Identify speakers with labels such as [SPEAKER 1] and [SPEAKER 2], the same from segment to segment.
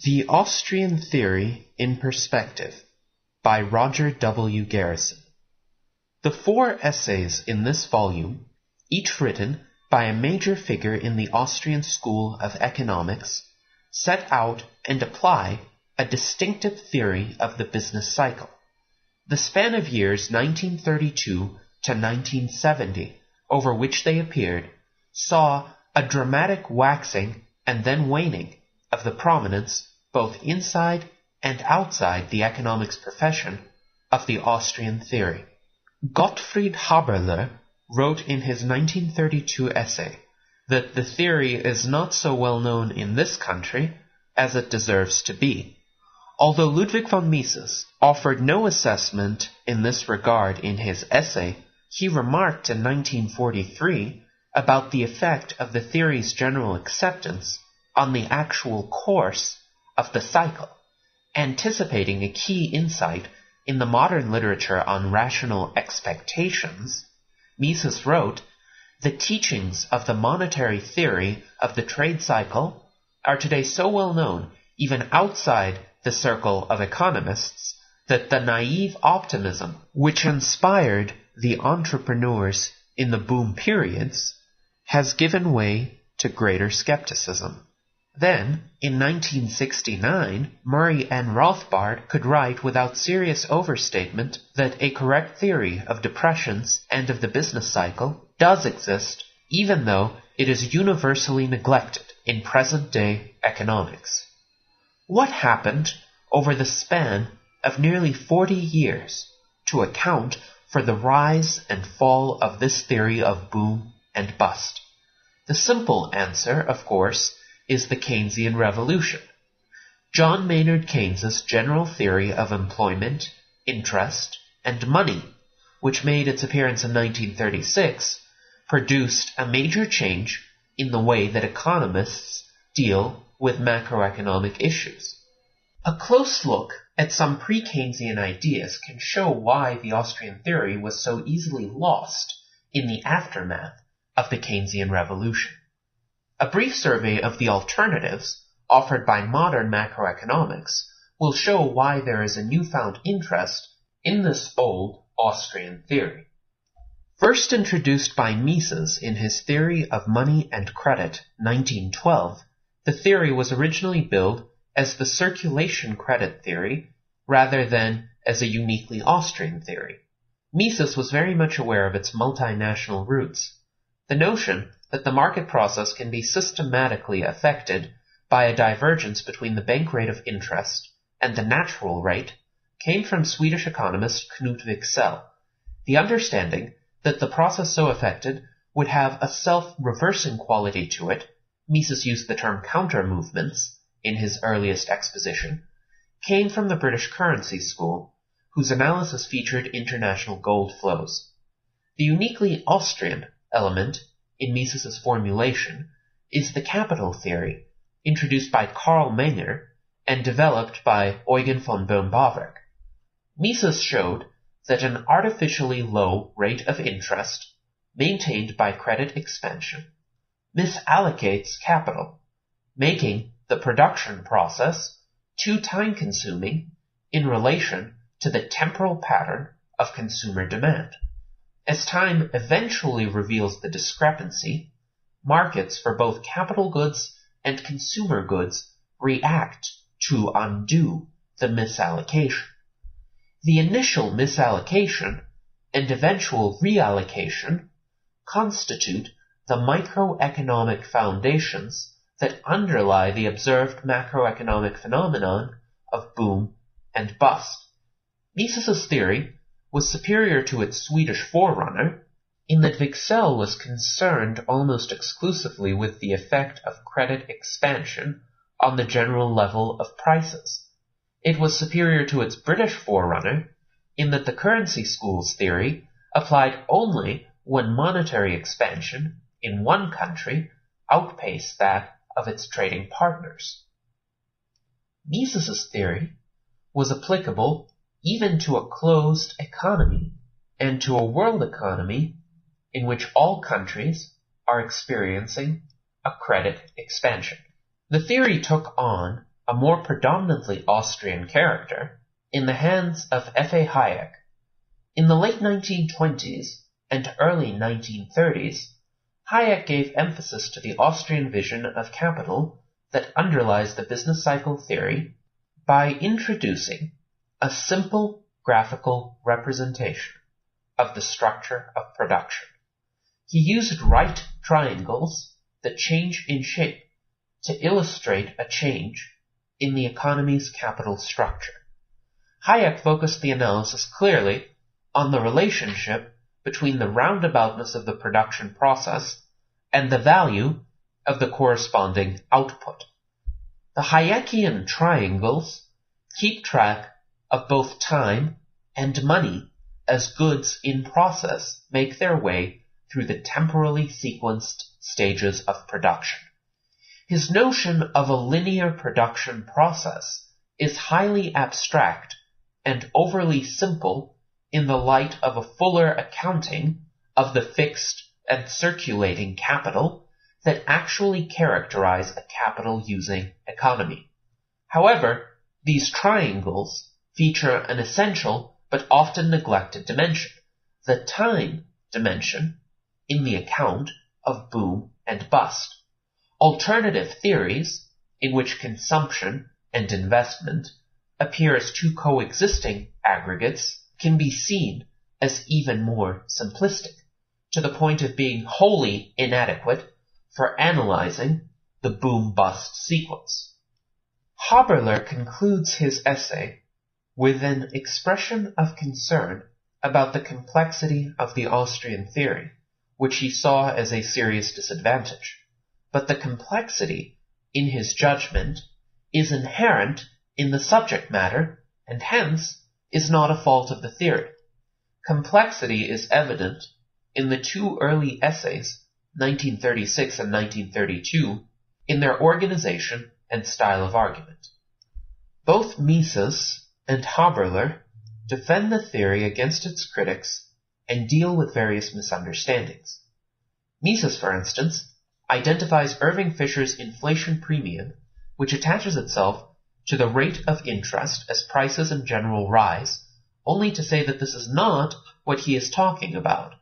[SPEAKER 1] The Austrian Theory in Perspective by Roger W. Garrison. The 4 essays in this volume, each written by a major figure in the Austrian school of economics, set out and apply a distinctive theory of the business cycle. The span of years 1932 to 1970, over which they appeared, saw a dramatic waxing and then waning of the prominence, both inside and outside the economics profession, of the Austrian theory. Gottfried Haberler wrote in his 1932 essay that the theory is not so well known in this country as it deserves to be. Although Ludwig von Mises offered no assessment in this regard in his essay, he remarked in 1943 about the effect of the theory's general acceptance on the actual course of the cycle, anticipating a key insight in the modern literature on rational expectations. Mises wrote, "The teachings of the monetary theory of the trade cycle are today so well known, even outside the circle of economists, that the naive optimism which inspired the entrepreneurs in the boom periods has given way to greater skepticism." Then, in 1969, Murray and Rothbard could write without serious overstatement that a correct theory of depressions and of the business cycle does exist, even though it is universally neglected in present-day economics. What happened over the span of nearly 40 years to account for the rise and fall of this theory of boom and bust? The simple answer, of course, is the Keynesian revolution. John Maynard Keynes's general theory of employment, interest, and money, which made its appearance in 1936, produced a major change in the way that economists deal with macroeconomic issues. A close look at some pre-Keynesian ideas can show why the Austrian theory was so easily lost in the aftermath of the Keynesian revolution. A brief survey of the alternatives offered by modern macroeconomics will show why there is a newfound interest in this old Austrian theory. First introduced by Mises in his Theory of Money and Credit, 1912, the theory was originally billed as the circulation credit theory rather than as a uniquely Austrian theory. Mises was very much aware of its multinational roots. The notion that the market process can be systematically affected by a divergence between the bank rate of interest and the natural rate came from Swedish economist Knut Wicksell. The understanding that the process so affected would have a self-reversing quality to it, Mises used the term counter-movements in his earliest exposition, came from the British currency school, whose analysis featured international gold flows. The uniquely Austrian element in Mises's formulation is the capital theory, introduced by Karl Menger and developed by Eugen von Bohm-Bawerk. Mises showed that an artificially low rate of interest, maintained by credit expansion, misallocates capital, making the production process too time-consuming in relation to the temporal pattern of consumer demand. As time eventually reveals the discrepancy, markets for both capital goods and consumer goods react to undo the misallocation. The initial misallocation and eventual reallocation constitute the microeconomic foundations that underlie the observed macroeconomic phenomenon of boom and bust. Mises's theory was superior to its Swedish forerunner in that Wicksell was concerned almost exclusively with the effect of credit expansion on the general level of prices. It was superior to its British forerunner in that the currency school's theory applied only when monetary expansion in one country outpaced that of its trading partners. Mises's theory was applicable even to a closed economy and to a world economy in which all countries are experiencing a credit expansion. The theory took on a more predominantly Austrian character, in the hands of F.A. Hayek. In the late 1920s and early 1930s, Hayek gave emphasis to the Austrian vision of capital that underlies the business cycle theory by introducing a simple graphical representation of the structure of production. He used right triangles that change in shape to illustrate a change in the economy's capital structure. Hayek focused the analysis clearly on the relationship between the roundaboutness of the production process and the value of the corresponding output. The Hayekian triangles keep track of both time and money as goods in process make their way through the temporally sequenced stages of production. His notion of a linear production process is highly abstract and overly simple in the light of a fuller accounting of the fixed and circulating capital that actually characterize a capital-using economy. However, these triangles feature an essential but often neglected dimension, the time dimension, in the account of boom and bust. Alternative theories, in which consumption and investment appear as two coexisting aggregates, can be seen as even more simplistic, to the point of being wholly inadequate for analyzing the boom-bust sequence. Haberler concludes his essay with an expression of concern about the complexity of the Austrian theory, which he saw as a serious disadvantage. But the complexity, in his judgment, is inherent in the subject matter, and hence is not a fault of the theory. Complexity is evident in the two early essays, 1936 and 1932, in their organization and style of argument. Both Mises and Haberler defend the theory against its critics and deal with various misunderstandings. Mises, for instance, identifies Irving Fisher's inflation premium, which attaches itself to the rate of interest as prices in general rise, only to say that this is not what he is talking about.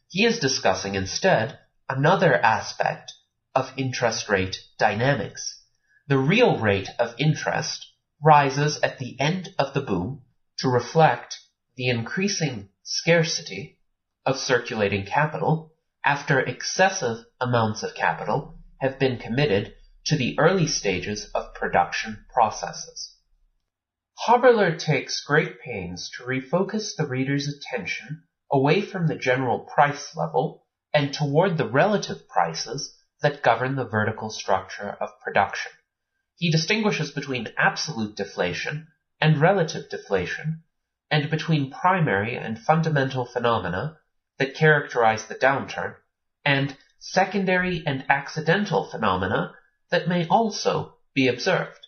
[SPEAKER 1] He is discussing instead another aspect of interest rate dynamics. The real rate of interest rises at the end of the boom to reflect the increasing scarcity of circulating capital after excessive amounts of capital have been committed to the early stages of production processes. Haberler takes great pains to refocus the reader's attention away from the general price level and toward the relative prices that govern the vertical structure of production. He distinguishes between absolute deflation and relative deflation, and between primary and fundamental phenomena that characterize the downturn, and secondary and accidental phenomena that may also be observed.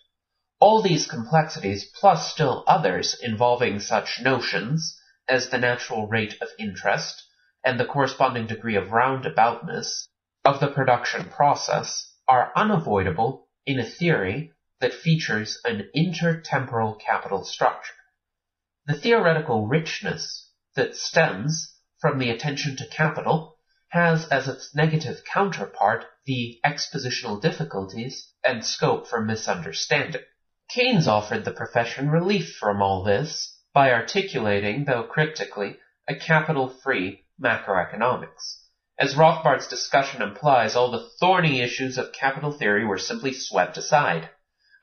[SPEAKER 1] All these complexities, plus still others involving such notions as the natural rate of interest and the corresponding degree of roundaboutness of the production process, are unavoidable in a theory that features an intertemporal capital structure. The theoretical richness that stems from the attention to capital has as its negative counterpart the expositional difficulties and scope for misunderstanding. Keynes offered the profession relief from all this by articulating, though cryptically, a capital-free macroeconomics. As Rothbard's discussion implies, all the thorny issues of capital theory were simply swept aside.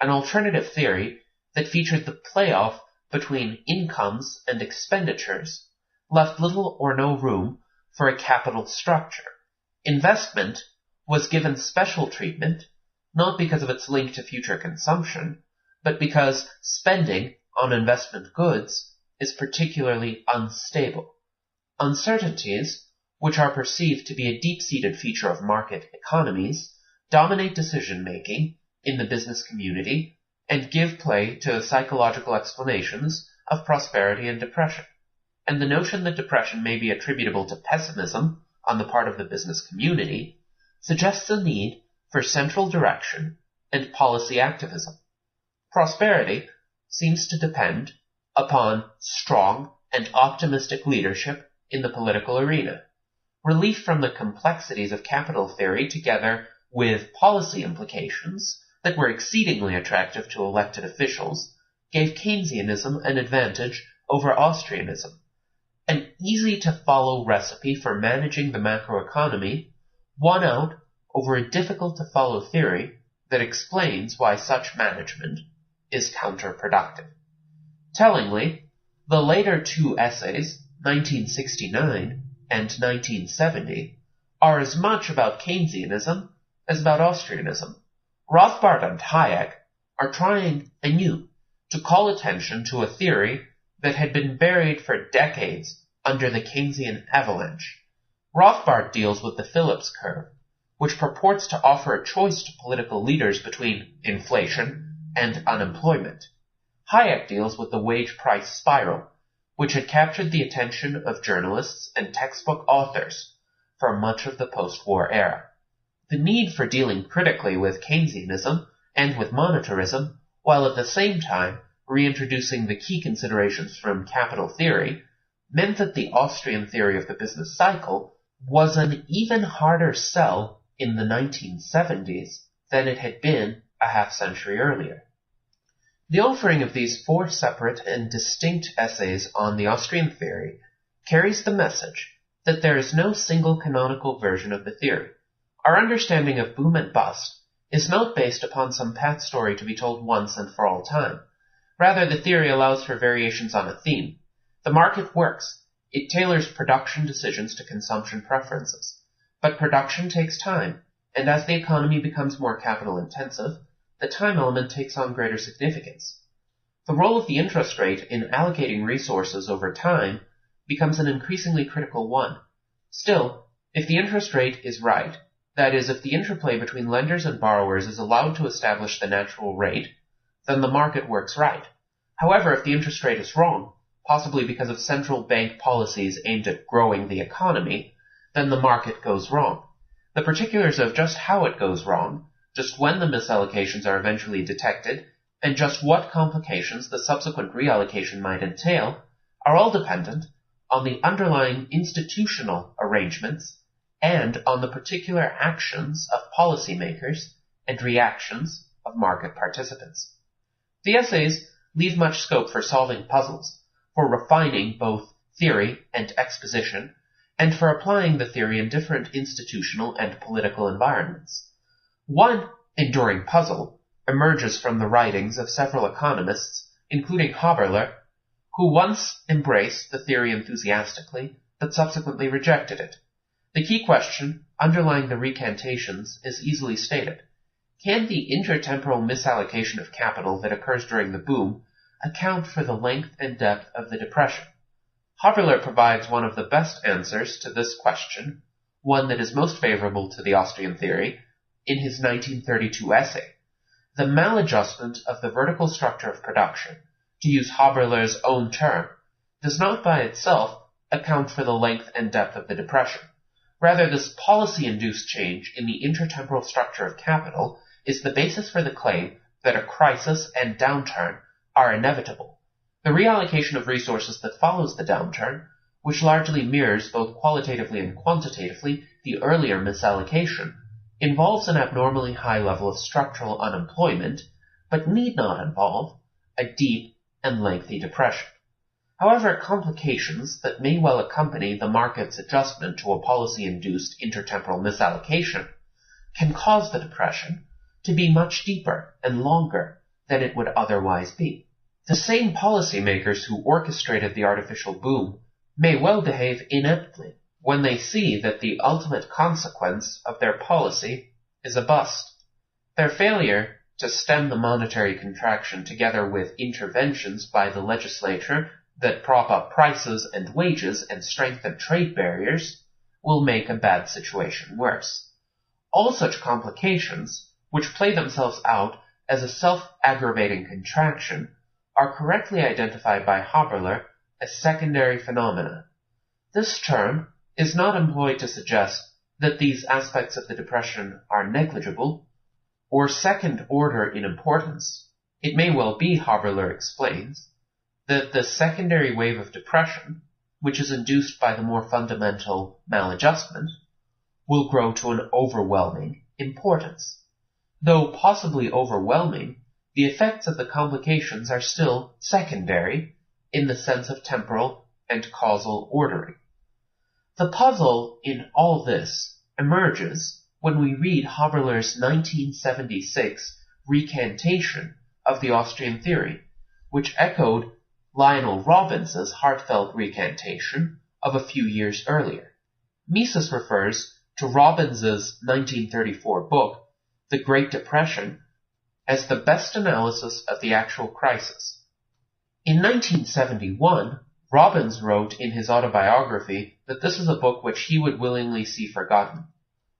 [SPEAKER 1] An alternative theory that featured the playoff between incomes and expenditures left little or no room for a capital structure. Investment was given special treatment, not because of its link to future consumption, but because spending on investment goods is particularly unstable. Uncertainties, which are perceived to be a deep-seated feature of market economies, dominate decision-making in the business community and give play to psychological explanations of prosperity and depression. And the notion that depression may be attributable to pessimism on the part of the business community suggests a need for central direction and policy activism. Prosperity seems to depend upon strong and optimistic leadership in the political arena. Relief from the complexities of capital theory together with policy implications that were exceedingly attractive to elected officials gave Keynesianism an advantage over Austrianism. An easy-to-follow recipe for managing the macroeconomy won out over a difficult-to-follow theory that explains why such management is counterproductive. Tellingly, the later two essays, 1969 and 1970, are as much about Keynesianism as about Austrianism. Rothbard and Hayek are trying anew to call attention to a theory that had been buried for decades under the Keynesian avalanche. Rothbard deals with the Phillips curve, which purports to offer a choice to political leaders between inflation and unemployment. Hayek deals with the wage-price spiral, which had captured the attention of journalists and textbook authors for much of the post-war era. The need for dealing critically with Keynesianism and with monetarism, while at the same time reintroducing the key considerations from capital theory, meant that the Austrian theory of the business cycle was an even harder sell in the 1970s than it had been a half-century earlier. The offering of these four separate and distinct essays on the Austrian theory carries the message that there is no single canonical version of the theory. Our understanding of boom and bust is not based upon some pat story to be told once and for all time. Rather, the theory allows for variations on a theme. The market works. It tailors production decisions to consumption preferences. But production takes time, and as the economy becomes more capital-intensive, the time element takes on greater significance. The role of the interest rate in allocating resources over time becomes an increasingly critical one. Still, if the interest rate is right, that is, if the interplay between lenders and borrowers is allowed to establish the natural rate, then the market works right. However, if the interest rate is wrong, possibly because of central bank policies aimed at growing the economy, then the market goes wrong. The particulars of just how it goes wrong, just when the misallocations are eventually detected, and just what complications the subsequent reallocation might entail, are all dependent on the underlying institutional arrangements and on the particular actions of policymakers and reactions of market participants. The essays leave much scope for solving puzzles, for refining both theory and exposition, and for applying the theory in different institutional and political environments. One enduring puzzle emerges from the writings of several economists, including Haberler, who once embraced the theory enthusiastically, but subsequently rejected it. The key question underlying the recantations is easily stated. Can the intertemporal misallocation of capital that occurs during the boom account for the length and depth of the depression? Haberler provides one of the best answers to this question, one that is most favorable to the Austrian theory, in his 1932 essay. The maladjustment of the vertical structure of production, to use Haberler's own term, does not by itself account for the length and depth of the depression. Rather, this policy-induced change in the intertemporal structure of capital is the basis for the claim that a crisis and downturn are inevitable. The reallocation of resources that follows the downturn, which largely mirrors both qualitatively and quantitatively the earlier misallocation, involves an abnormally high level of structural unemployment, but need not involve a deep and lengthy depression. However, complications that may well accompany the market's adjustment to a policy-induced intertemporal misallocation can cause the depression to be much deeper and longer than it would otherwise be. The same policymakers who orchestrated the artificial boom may well behave ineptly when they see that the ultimate consequence of their policy is a bust. Their failure to stem the monetary contraction together with interventions by the legislature that prop up prices and wages and strengthen trade barriers will make a bad situation worse. All such complications, which play themselves out as a self-aggravating contraction, are correctly identified by Haberler as secondary phenomena. This term is not employed to suggest that these aspects of the depression are negligible or second order in importance. it may well be, Haberler explains, that the secondary wave of depression, which is induced by the more fundamental maladjustment, will grow to an overwhelming importance. Though possibly overwhelming, the effects of the complications are still secondary in the sense of temporal and causal ordering. The puzzle in all this emerges when we read Haberler's 1976 recantation of the Austrian theory, which echoed Lionel Robbins's heartfelt recantation of a few years earlier. Mises refers to Robbins's 1934 book, The Great Depression, as the best analysis of the actual crisis. In 1971, Robbins wrote in his autobiography that this is a book which he would willingly see forgotten.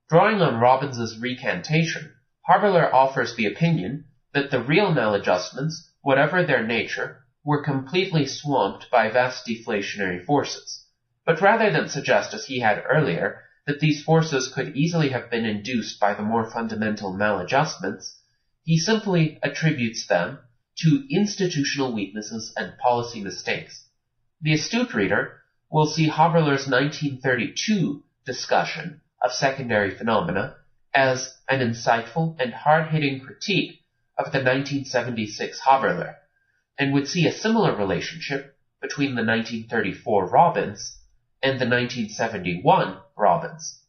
[SPEAKER 1] Drawing on Robbins's recantation, Haberler offers the opinion that the real maladjustments, whatever their nature, were completely swamped by vast deflationary forces. But rather than suggest, as he had earlier, that these forces could easily have been induced by the more fundamental maladjustments, he simply attributes them to institutional weaknesses and policy mistakes. The astute reader will see Haberler's 1932 discussion of secondary phenomena as an insightful and hard-hitting critique of the 1976 Haberler, and would see a similar relationship between the 1934 Robbins and the 1971 Robbins.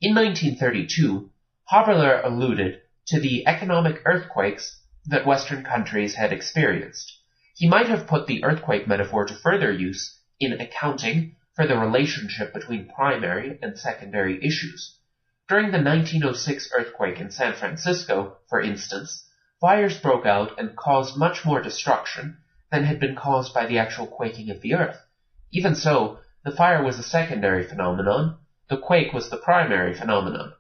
[SPEAKER 1] In 1932, Haberler alluded to the economic earthquakes that Western countries had experienced. He might have put the earthquake metaphor to further use in accounting for the relationship between primary and secondary issues. During the 1906 earthquake in San Francisco, for instance, fires broke out and caused much more destruction than had been caused by the actual quaking of the earth. Even so, the fire was a secondary phenomenon, the quake was the primary phenomenon.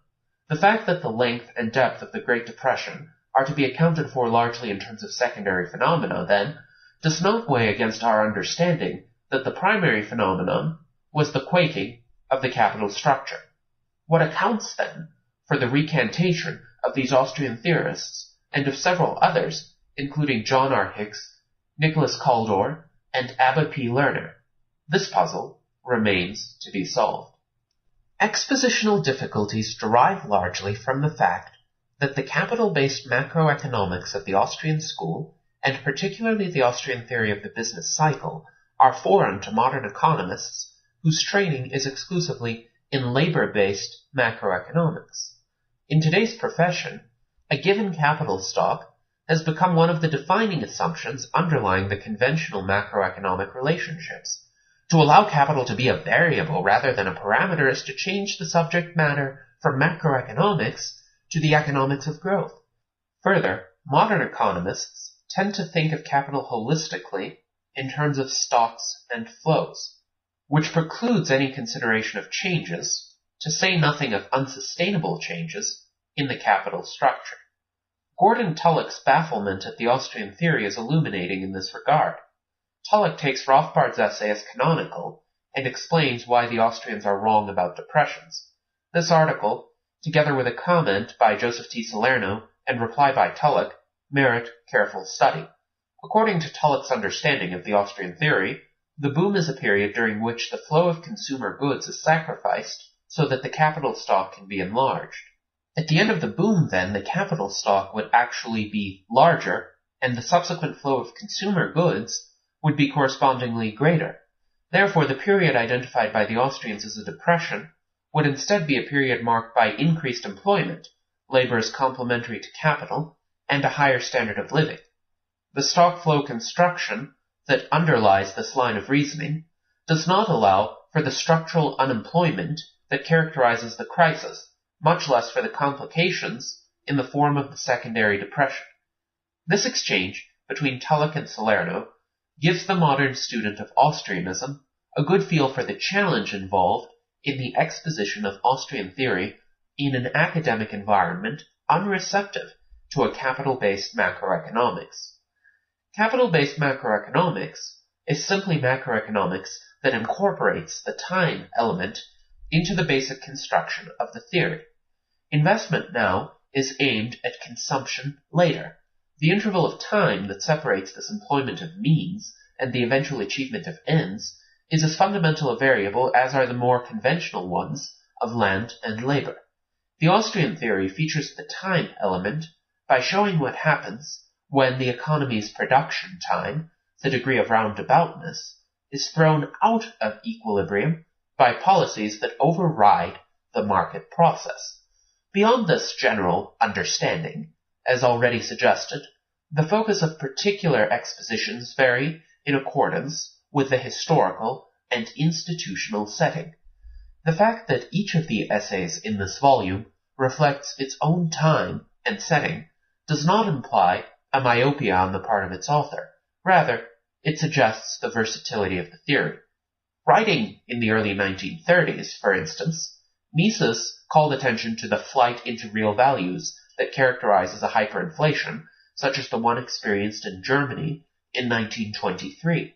[SPEAKER 1] The fact that the length and depth of the Great Depression are to be accounted for largely in terms of secondary phenomena, then, does not weigh against our understanding that the primary phenomenon was the quaking of the capital structure. What accounts, then, for the recantation of these Austrian theorists and of several others, including John R. Hicks, Nicholas Kaldor, and Abba P. Lerner? This puzzle remains to be solved. Expositional difficulties derive largely from the fact that the capital-based macroeconomics of the Austrian school, and particularly the Austrian theory of the business cycle, are foreign to modern economists whose training is exclusively in labor-based macroeconomics. In today's profession, a given capital stock has become one of the defining assumptions underlying the conventional macroeconomic relationships. To allow capital to be a variable rather than a parameter is to change the subject matter from macroeconomics to the economics of growth. Further, modern economists tend to think of capital holistically in terms of stocks and flows, which precludes any consideration of changes, to say nothing of unsustainable changes, in the capital structure. Gordon Tullock's bafflement at the Austrian theory is illuminating in this regard. Tullock takes Rothbard's essay as canonical and explains why the Austrians are wrong about depressions. This article, together with a comment by Joseph T. Salerno and reply by Tullock, merit careful study. According to Tullock's understanding of the Austrian theory, the boom is a period during which the flow of consumer goods is sacrificed so that the capital stock can be enlarged. At the end of the boom, then, the capital stock would actually be larger, and the subsequent flow of consumer goods would be correspondingly greater. Therefore, the period identified by the Austrians as a depression would instead be a period marked by increased employment, labor as complementary to capital, and a higher standard of living. The stock flow construction that underlies this line of reasoning does not allow for the structural unemployment that characterizes the crisis, much less for the complications in the form of the secondary depression. This exchange between Tullock and Salerno gives the modern student of Austrianism a good feel for the challenge involved in the exposition of Austrian theory in an academic environment unreceptive to a capital-based macroeconomics. Capital-based macroeconomics is simply macroeconomics that incorporates the time element into the basic construction of the theory. Investment now is aimed at consumption later. The interval of time that separates this employment of means and the eventual achievement of ends is as fundamental a variable as are the more conventional ones of land and labor. The Austrian theory features the time element by showing what happens when the economy's production time, the degree of roundaboutness, is thrown out of equilibrium by policies that override the market process. Beyond this general understanding, as already suggested, the focus of particular expositions vary in accordance with the historical and institutional setting. The fact that each of the essays in this volume reflects its own time and setting does not imply a myopia on the part of its author. Rather, it suggests the versatility of the theory. Writing in the early 1930s, for instance, Mises called attention to the flight into real values that characterizes a hyperinflation, such as the one experienced in Germany in 1923.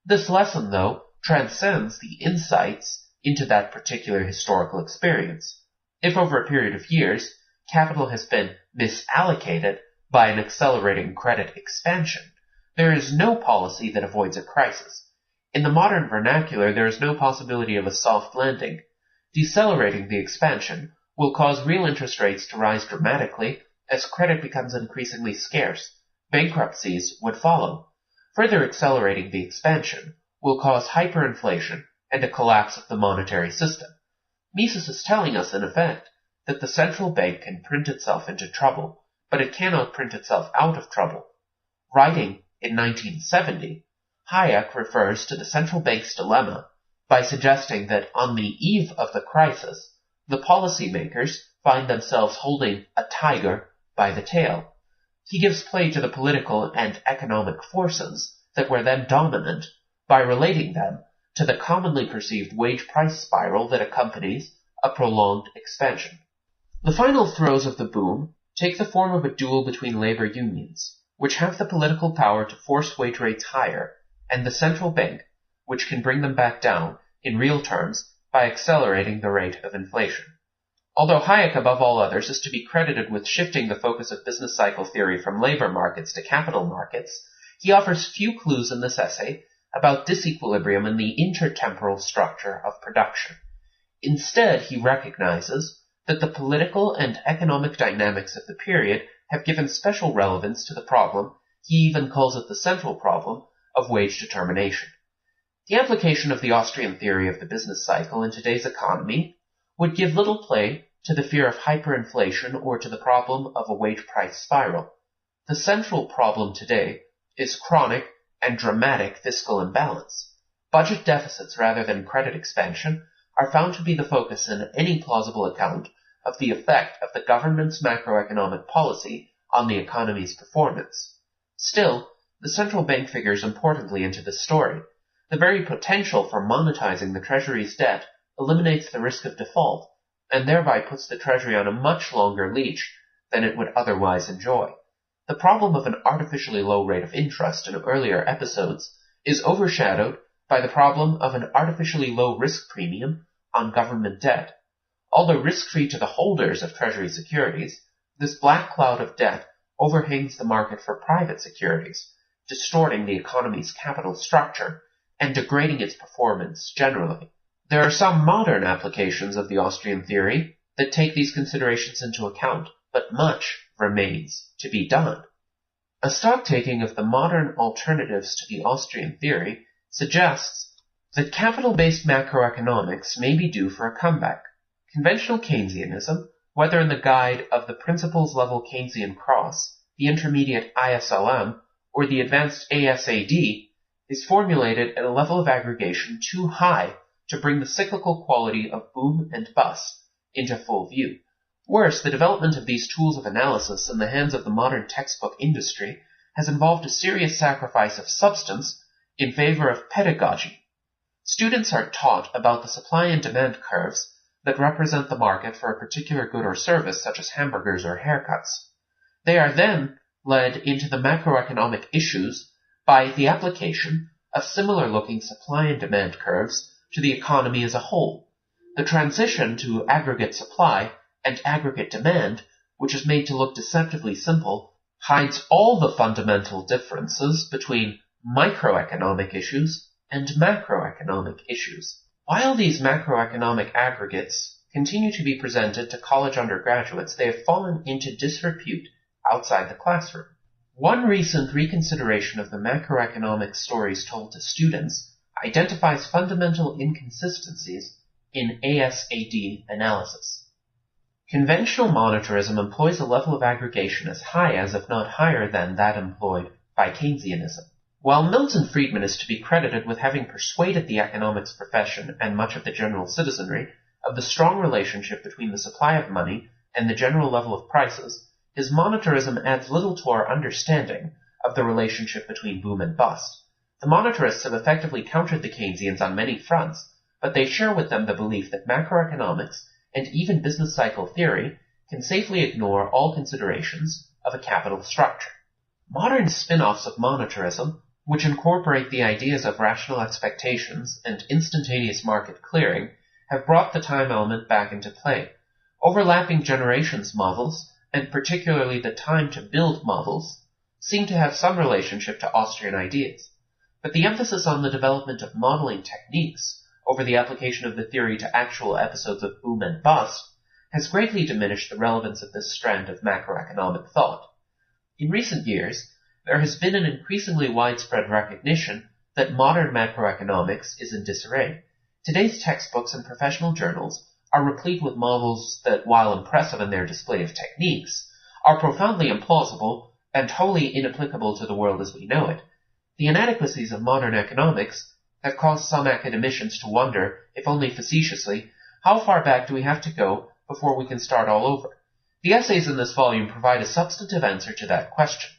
[SPEAKER 1] This lesson, though, transcends the insights into that particular historical experience. If over a period of years, capital has been misallocated by an accelerating credit expansion, there is no policy that avoids a crisis. In the modern vernacular, there is no possibility of a soft landing. Decelerating the expansion will cause real interest rates to rise dramatically as credit becomes increasingly scarce. Bankruptcies would follow. Further accelerating the expansion will cause hyperinflation and a collapse of the monetary system. Mises is telling us, in effect, that the central bank can print itself into trouble, but it cannot print itself out of trouble. Writing in 1970, Hayek refers to the central bank's dilemma by suggesting that on the eve of the crisis, the policymakers find themselves holding a tiger by the tail. He gives play to the political and economic forces that were then dominant by relating them to the commonly perceived wage-price spiral that accompanies a prolonged expansion. The final throes of the boom take the form of a duel between labor unions, which have the political power to force wage rates higher, and the central bank, which can bring them back down in real terms by accelerating the rate of inflation. Although Hayek, above all others, is to be credited with shifting the focus of business cycle theory from labor markets to capital markets, he offers few clues in this essay about disequilibrium in the intertemporal structure of production. Instead, he recognizes that the political and economic dynamics of the period have given special relevance to the problem, he even calls it the central problem, of wage determination. The application of the Austrian theory of the business cycle in today's economy would give little play to the fear of hyperinflation or to the problem of a wage-price spiral. The central problem today is chronic and dramatic fiscal imbalance. Budget deficits rather than credit expansion are found to be the focus in any plausible account of the effect of the government's macroeconomic policy on the economy's performance. Still, the central bank figures importantly into this story. The very potential for monetizing the Treasury's debt eliminates the risk of default, and thereby puts the Treasury on a much longer leash than it would otherwise enjoy. The problem of an artificially low rate of interest in earlier episodes is overshadowed by the problem of an artificially low risk premium on government debt. Although risk-free to the holders of Treasury securities, this black cloud of debt overhangs the market for private securities, distorting the economy's capital structure and degrading its performance generally. There are some modern applications of the Austrian theory that take these considerations into account, but much remains to be done. A stocktaking of the modern alternatives to the Austrian theory suggests that capital-based macroeconomics may be due for a comeback. Conventional Keynesianism, whether in the guide of the principles-level Keynesian cross, the intermediate ISLM, or the advanced ASAD, is formulated at a level of aggregation too high to bring the cyclical quality of boom and bust into full view. Worse, the development of these tools of analysis in the hands of the modern textbook industry has involved a serious sacrifice of substance in favor of pedagogy. Students are taught about the supply and demand curves that represent the market for a particular good or service, such as hamburgers or haircuts. They are then led into the macroeconomic issues by the application of similar-looking supply and demand curves to the economy as a whole. The transition to aggregate supply and aggregate demand, which is made to look deceptively simple, hides all the fundamental differences between microeconomic issues and macroeconomic issues. While these macroeconomic aggregates continue to be presented to college undergraduates, they have fallen into disrepute outside the classroom. One recent reconsideration of the macroeconomic stories told to students identifies fundamental inconsistencies in ASAD analysis. Conventional monetarism employs a level of aggregation as high as, if not higher than, that employed by Keynesianism. While Milton Friedman is to be credited with having persuaded the economics profession and much of the general citizenry of the strong relationship between the supply of money and the general level of prices, his monetarism adds little to our understanding of the relationship between boom and bust. The monetarists have effectively countered the Keynesians on many fronts, but they share with them the belief that macroeconomics and even business cycle theory can safely ignore all considerations of a capital structure. Modern spin-offs of monetarism, which incorporate the ideas of rational expectations and instantaneous market clearing, have brought the time element back into play. Overlapping generations models, and particularly the time-to-build models, seem to have some relationship to Austrian ideas. But the emphasis on the development of modeling techniques over the application of the theory to actual episodes of boom and bust has greatly diminished the relevance of this strand of macroeconomic thought. In recent years, there has been an increasingly widespread recognition that modern macroeconomics is in disarray. Today's textbooks and professional journals are replete with models that, while impressive in their display of techniques, are profoundly implausible and wholly inapplicable to the world as we know it. The inadequacies of modern economics have caused some academicians to wonder, if only facetiously, how far back do we have to go before we can start all over? The essays in this volume provide a substantive answer to that question.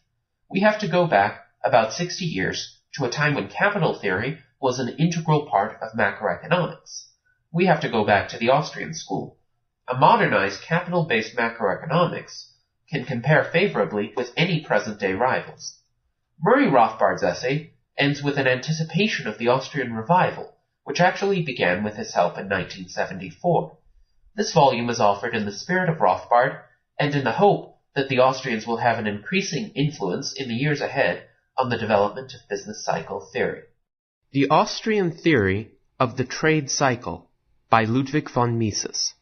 [SPEAKER 1] We have to go back about 60 years to a time when capital theory was an integral part of macroeconomics. We have to go back to the Austrian school. A modernized capital-based macroeconomics can compare favorably with any present-day rivals. Murray Rothbard's essay ends with an anticipation of the Austrian revival, which actually began with his help in 1974. This volume is offered in the spirit of Rothbard and in the hope that the Austrians will have an increasing influence in the years ahead on the development of business cycle theory. The Austrian Theory of the Trade Cycle by Ludwig von Mises.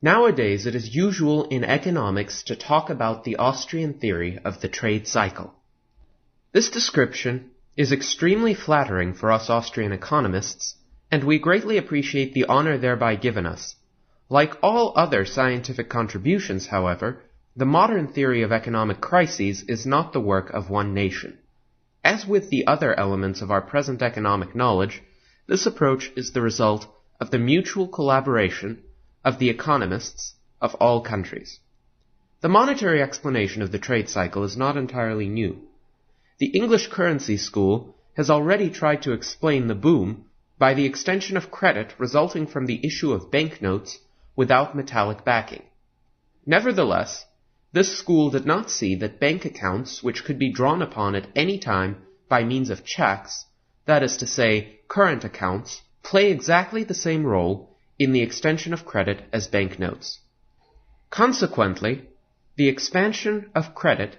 [SPEAKER 1] Nowadays it is usual in economics to talk about the Austrian theory of the trade cycle. This description is extremely flattering for us Austrian economists, and we greatly appreciate the honor thereby given us. Like all other scientific contributions, however, the modern theory of economic crises is not the work of one nation. As with the other elements of our present economic knowledge, this approach is the result of the mutual collaboration of the economists of all countries. The monetary explanation of the trade cycle is not entirely new. The English currency school has already tried to explain the boom by the extension of credit resulting from the issue of banknotes without metallic backing. Nevertheless, this school did not see that bank accounts which could be drawn upon at any time by means of checks, that is to say, current accounts, play exactly the same role in the extension of credit as banknotes. Consequently, the expansion of credit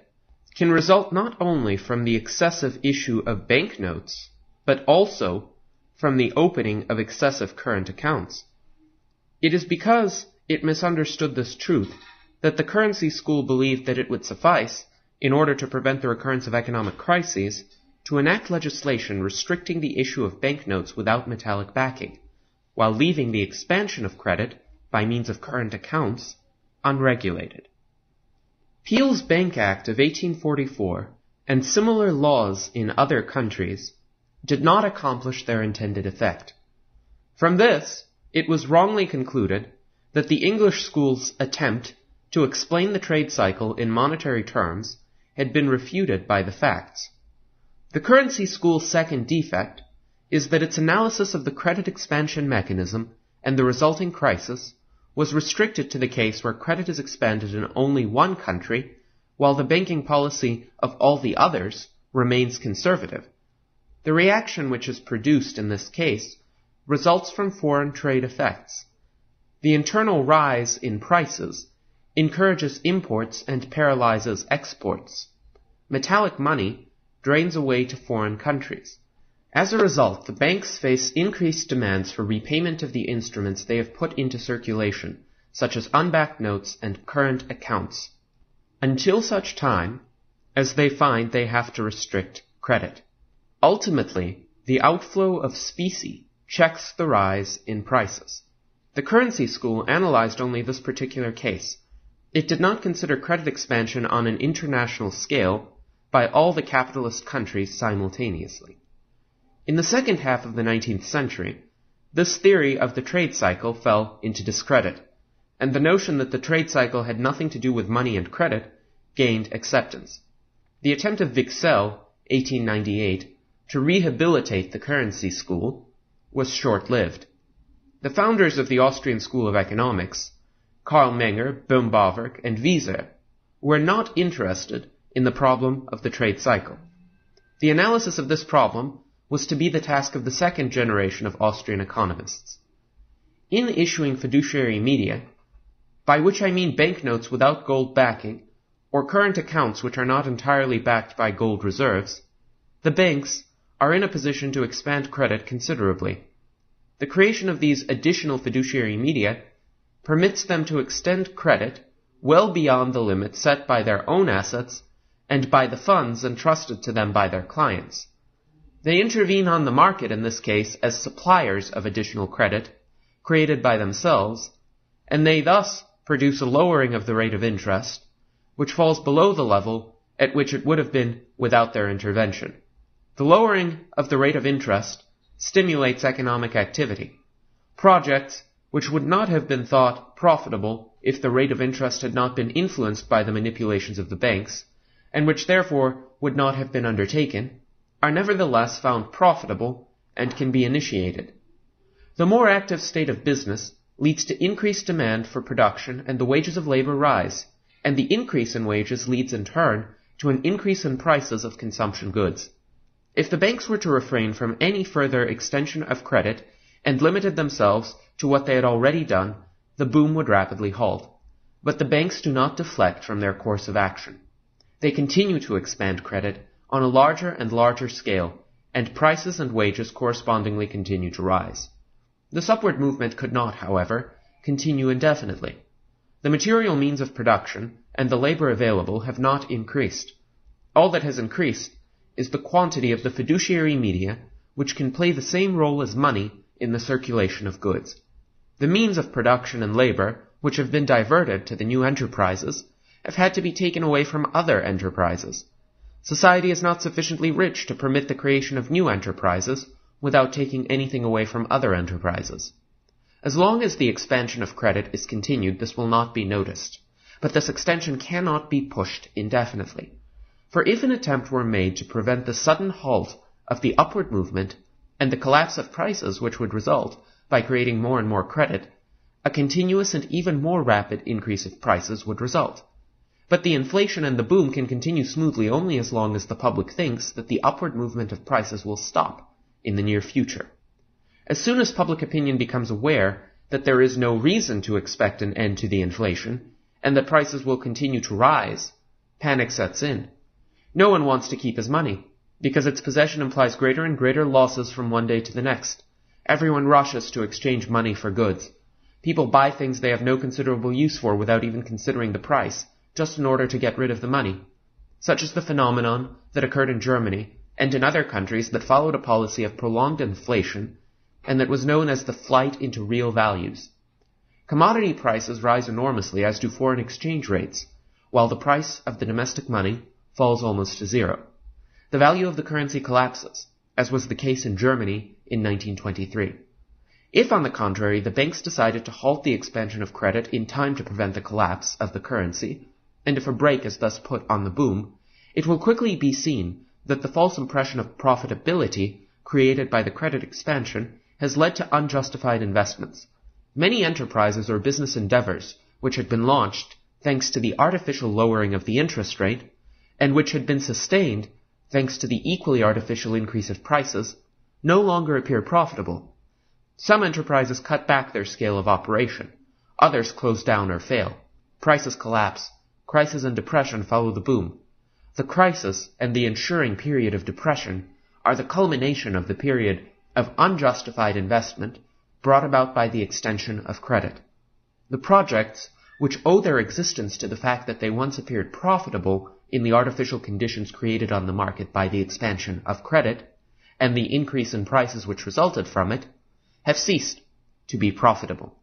[SPEAKER 1] can result not only from the excessive issue of banknotes, but also from the opening of excessive current accounts. It is because it misunderstood this truth that the currency school believed that it would suffice, in order to prevent the recurrence of economic crises, to enact legislation restricting the issue of banknotes without metallic backing, while leaving the expansion of credit by means of current accounts unregulated. Peel's Bank Act of 1844 and similar laws in other countries did not accomplish their intended effect. From this, it was wrongly concluded that the English school's attempt to explain the trade cycle in monetary terms had been refuted by the facts. The currency school's second defect is that its analysis of the credit expansion mechanism and the resulting crisis was restricted to the case where credit is expanded in only one country, while the banking policy of all the others remains conservative. The reaction which is produced in this case results from foreign trade effects. The internal rise in prices encourages imports and paralyzes exports. metallic money drains away to foreign countries. As a result, the banks face increased demands for repayment of the instruments they have put into circulation, such as unbacked notes and current accounts, until such time as they find they have to restrict credit. Ultimately, the outflow of specie checks the rise in prices. The currency school analyzed only this particular case. It did not consider credit expansion on an international scale by all the capitalist countries simultaneously. In the second half of the 19th century, this theory of the trade cycle fell into discredit, and the notion that the trade cycle had nothing to do with money and credit gained acceptance. The attempt of Wicksell, 1898, to rehabilitate the currency school was short-lived. The founders of the Austrian School of Economics, Karl Menger, Böhm-Bawerk, and Wieser, were not interested in the problem of the trade cycle. The analysis of this problem was to be the task of the second generation of Austrian economists. In issuing fiduciary media, by which I mean banknotes without gold backing, or current accounts which are not entirely backed by gold reserves, the banks are in a position to expand credit considerably. The creation of these additional fiduciary media permits them to extend credit well beyond the limit set by their own assets and by the funds entrusted to them by their clients. They intervene on the market in this case as suppliers of additional credit created by themselves, and they thus produce a lowering of the rate of interest, which falls below the level at which it would have been without their intervention. The lowering of the rate of interest stimulates economic activity. Projects which would not have been thought profitable if the rate of interest had not been influenced by the manipulations of the banks, and which therefore would not have been undertaken, are nevertheless found profitable and can be initiated. The more active state of business leads to increased demand for production, and the wages of labor rise, and the increase in wages leads in turn to an increase in prices of consumption goods. If the banks were to refrain from any further extension of credit and limited themselves to what they had already done, the boom would rapidly halt. But the banks do not deflect from their course of action. They continue to expand credit on a larger and larger scale, and prices and wages correspondingly continue to rise. This upward movement could not, however, continue indefinitely. The material means of production and the labor available have not increased. All that has increased is the quantity of the fiduciary media which can play the same role as money in the circulation of goods. The means of production and labor, which have been diverted to the new enterprises, have had to be taken away from other enterprises. Society is not sufficiently rich to permit the creation of new enterprises without taking anything away from other enterprises. As long as the expansion of credit is continued, this will not be noticed, but this extension cannot be pushed indefinitely. For if an attempt were made to prevent the sudden halt of the upward movement and the collapse of prices which would result by creating more and more credit, a continuous and even more rapid increase of prices would result. But the inflation and the boom can continue smoothly only as long as the public thinks that the upward movement of prices will stop in the near future. As soon as public opinion becomes aware that there is no reason to expect an end to the inflation, and that prices will continue to rise, panic sets in. No one wants to keep his money, because its possession implies greater and greater losses from one day to the next. Everyone rushes to exchange money for goods. People buy things they have no considerable use for without even considering the price, just in order to get rid of the money. Such is the phenomenon that occurred in Germany and in other countries that followed a policy of prolonged inflation and that was known as the flight into real values. Commodity prices rise enormously, as do foreign exchange rates, while the price of the domestic money falls almost to zero. The value of the currency collapses, as was the case in Germany in 1923. If, on the contrary, the banks decided to halt the expansion of credit in time to prevent the collapse of the currency, and if a brake is thus put on the boom, it will quickly be seen that the false impression of profitability created by the credit expansion has led to unjustified investments. Many enterprises or business endeavors which had been launched thanks to the artificial lowering of the interest rate, and which had been sustained thanks to the equally artificial increase of prices, no longer appear profitable. Some enterprises cut back their scale of operation. Others close down or fail. Prices collapse. Crisis and depression follow the boom. the crisis and the ensuing period of depression are the culmination of the period of unjustified investment brought about by the extension of credit. The projects, which owe their existence to the fact that they once appeared profitable in the artificial conditions created on the market by the expansion of credit, and the increase in prices which resulted from it, have ceased to be profitable.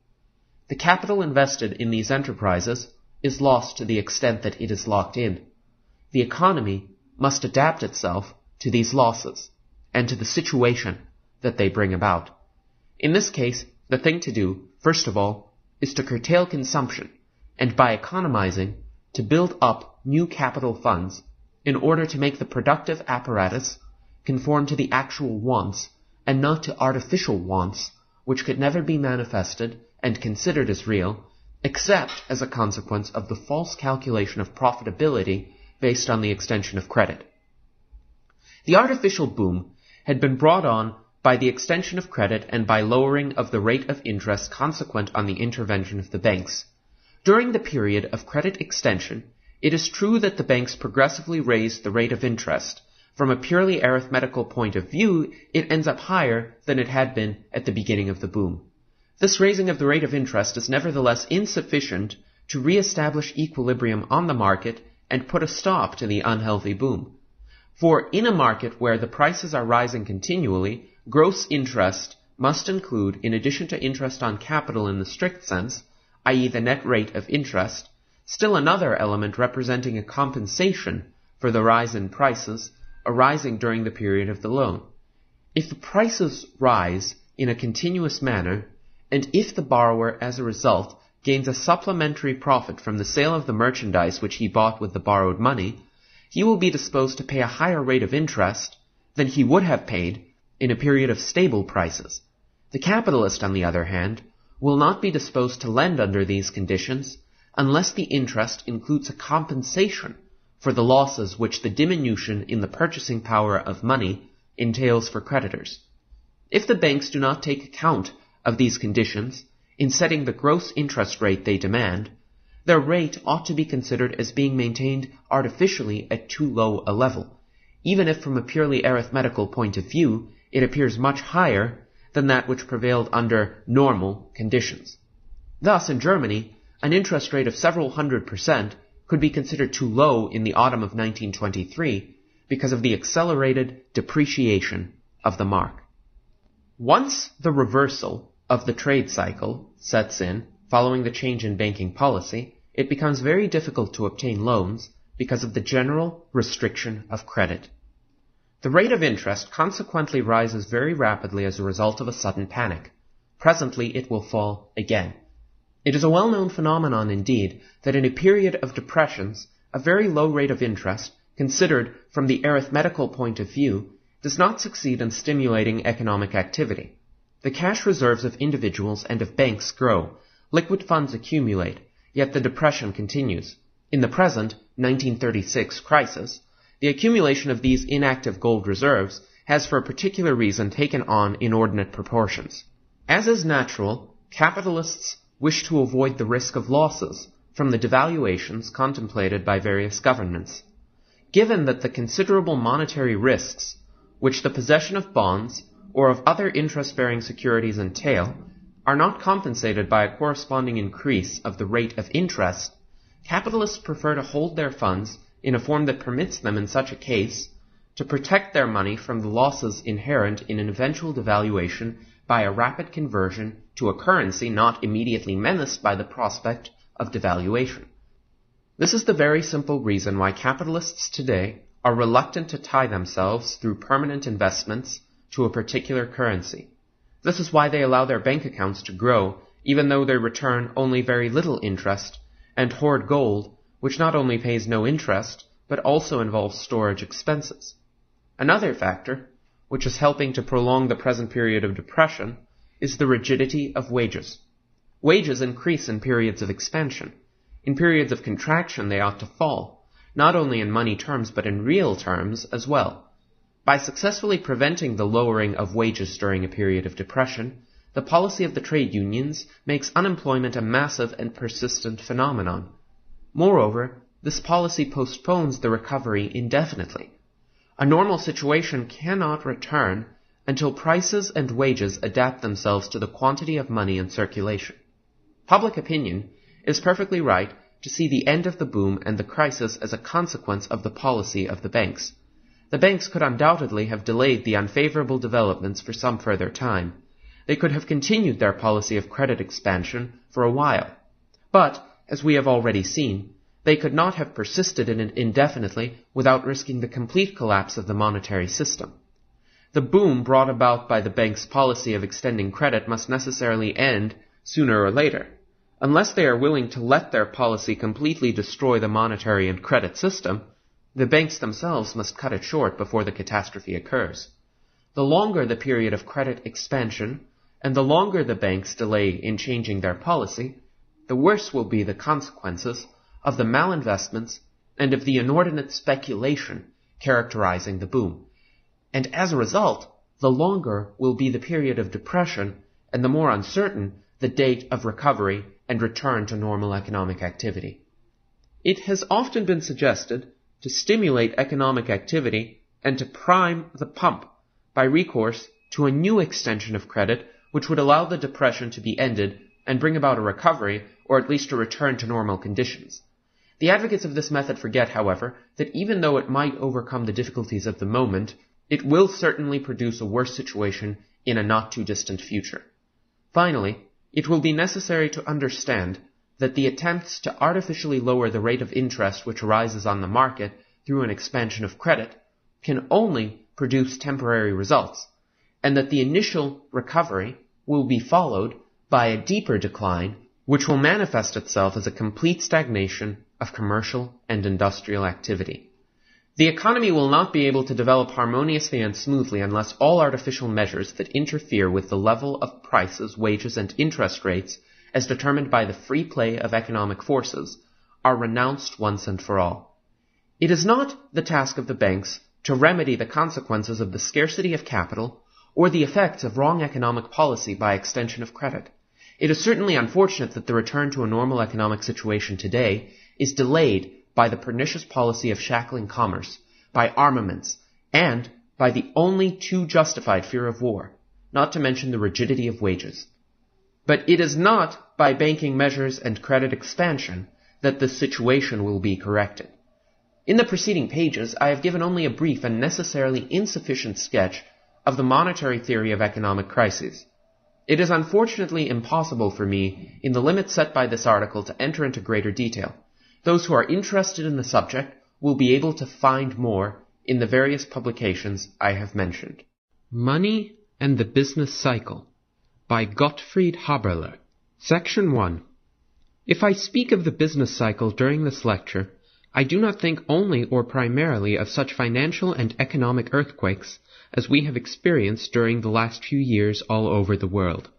[SPEAKER 1] The capital invested in these enterprises is lost to the extent that it is locked in. The economy must adapt itself to these losses and to the situation that they bring about. In this case, the thing to do, first of all, is to curtail consumption and by economizing, to build up new capital funds in order to make the productive apparatus conform to the actual wants and not to artificial wants which could never be manifested and considered as real except as a consequence of the false calculation of profitability based on the extension of credit. The artificial boom had been brought on by the extension of credit and by lowering of the rate of interest consequent on the intervention of the banks. During the period of credit extension, it is true that the banks progressively raised the rate of interest. From a purely arithmetical point of view, it ends up higher than it had been at the beginning of the boom. This raising of the rate of interest is nevertheless insufficient to re-establish equilibrium on the market and put a stop to the unhealthy boom. For in a market where the prices are rising continually, gross interest must include, in addition to interest on capital in the strict sense, i.e. the net rate of interest, still another element representing a compensation for the rise in prices arising during the period of the loan. If the prices rise in a continuous manner, and if the borrower as a result gains a supplementary profit from the sale of the merchandise which he bought with the borrowed money, he will be disposed to pay a higher rate of interest than he would have paid in a period of stable prices. The capitalist, on the other hand, will not be disposed to lend under these conditions unless the interest includes a compensation for the losses which the diminution in the purchasing power of money entails for creditors. If the banks do not take account of these conditions in setting the gross interest rate they demand, their rate ought to be considered as being maintained artificially at too low a level, even if from a purely arithmetical point of view it appears much higher than that which prevailed under normal conditions. Thus, in Germany, an interest rate of several 100% could be considered too low in the autumn of 1923 because of the accelerated depreciation of the mark. Once the reversal of the trade cycle sets in following the change in banking policy, it becomes very difficult to obtain loans because of the general restriction of credit. The rate of interest consequently rises very rapidly as a result of a sudden panic. Presently it will fall again. It is a well-known phenomenon indeed that in a period of depressions, a very low rate of interest, considered from the arithmetical point of view, does not succeed in stimulating economic activity. The cash reserves of individuals and of banks grow, liquid funds accumulate, yet the depression continues. In the present 1936 crisis, the accumulation of these inactive gold reserves has for a particular reason taken on inordinate proportions. As is natural, capitalists wish to avoid the risk of losses from the devaluations contemplated by various governments. Given that the considerable monetary risks which the possession of bonds or of other interest-bearing securities entail are not compensated by a corresponding increase of the rate of interest, capitalists prefer to hold their funds in a form that permits them in such a case to protect their money from the losses inherent in an eventual devaluation by a rapid conversion to a currency not immediately menaced by the prospect of devaluation. This is the very simple reason why capitalists today are reluctant to tie themselves through permanent investments to a particular currency. This is why they allow their bank accounts to grow, even though they return only very little interest, and hoard gold, which not only pays no interest, but also involves storage expenses. Another factor, which is helping to prolong the present period of depression, is the rigidity of wages. Wages increase in periods of expansion. In periods of contraction they ought to fall, not only in money terms but in real terms as well. By successfully preventing the lowering of wages during a period of depression, the policy of the trade unions makes unemployment a massive and persistent phenomenon. Moreover, this policy postpones the recovery indefinitely. A normal situation cannot return until prices and wages adapt themselves to the quantity of money in circulation. Public opinion is perfectly right to see the end of the boom and the crisis as a consequence of the policy of the banks. The banks could undoubtedly have delayed the unfavorable developments for some further time. They could have continued their policy of credit expansion for a while. But, as we have already seen, they could not have persisted in it indefinitely without risking the complete collapse of the monetary system. The boom brought about by the bank's policy of extending credit must necessarily end sooner or later. Unless they are willing to let their policy completely destroy the monetary and credit system, the banks themselves must cut it short before the catastrophe occurs. The longer the period of credit expansion, and the longer the banks delay in changing their policy, the worse will be the consequences of the malinvestments and of the inordinate speculation characterizing the boom. And as a result, the longer will be the period of depression and the more uncertain the date of recovery and return to normal economic activity. It has often been suggested to stimulate economic activity and to prime the pump by recourse to a new extension of credit which would allow the depression to be ended and bring about a recovery or at least a return to normal conditions. The advocates of this method forget, however, that even though it might overcome the difficulties of the moment, it will certainly produce a worse situation in a not too distant future. Finally, it will be necessary to understand that the attempts to artificially lower the rate of interest which arises on the market through an expansion of credit can only produce temporary results, and that the initial recovery will be followed by a deeper decline which will manifest itself as a complete stagnation of commercial and industrial activity. The economy will not be able to develop harmoniously and smoothly unless all artificial measures that interfere with the level of prices, wages, and interest rates as determined by the free play of economic forces are renounced once and for all. It is not the task of the banks to remedy the consequences of the scarcity of capital or the effects of wrong economic policy by extension of credit. It is certainly unfortunate that the return to a normal economic situation today is delayed by the pernicious policy of shackling commerce, by armaments, and by the only too justified fear of war, not to mention the rigidity of wages. But it is not by banking measures and credit expansion that the situation will be corrected. In the preceding pages, I have given only a brief and necessarily insufficient sketch of the monetary theory of economic crises. It is unfortunately impossible for me, in the limits set by this article, to enter into greater detail. Those who are interested in the subject will be able to find more in the various publications I have mentioned. Money and the Business Cycle by Gottfried Haberler. Section 1. If I speak of the business cycle during this lecture, I do not think only or primarily of such financial and economic earthquakes as we have experienced during the last few years all over the world.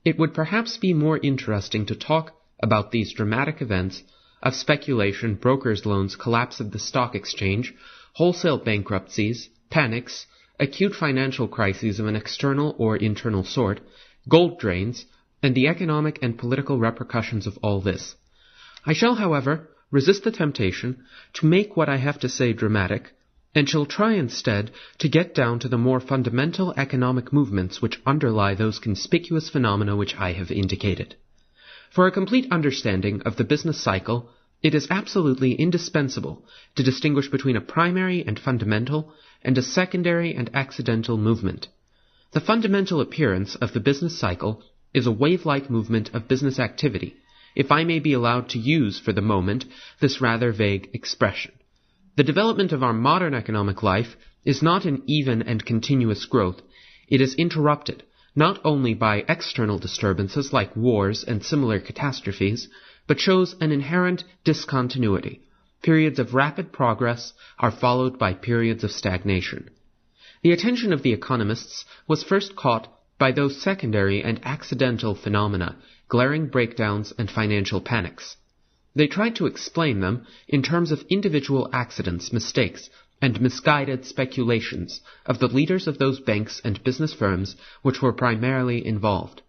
[SPEAKER 1] It would perhaps be more interesting to talk about these dramatic events of speculation, brokers' loans, collapse of the stock exchange, wholesale bankruptcies, panics, acute financial crises of an external or internal sort, gold drains, and the economic and political repercussions of all this. I shall, however, resist the temptation to make what I have to say dramatic, and shall try instead to get down to the more fundamental economic movements which underlie those conspicuous phenomena which I have indicated. For a complete understanding of the business cycle, it is absolutely indispensable to distinguish between a primary and fundamental, and a secondary and accidental movement. The fundamental appearance of the business cycle is a wave-like movement of business activity, if I may be allowed to use for the moment this rather vague expression. The development of our modern economic life is not an even and continuous growth. It is interrupted, not only by external disturbances like wars and similar catastrophes, but shows an inherent discontinuity. Periods of rapid progress are followed by periods of stagnation. The attention of the economists was first caught by those secondary and accidental phenomena, glaring breakdowns and financial panics. They tried to explain them in terms of individual accidents, mistakes, and misguided speculations of the leaders of those banks and business firms which were primarily involved.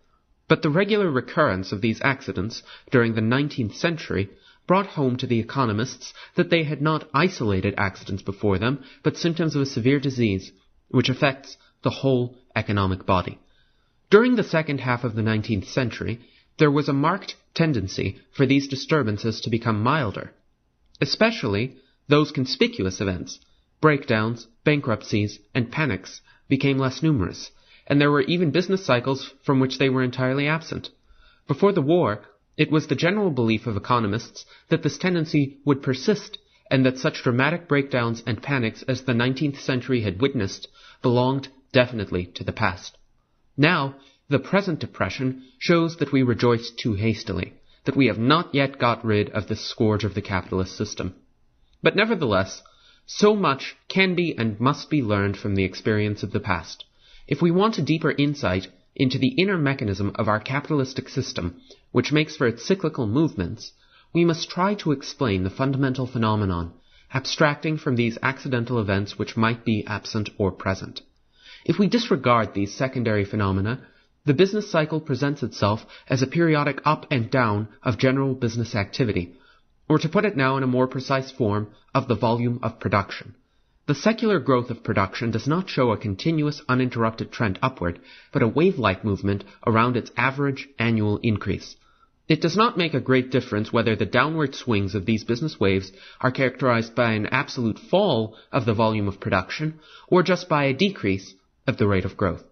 [SPEAKER 1] But the regular recurrence of these accidents during the 19th century brought home to the economists that they had not isolated accidents before them, but symptoms of a severe disease, which affects the whole economic body. During the second half of the 19th century, there was a marked tendency for these disturbances to become milder, especially those conspicuous events. Breakdowns, bankruptcies, and panics became less numerous, and there were even business cycles from which they were entirely absent. Before the war, it was the general belief of economists that this tendency would persist, and that such dramatic breakdowns and panics as the 19th century had witnessed belonged definitely to the past. Now, the present depression shows that we rejoice too hastily, that we have not yet got rid of this scourge of the capitalist system. But nevertheless, so much can be and must be learned from the experience of the past. If we want a deeper insight into the inner mechanism of our capitalistic system, which makes for its cyclical movements, we must try to explain the fundamental phenomenon, abstracting from these accidental events which might be absent or present. If we disregard these secondary phenomena, the business cycle presents itself as a periodic up and down of general business activity, or to put it now in a more precise form, of the volume of production. The secular growth of production does not show a continuous, uninterrupted trend upward, but a wave-like movement around its average annual increase. It does not make a great difference whether the downward swings of these business waves are characterized by an absolute fall of the volume of production, or just by a decrease of the rate of growth.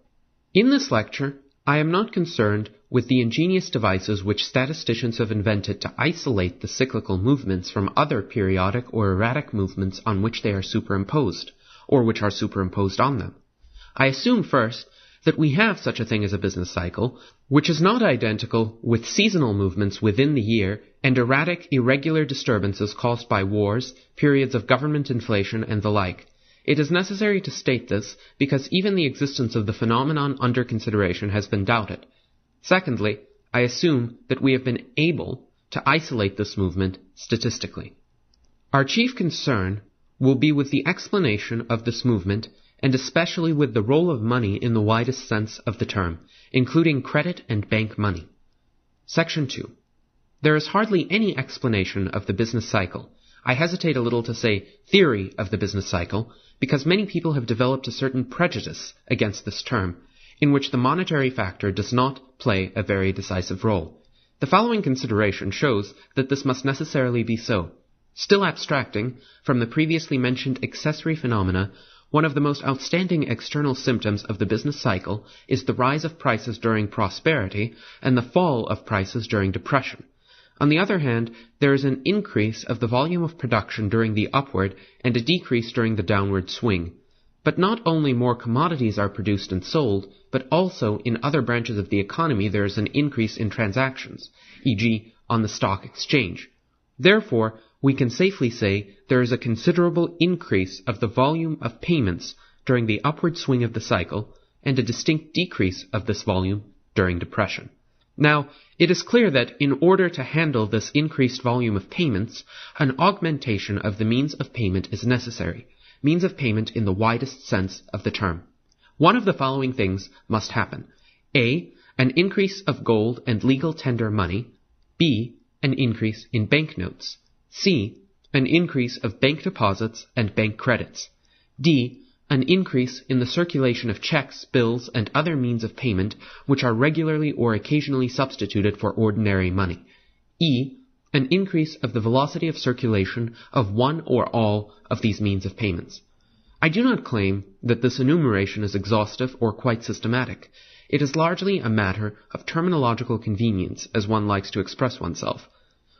[SPEAKER 1] In this lecture, I am not concerned with the ingenious devices which statisticians have invented to isolate the cyclical movements from other periodic or erratic movements on which they are superimposed, or which are superimposed on them. I assume first that we have such a thing as a business cycle, which is not identical with seasonal movements within the year and erratic, irregular disturbances caused by wars, periods of government inflation, and the like. It is necessary to state this because even the existence of the phenomenon under consideration has been doubted. Secondly, I assume that we have been able to isolate this movement statistically. Our chief concern will be with the explanation of this movement, and especially with the role of money in the widest sense of the term, including credit and bank money. Section 2. There is hardly any explanation of the business cycle. I hesitate a little to say theory of the business cycle, because many people have developed a certain prejudice against this term, in which the monetary factor does not play a very decisive role. The following consideration shows that this must necessarily be so. Still abstracting from the previously mentioned accessory phenomena, one of the most outstanding external symptoms of the business cycle is the rise of prices during prosperity and the fall of prices during depression. On the other hand, there is an increase of the volume of production during the upward and a decrease during the downward swing. But not only more commodities are produced and sold, but also in other branches of the economy there is an increase in transactions, e.g. on the stock exchange. Therefore, we can safely say there is a considerable increase of the volume of payments during the upward swing of the cycle, and a distinct decrease of this volume during depression. Now, it is clear that in order to handle this increased volume of payments, an augmentation of the means of payment is necessary, means of payment in the widest sense of the term. One of the following things must happen. A. An increase of gold and legal tender money. B. An increase in banknotes. C. An increase of bank deposits and bank credits. D. An increase in the circulation of checks, bills, and other means of payment which are regularly or occasionally substituted for ordinary money. E. An increase of the velocity of circulation of one or all of these means of payments. I do not claim that this enumeration is exhaustive or quite systematic. It is largely a matter of terminological convenience, as one likes to express oneself.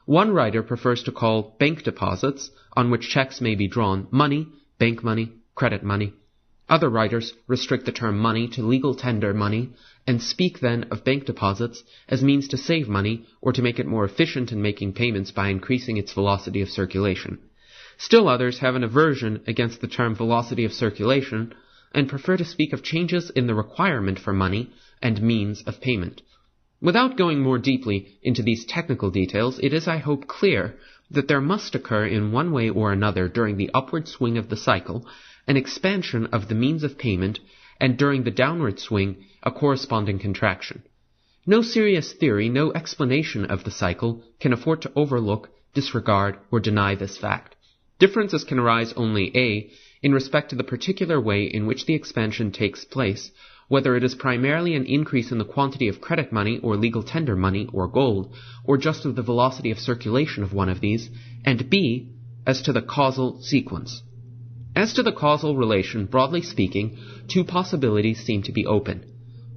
[SPEAKER 1] One writer prefers to call bank deposits, on which checks may be drawn, money, bank money, credit money. Other writers restrict the term money to legal tender money, and speak then of bank deposits as means to save money or to make it more efficient in making payments by increasing its velocity of circulation. Still others have an aversion against the term velocity of circulation, and prefer to speak of changes in the requirement for money and means of payment. Without going more deeply into these technical details, it is, I hope, clear that there must occur in one way or another during the upward swing of the cycle an expansion of the means of payment, and during the downward swing a corresponding contraction. No serious theory, no explanation of the cycle can afford to overlook
[SPEAKER 2] disregard, or deny this fact. Differences can arise only a. in respect to the particular way in which the expansion takes place, whether it is primarily an increase in the quantity of credit money or legal tender money or gold, or just of the velocity of circulation of one of these, and b. as to the causal sequence. As to the causal relation, broadly speaking, two possibilities seem to be open.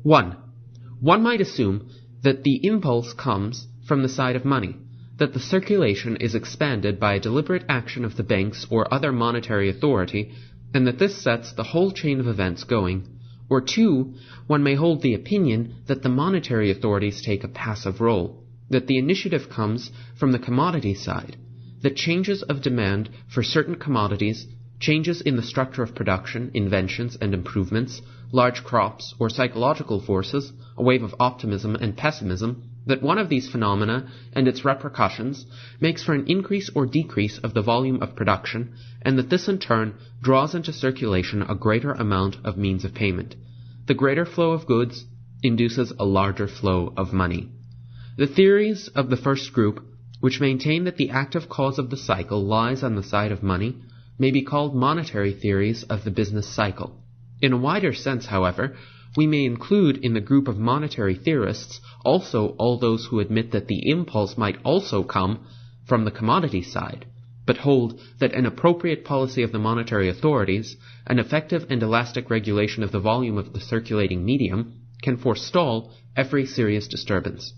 [SPEAKER 2] 1. One might assume that the impulse comes from the side of money, that the circulation is expanded by a deliberate action of the banks or other monetary authority, and that this sets the whole chain of events going. Or 2, one may hold the opinion that the monetary authorities take a passive role, that the initiative comes from the commodity side, that changes of demand for certain commodities, changes in the structure of production, inventions and improvements, large crops, or psychological forces, a wave of optimism and pessimism, that one of these phenomena and its repercussions makes for an increase or decrease of the volume of production, and that this in turn draws into circulation a greater amount of means of payment. The greater flow of goods induces a larger flow of money. The theories of the first group, which maintain that the active cause of the cycle lies on the side of money, may be called monetary theories of the business cycle. In a wider sense, however, we may include in the group of monetary theorists also all those who admit that the impulse might also come from the commodity side, but hold that an appropriate policy of the monetary authorities, an effective and elastic regulation of the volume of the circulating medium, can forestall every serious disturbance.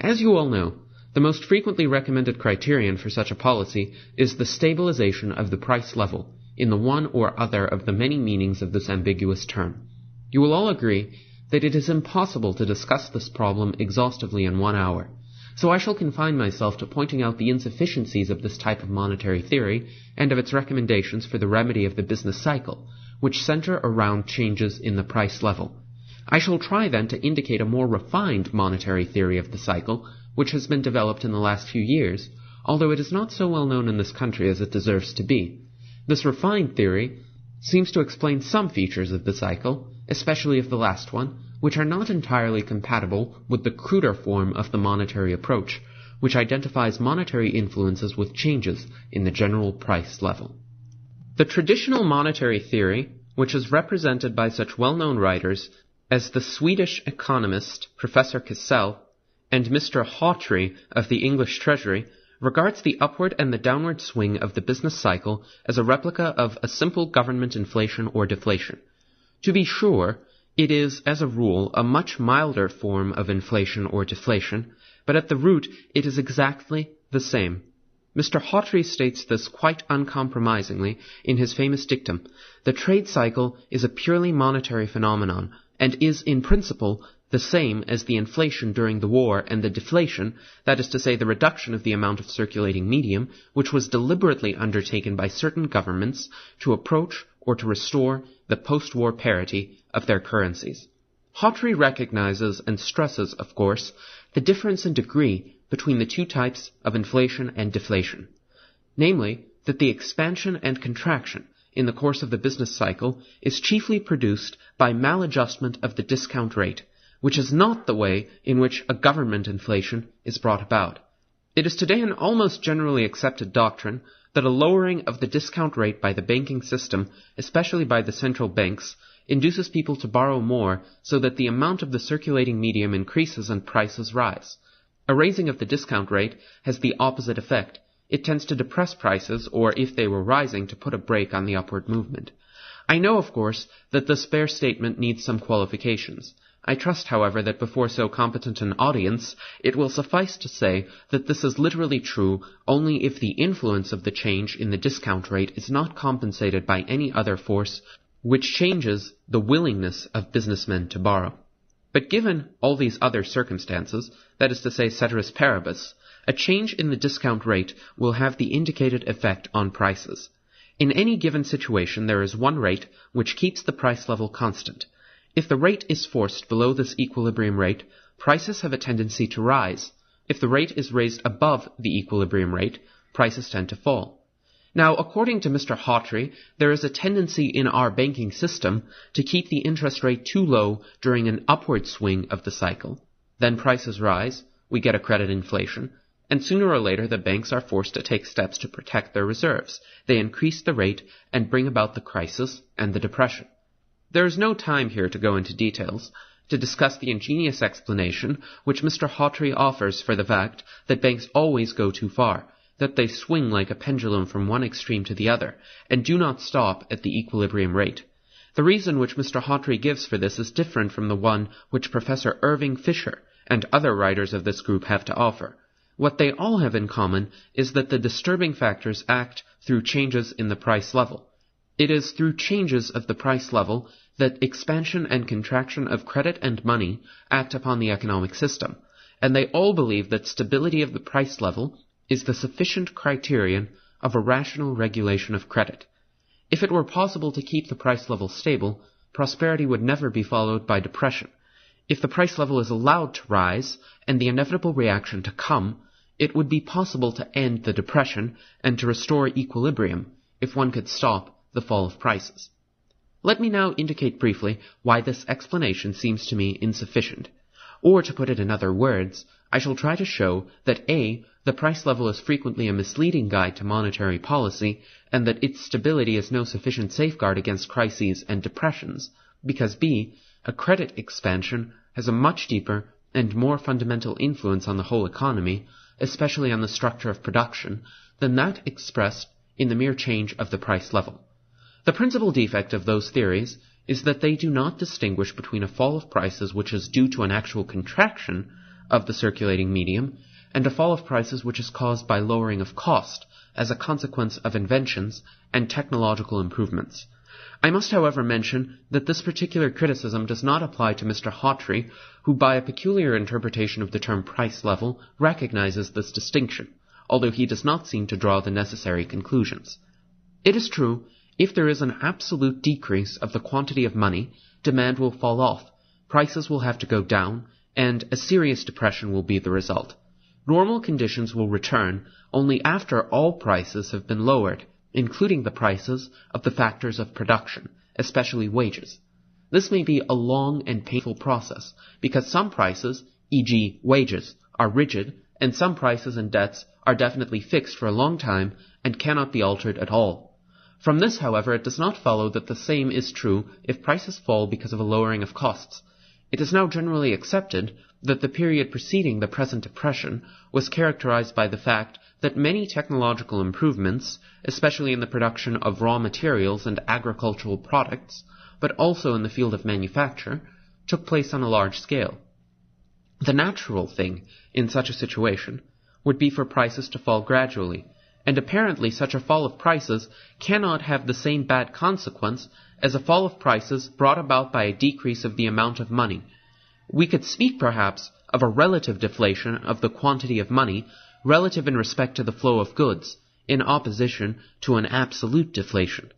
[SPEAKER 2] As you all know, the most frequently recommended criterion for such a policy is the stabilization of the price level in the one or other of the many meanings of this ambiguous term. You will all agree that it is impossible to discuss this problem exhaustively in 1 hour, so I shall confine myself to pointing out the insufficiencies of this type of monetary theory and of its recommendations for the remedy of the business cycle, which center around changes in the price level. I shall try then to indicate a more refined monetary theory of the cycle, which has been developed in the last few years, although it is not so well known in this country as it deserves to be. This refined theory seems to explain some features of the cycle, especially of the last one, which are not entirely compatible with the cruder form of the monetary approach, which identifies monetary influences with changes in the general price level. The traditional monetary theory, which is represented by such well-known writers as the Swedish economist Professor Cassell and Mr. Hawtrey of the English Treasury, regards the upward and the downward swing of the business cycle as a replica of a simple government inflation or deflation. To be sure, it is, as a rule, a much milder form of inflation or deflation, but at the root it is exactly the same. Mr. Hawtrey states this quite uncompromisingly in his famous dictum: "The trade cycle is a purely monetary phenomenon, and is in principle the same as the inflation during the war and the deflation, that is to say, the reduction of the amount of circulating medium, which was deliberately undertaken by certain governments to approach or to restore the post-war parity of their currencies." Hawtrey recognizes and stresses, of course, the difference in degree between the two types of inflation and deflation, namely, that the expansion and contraction in the course of the business cycle is chiefly produced by maladjustment of the discount rate, which is not the way in which a government inflation is brought about. It is today an almost generally accepted doctrine that a lowering of the discount rate by the banking system, especially by the central banks, induces people to borrow more so that the amount of the circulating medium increases and prices rise. A raising of the discount rate has the opposite effect. It tends to depress prices, or if they were rising, to put a brake on the upward movement. I know, of course, that this bare statement needs some qualifications. I trust, however, that before so competent an audience, it will suffice to say that this is literally true only if the influence of the change in the discount rate is not compensated by any other force which changes the willingness of businessmen to borrow. But given all these other circumstances, that is to say, ceteris paribus, a change in the discount rate will have the indicated effect on prices. In any given situation, there is one rate which keeps the price level constant. If the rate is forced below this equilibrium rate, prices have a tendency to rise. If the rate is raised above the equilibrium rate, prices tend to fall. Now, according to Mr. Hawtrey, there is a tendency in our banking system to keep the interest rate too low during an upward swing of the cycle. Then prices rise, we get a credit inflation, and sooner or later the banks are forced to take steps to protect their reserves. They increase the rate and bring about the crisis and the depression. There is no time here to go into details to discuss the ingenious explanation which Mr. Hawtrey offers for the fact that banks always go too far, that they swing like a pendulum from one extreme to the other, and do not stop at the equilibrium rate. The reason which Mr. Hawtrey gives for this is different from the one which Professor Irving Fisher and other writers of this group have to offer. What they all have in common is that the disturbing factors act through changes in the price level. It is through changes of the price level that expansion and contraction of credit and money act upon the economic system, and they all believe that stability of the price level is the sufficient criterion of a rational regulation of credit. If it were possible to keep the price level stable, prosperity would never be followed by depression. If the price level is allowed to rise, and the inevitable reaction to come, it would be possible to end the depression and to restore equilibrium if one could stop the fall of prices. Let me now indicate briefly why this explanation seems to me insufficient. Or, to put it in other words, I shall try to show that A, the price level is frequently a misleading guide to monetary policy, and that its stability is no sufficient safeguard against crises and depressions, because B, a credit expansion has a much deeper and more fundamental influence on the whole economy, especially on the structure of production, than that expressed in the mere change of the price level. The principal defect of those theories is that they do not distinguish between a fall of prices which is due to an actual contraction of the circulating medium and a fall of prices which is caused by lowering of cost as a consequence of inventions and technological improvements. I must, however, mention that this particular criticism does not apply to Mr. Hawtrey, who by a peculiar interpretation of the term price level recognizes this distinction, although he does not seem to draw the necessary conclusions. It is true, if there is an absolute decrease of the quantity of money, demand will fall off, prices will have to go down, and a serious depression will be the result. Normal conditions will return only after all prices have been lowered, including the prices of the factors of production, especially wages. This may be a long and painful process, because some prices, e.g. wages, are rigid, and some prices and debts are definitely fixed for a long time and cannot be altered at all. From this, however, it does not follow that the same is true if prices fall because of a lowering of costs. It is now generally accepted that the period preceding the present depression was characterized by the fact that many technological improvements, especially in the production of raw materials and agricultural products, but also in the field of manufacture, took place on a large scale. The natural thing in such a situation would be for prices to fall gradually, and apparently such a fall of prices cannot have the same bad consequence as a fall of prices brought about by a decrease of the amount of money. We could speak, perhaps, of a relative deflation of the quantity of money, relative in respect to the flow of goods, in opposition to an absolute deflation.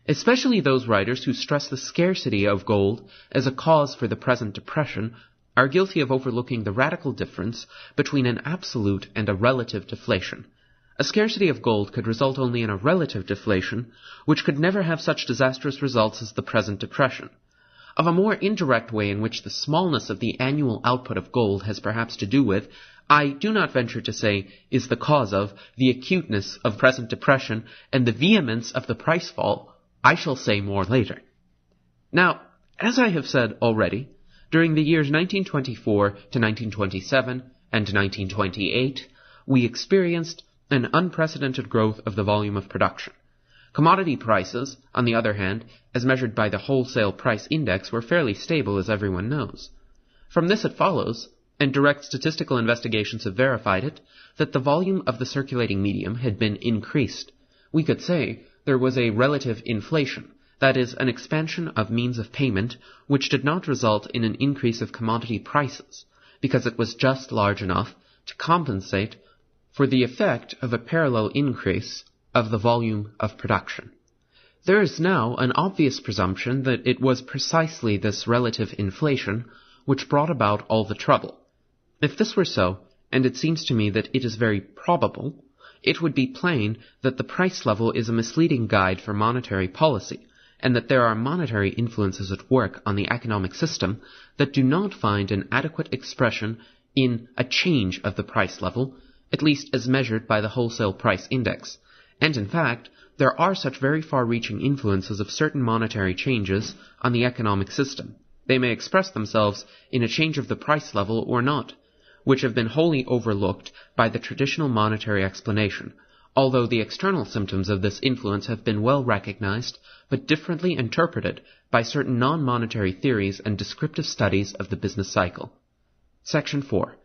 [SPEAKER 2] Especially those writers who stress the scarcity of gold as a cause for the present depression are guilty of overlooking the radical difference between an absolute and a relative deflation. A scarcity of gold could result only in a relative deflation, which could never have such disastrous results as the present depression. Of a more indirect way in which the smallness of the annual output of gold has perhaps to do with, I do not venture to say is the cause of, the acuteness of present depression and the vehemence of the price fall, I shall say more later. Now, as I have said already, during the years 1924 to 1927 and 1928, we experienced an unprecedented growth of the volume of production. Commodity prices, on the other hand, as measured by the wholesale price index, were fairly stable, as everyone knows. From this it follows, and direct statistical investigations have verified it, that the volume of the circulating medium had been increased. We could say there was a relative inflation, that is, an expansion of means of payment, which did not result in an increase of commodity prices, because it was just large enough to compensate for the effect of a parallel increase of the volume of production. There is now an obvious presumption that it was precisely this relative inflation which brought about all the trouble. If this were so, and it seems to me that it is very probable, it would be plain that the price level is a misleading guide for monetary policy, and that there are monetary influences at work on the economic system that do not find an adequate expression in a change of the price level, at least as measured by the wholesale price index, and in fact, there are such very far-reaching influences of certain monetary changes on the economic system. They may express themselves in a change of the price level or not, which have been wholly overlooked by the traditional monetary explanation, although the external symptoms of this influence have been well recognized, but differently interpreted by certain non-monetary theories and descriptive studies of the business cycle. Section 4.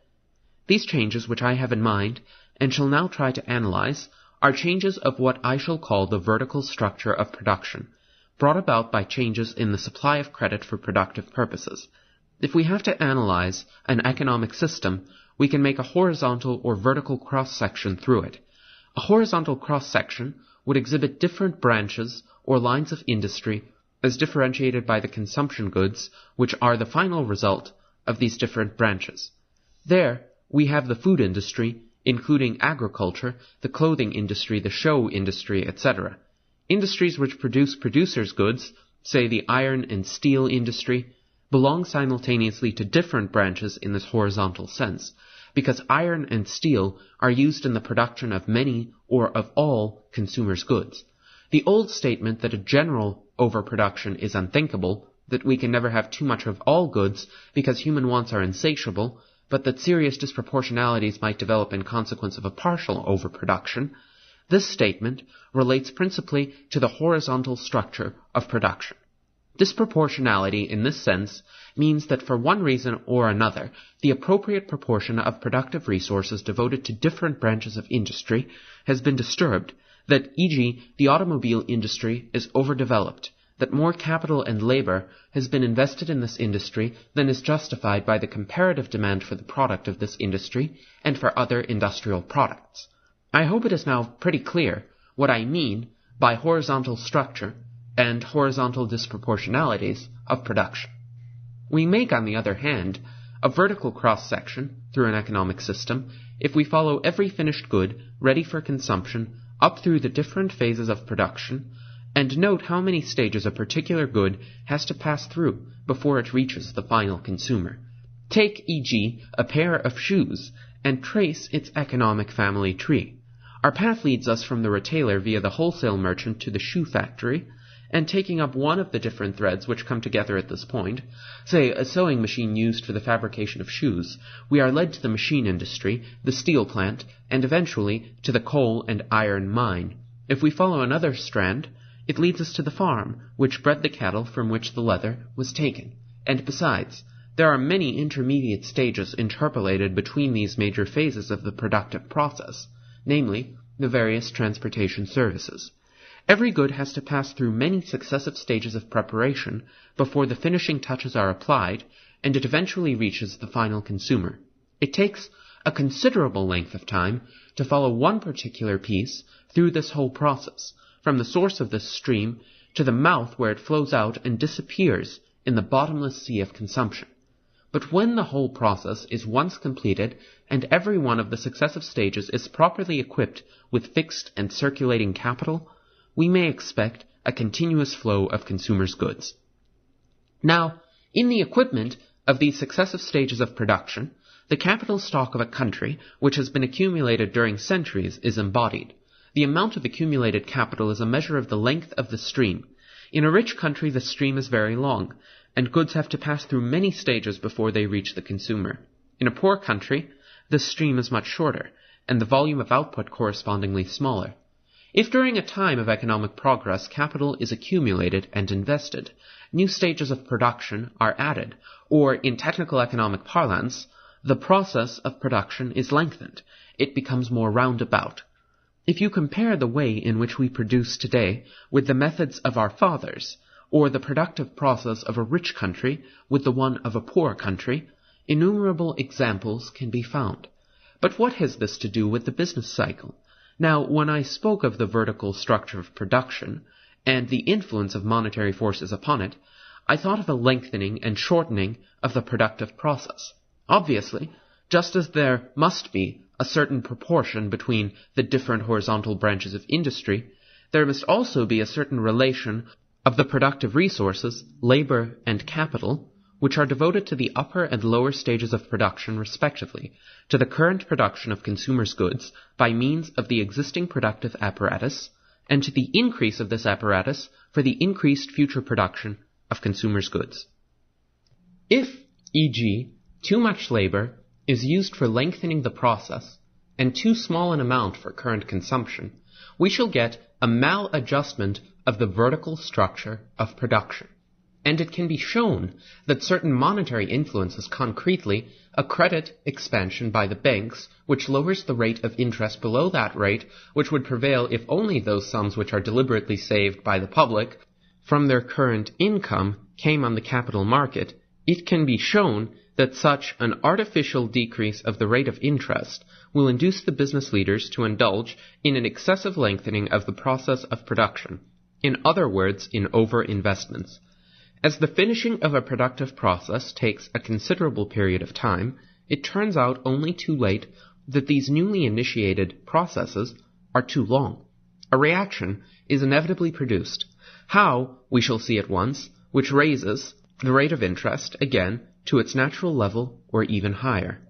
[SPEAKER 2] These changes which I have in mind, and shall now try to analyze, are changes of what I shall call the vertical structure of production, brought about by changes in the supply of credit for productive purposes. If we have to analyze an economic system, we can make a horizontal or vertical cross-section through it. A horizontal cross-section would exhibit different branches or lines of industry as differentiated by the consumption goods, which are the final result of these different branches. There, we have the food industry, including agriculture, the clothing industry, the show industry, etc. Industries which produce producers' goods, say the iron and steel industry, belong simultaneously to different branches in this horizontal sense, because iron and steel are used in the production of many or of all consumers' goods. The old statement that a general overproduction is unthinkable, that we can never have too much of all goods because human wants are insatiable, but that serious disproportionalities might develop in consequence of a partial overproduction, this statement relates principally to the horizontal structure of production. Disproportionality in this sense means that for one reason or another, the appropriate proportion of productive resources devoted to different branches of industry has been disturbed, that e.g. the automobile industry is overdeveloped, that more capital and labor has been invested in this industry than is justified by the comparative demand for the product of this industry and for other industrial products. I hope it is now pretty clear what I mean by horizontal structure and horizontal disproportionalities of production. We make, on the other hand, a vertical cross-section through an economic system if we follow every finished good ready for consumption up through the different phases of production and note how many stages a particular good has to pass through before it reaches the final consumer. Take, e.g., a pair of shoes and trace its economic family tree. Our path leads us from the retailer via the wholesale merchant to the shoe factory, and taking up one of the different threads which come together at this point, say a sewing machine used for the fabrication of shoes, we are led to the machine industry, the steel plant, and eventually to the coal and iron mine. If we follow another strand, it leads us to the farm, which bred the cattle from which the leather was taken. And besides, there are many intermediate stages interpolated between these major phases of the productive process, namely, the various transportation services. Every good has to pass through many successive stages of preparation before the finishing touches are applied, and it eventually reaches the final consumer. It takes a considerable length of time to follow one particular piece through this whole process, from the source of this stream to the mouth where it flows out and disappears in the bottomless sea of consumption. But when the whole process is once completed and every one of the successive stages is properly equipped with fixed and circulating capital, we may expect a continuous flow of consumers' goods. Now, in the equipment of these successive stages of production, the capital stock of a country, which has been accumulated during centuries, is embodied. The amount of accumulated capital is a measure of the length of the stream. In a rich country, the stream is very long, and goods have to pass through many stages before they reach the consumer. In a poor country, the stream is much shorter, and the volume of output correspondingly smaller. If during a time of economic progress capital is accumulated and invested, new stages of production are added, or in technical economic parlance, the process of production is lengthened. It becomes more roundabout. If you compare the way in which we produce today with the methods of our fathers, or the productive process of a rich country with the one of a poor country, innumerable examples can be found. But what has this to do with the business cycle? Now, when I spoke of the vertical structure of production and the influence of monetary forces upon it, I thought of a lengthening and shortening of the productive process. Obviously, just as there must be a certain proportion between the different horizontal branches of industry, there must also be a certain relation of the productive resources, labor and capital, which are devoted to the upper and lower stages of production respectively, to the current production of consumers' goods by means of the existing productive apparatus, and to the increase of this apparatus for the increased future production of consumers' goods. If, e.g., too much labor is used for lengthening the process, and too small an amount for current consumption, we shall get a maladjustment of the vertical structure of production. And it can be shown that certain monetary influences concretely a credit expansion by the banks, which lowers the rate of interest below that rate which would prevail if only those sums which are deliberately saved by the public from their current income came on the capital market. It can be shown that such an artificial decrease of the rate of interest will induce the business leaders to indulge in an excessive lengthening of the process of production, in other words, in over-investments. As the finishing of a productive process takes a considerable period of time, it turns out only too late that these newly initiated processes are too long. A reaction is inevitably produced. How, we shall see at once, which raises the rate of interest, again, to its natural level or even higher.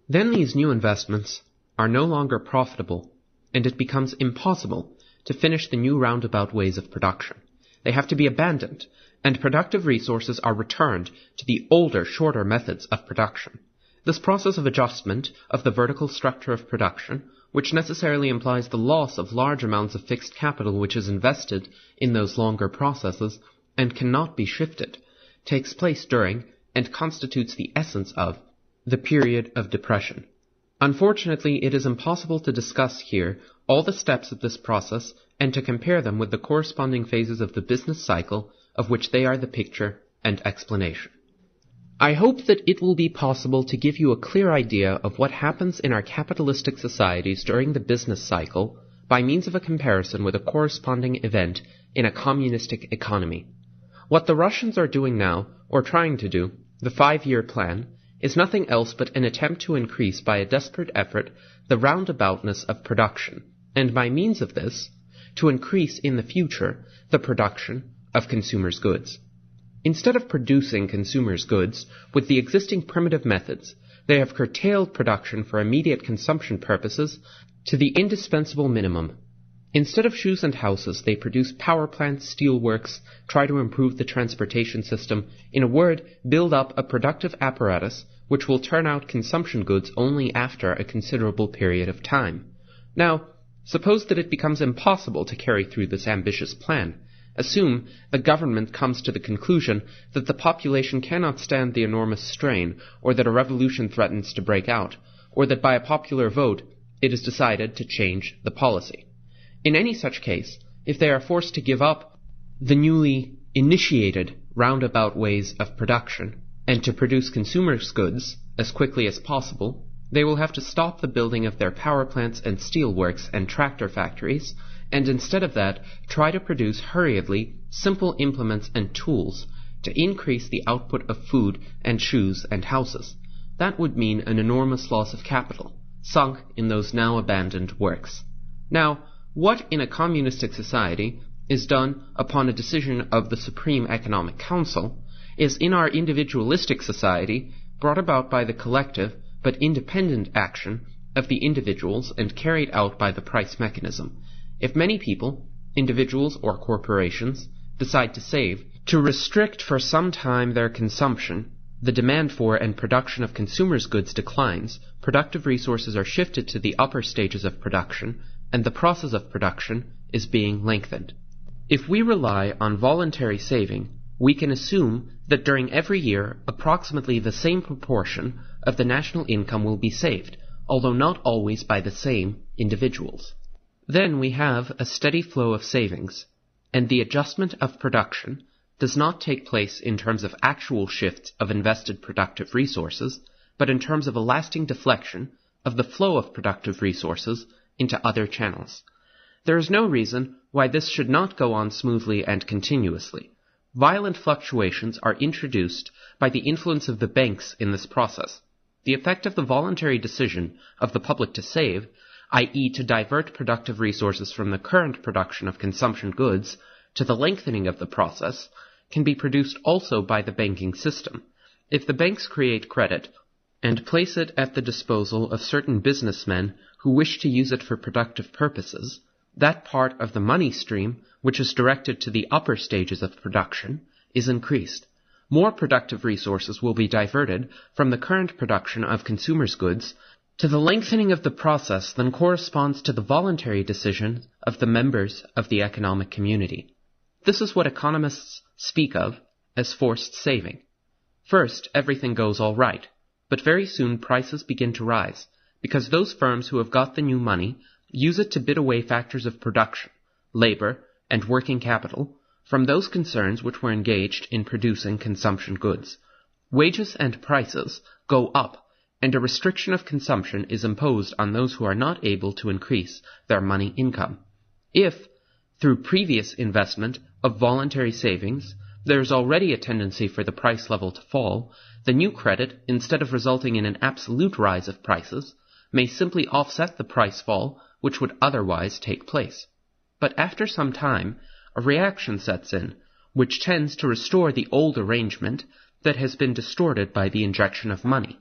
[SPEAKER 2] Then these new investments are no longer profitable, and it becomes impossible to finish the new roundabout ways of production. They have to be abandoned, and productive resources are returned to the older, shorter methods of production. This process of adjustment of the vertical structure of production, which necessarily implies the loss of large amounts of fixed capital which is invested in those longer processes and cannot be shifted, takes place during and constitutes the essence of the period of depression. Unfortunately, it is impossible to discuss here all the steps of this process and to compare them with the corresponding phases of the business cycle of which they are the picture and explanation. I hope that it will be possible to give you a clear idea of what happens in our capitalistic societies during the business cycle by means of a comparison with a corresponding event in a communistic economy. What the Russians are doing now, or trying to do, the 5-year plan, is nothing else but an attempt to increase by a desperate effort the roundaboutness of production, and by means of this, to increase in the future the production of consumers' goods. Instead of producing consumers' goods with the existing primitive methods, they have curtailed production for immediate consumption purposes to the indispensable minimum. Instead of shoes and houses, they produce power plants, steelworks, try to improve the transportation system, in a word, build up a productive apparatus which will turn out consumption goods only after a considerable period of time. Now, suppose that it becomes impossible to carry through this ambitious plan. Assume the government comes to the conclusion that the population cannot stand the enormous strain, or that a revolution threatens to break out, or that by a popular vote it is decided to change the policy. In any such case, if they are forced to give up the newly initiated roundabout ways of production and to produce consumers' goods as quickly as possible, they will have to stop the building of their power plants and steelworks and tractor factories, and instead of that, try to produce hurriedly simple implements and tools to increase the output of food and shoes and houses. That would mean an enormous loss of capital, sunk in those now abandoned works. Now, what in a communistic society is done upon a decision of the Supreme Economic Council is in our individualistic society brought about by the collective but independent action of the individuals and carried out by the price mechanism. If many people, individuals or corporations, decide to save, to restrict for some time their consumption, the demand for and production of consumers' goods declines, productive resources are shifted to the upper stages of production, and the process of production is being lengthened. If we rely on voluntary saving, we can assume that during every year approximately the same proportion of the national income will be saved, although not always by the same individuals. Then we have a steady flow of savings, and the adjustment of production does not take place in terms of actual shifts of invested productive resources, but in terms of a lasting deflection of the flow of productive resources into other channels. There is no reason why this should not go on smoothly and continuously. Violent fluctuations are introduced by the influence of the banks in this process. The effect of the voluntary decision of the public to save, i.e. to divert productive resources from the current production of consumption goods to the lengthening of the process, can be produced also by the banking system. if the banks create credit and place it at the disposal of certain businessmen who wish to use it for productive purposes, that part of the money stream which is directed to the upper stages of production is increased. More productive resources will be diverted from the current production of consumers' goods to the lengthening of the process than corresponds to the voluntary decision of the members of the economic community. This is what economists speak of as forced saving. First, everything goes all right, but very soon prices begin to rise, because those firms who have got the new money use it to bid away factors of production, labor, and working capital from those concerns which were engaged in producing consumption goods. Wages and prices go up, and a restriction of consumption is imposed on those who are not able to increase their money income. If, through previous investment of voluntary savings, there is already a tendency for the price level to fall, the new credit, instead of resulting in an absolute rise of prices, may simply offset the price fall which would otherwise take place. But after some time, a reaction sets in, which tends to restore the old arrangement that has been distorted by the injection of money.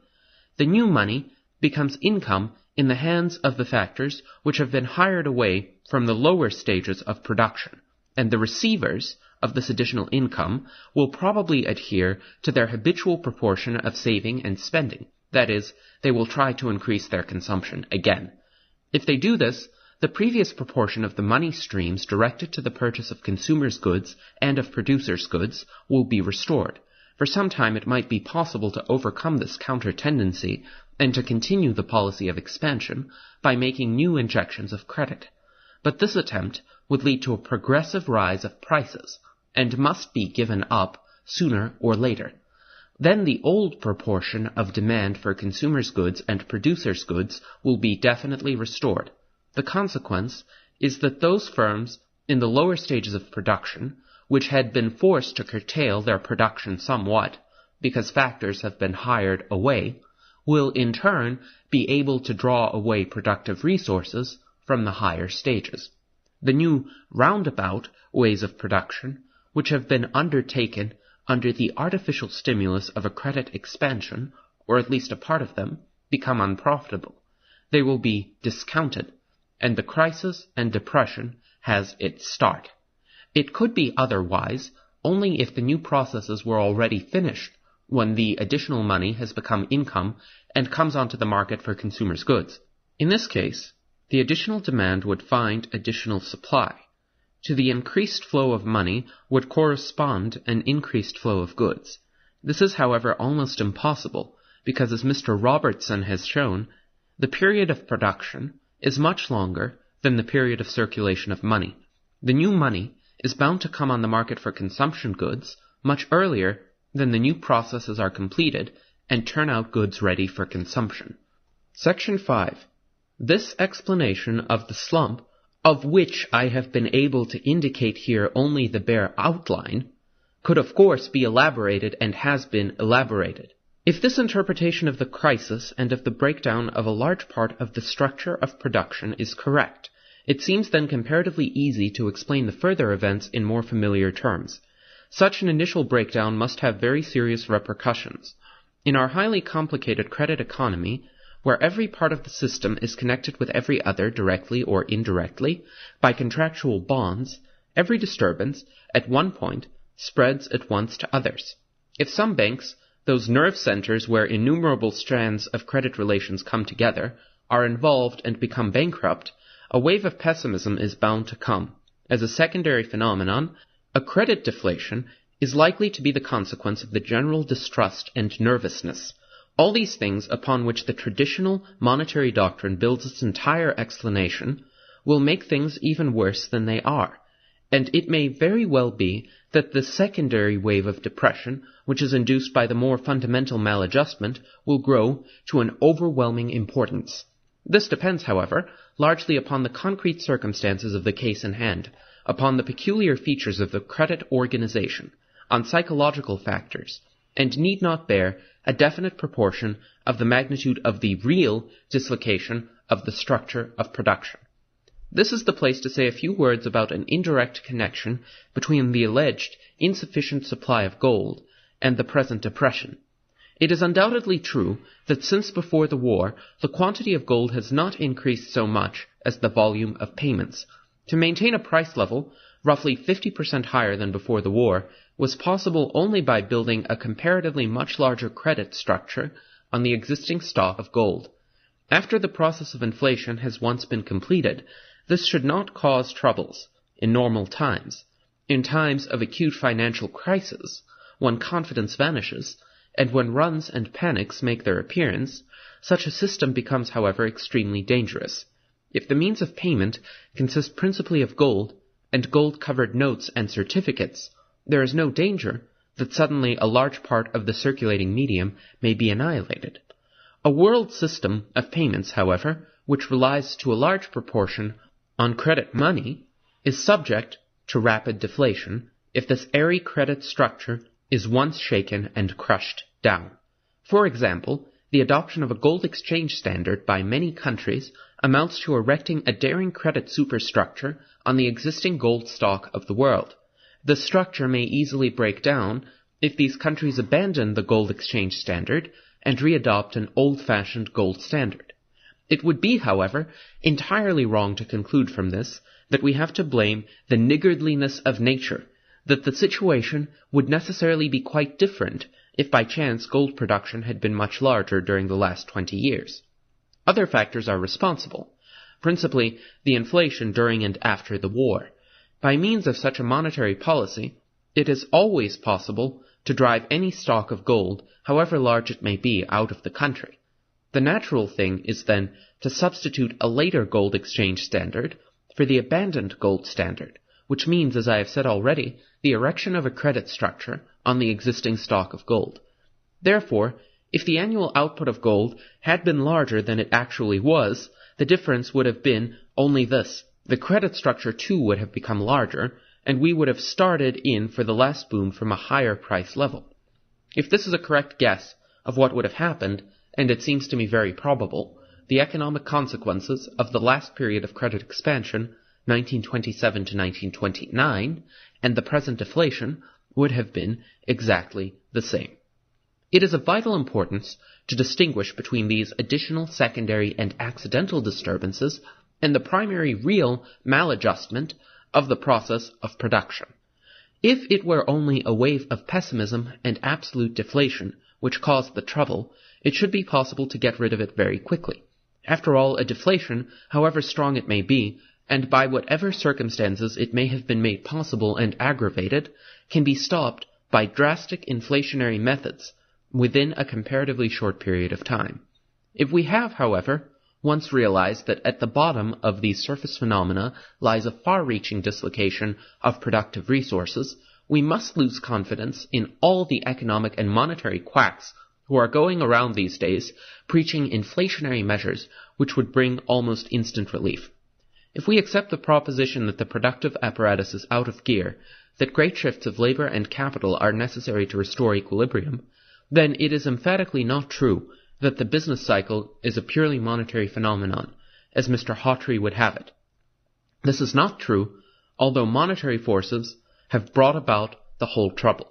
[SPEAKER 2] The new money becomes income in the hands of the factors which have been hired away from the lower stages of production, and the receivers of this additional income will probably adhere to their habitual proportion of saving and spending. That is, they will try to increase their consumption again. If they do this, the previous proportion of the money streams directed to the purchase of consumers' goods and of producers' goods will be restored. For some time it might be possible to overcome this counter-tendency and to continue the policy of expansion by making new injections of credit. But this attempt would lead to a progressive rise of prices, and must be given up sooner or later. Then the old proportion of demand for consumers' goods and producers' goods will be definitely restored. The consequence is that those firms in the lower stages of production, which had been forced to curtail their production somewhat because factors have been hired away, will in turn be able to draw away productive resources from the higher stages. The new roundabout ways of production, which have been undertaken under the artificial stimulus of a credit expansion, or at least a part of them, become unprofitable. They will be discounted, and the crisis and depression has its start. It could be otherwise only if the new processes were already finished when the additional money has become income and comes onto the market for consumers' goods. In this case, the additional demand would find additional supply. To the increased flow of money would correspond an increased flow of goods. This is, however, almost impossible, because as Mr. Robertson has shown, the period of production is much longer than the period of circulation of money. The new money is bound to come on the market for consumption goods much earlier than the new processes are completed and turn out goods ready for consumption. Section 5. This explanation of the slump, of which I have been able to indicate here only the bare outline, could of course be elaborated and has been elaborated. If this interpretation of the crisis and of the breakdown of a large part of the structure of production is correct, it seems then comparatively easy to explain the further events in more familiar terms. Such an initial breakdown must have very serious repercussions. In our highly complicated credit economy, where every part of the system is connected with every other directly or indirectly by contractual bonds, every disturbance at one point spreads at once to others. If some banks, those nerve centers where innumerable strands of credit relations come together, are involved and become bankrupt, a wave of pessimism is bound to come. As a secondary phenomenon, a credit deflation is likely to be the consequence of the general distrust and nervousness. All these things upon which the traditional monetary doctrine builds its entire explanation will make things even worse than they are, and it may very well be that the secondary wave of depression, which is induced by the more fundamental maladjustment, will grow to an overwhelming importance. This depends, however, largely upon the concrete circumstances of the case in hand, upon the peculiar features of the credit organization, on psychological factors, and need not bear a definite proportion of the magnitude of the real dislocation of the structure of production. This is the place to say a few words about an indirect connection between the alleged insufficient supply of gold and the present depression. It is undoubtedly true that since before the war, the quantity of gold has not increased so much as the volume of payments. To maintain a price level roughly 50% higher than before the war was possible only by building a comparatively much larger credit structure on the existing stock of gold. After the process of inflation has once been completed, this should not cause troubles in normal times. In times of acute financial crisis, when confidence vanishes, and when runs and panics make their appearance, such a system becomes, however, extremely dangerous. If the means of payment consist principally of gold, and gold-covered notes and certificates, there is no danger that suddenly a large part of the circulating medium may be annihilated. A world system of payments, however, which relies to a large proportion on credit money, is subject to rapid deflation if this airy credit structure is once shaken and crushed down. For example, the adoption of a gold exchange standard by many countries amounts to erecting a daring credit superstructure on the existing gold stock of the world. The structure may easily break down if these countries abandon the gold exchange standard and readopt an old-fashioned gold standard. It would be, however, entirely wrong to conclude from this that we have to blame the niggardliness of nature, that the situation would necessarily be quite different if by chance gold production had been much larger during the last 20 years. Other factors are responsible, principally the inflation during and after the war. By means of such a monetary policy, it is always possible to drive any stock of gold, however large it may be, out of the country. The natural thing is then to substitute a later gold exchange standard for the abandoned gold standard, which means, as I have said already, the erection of a credit structure on the existing stock of gold. Therefore, if the annual output of gold had been larger than it actually was, the difference would have been only this. The credit structure too would have become larger, and we would have started in for the last boom from a higher price level. If this is a correct guess of what would have happened, and it seems to me very probable, the economic consequences of the last period of credit expansion, 1927 to 1929, and the present deflation would have been exactly the same. It is of vital importance to distinguish between these additional, secondary, and accidental disturbances and the primary real maladjustment of the process of production. If it were only a wave of pessimism and absolute deflation which caused the trouble, it should be possible to get rid of it very quickly. After all, a deflation, however strong it may be, and by whatever circumstances it may have been made possible and aggravated, can be stopped by drastic inflationary methods within a comparatively short period of time. If we have, however, once realized that at the bottom of these surface phenomena lies a far-reaching dislocation of productive resources, we must lose confidence in all the economic and monetary quacks who are going around these days preaching inflationary measures which would bring almost instant relief. If we accept the proposition that the productive apparatus is out of gear, that great shifts of labor and capital are necessary to restore equilibrium, then it is emphatically not true that the business cycle is a purely monetary phenomenon, as Mr. Hawtrey would have it. This is not true, although monetary forces have brought about the whole trouble.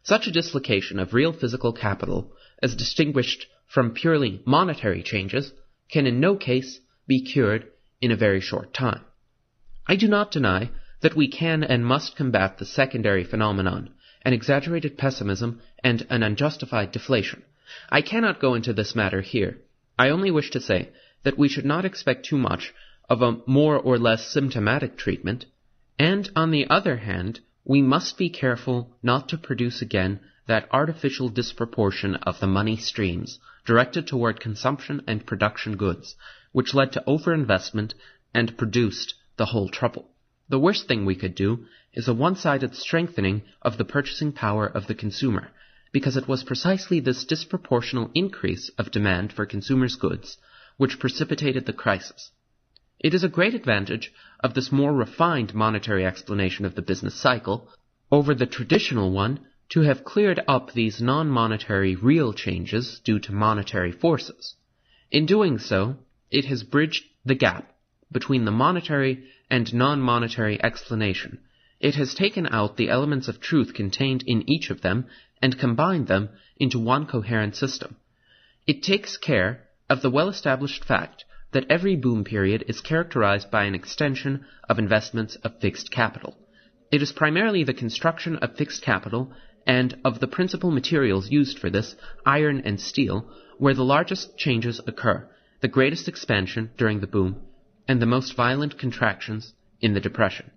[SPEAKER 2] Such a dislocation of real physical capital, as distinguished from purely monetary changes, can in no case be cured in a very short time. I do not deny that we can and must combat the secondary phenomenon, an exaggerated pessimism and an unjustified deflation. I cannot go into this matter here. I only wish to say that we should not expect too much of a more or less symptomatic treatment, and on the other hand, we must be careful not to produce again that artificial disproportion of the money streams directed toward consumption and production goods, which led to overinvestment and produced the whole trouble. The worst thing we could do is a one-sided strengthening of the purchasing power of the consumer, because it was precisely this disproportional increase of demand for consumers' goods which precipitated the crisis. It is a great advantage of this more refined monetary explanation of the business cycle over the traditional one to have cleared up these non-monetary real changes due to monetary forces. In doing so, it has bridged the gap between the monetary and non-monetary explanation, it has taken out the elements of truth contained in each of them and combined them into one coherent system. It takes care of the well-established fact that every boom period is characterized by an extension of investments of fixed capital. It is primarily the construction of fixed capital and of the principal materials used for this, iron and steel, where the largest changes occur, the greatest expansion during the boom, and the most violent contractions in the depression.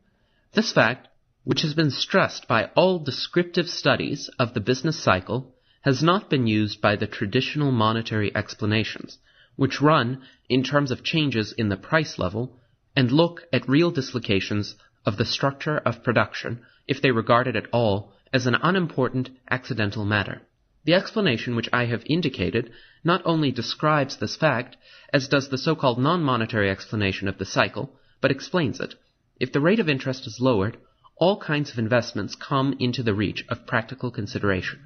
[SPEAKER 2] This fact, which has been stressed by all descriptive studies of the business cycle, has not been used by the traditional monetary explanations, which run in terms of changes in the price level and look at real dislocations of the structure of production if they regard it at all as an unimportant accidental matter. The explanation which I have indicated not only describes this fact, as does the so-called non-monetary explanation of the cycle, but explains it. If the rate of interest is lowered, all kinds of investments come into the reach of practical consideration.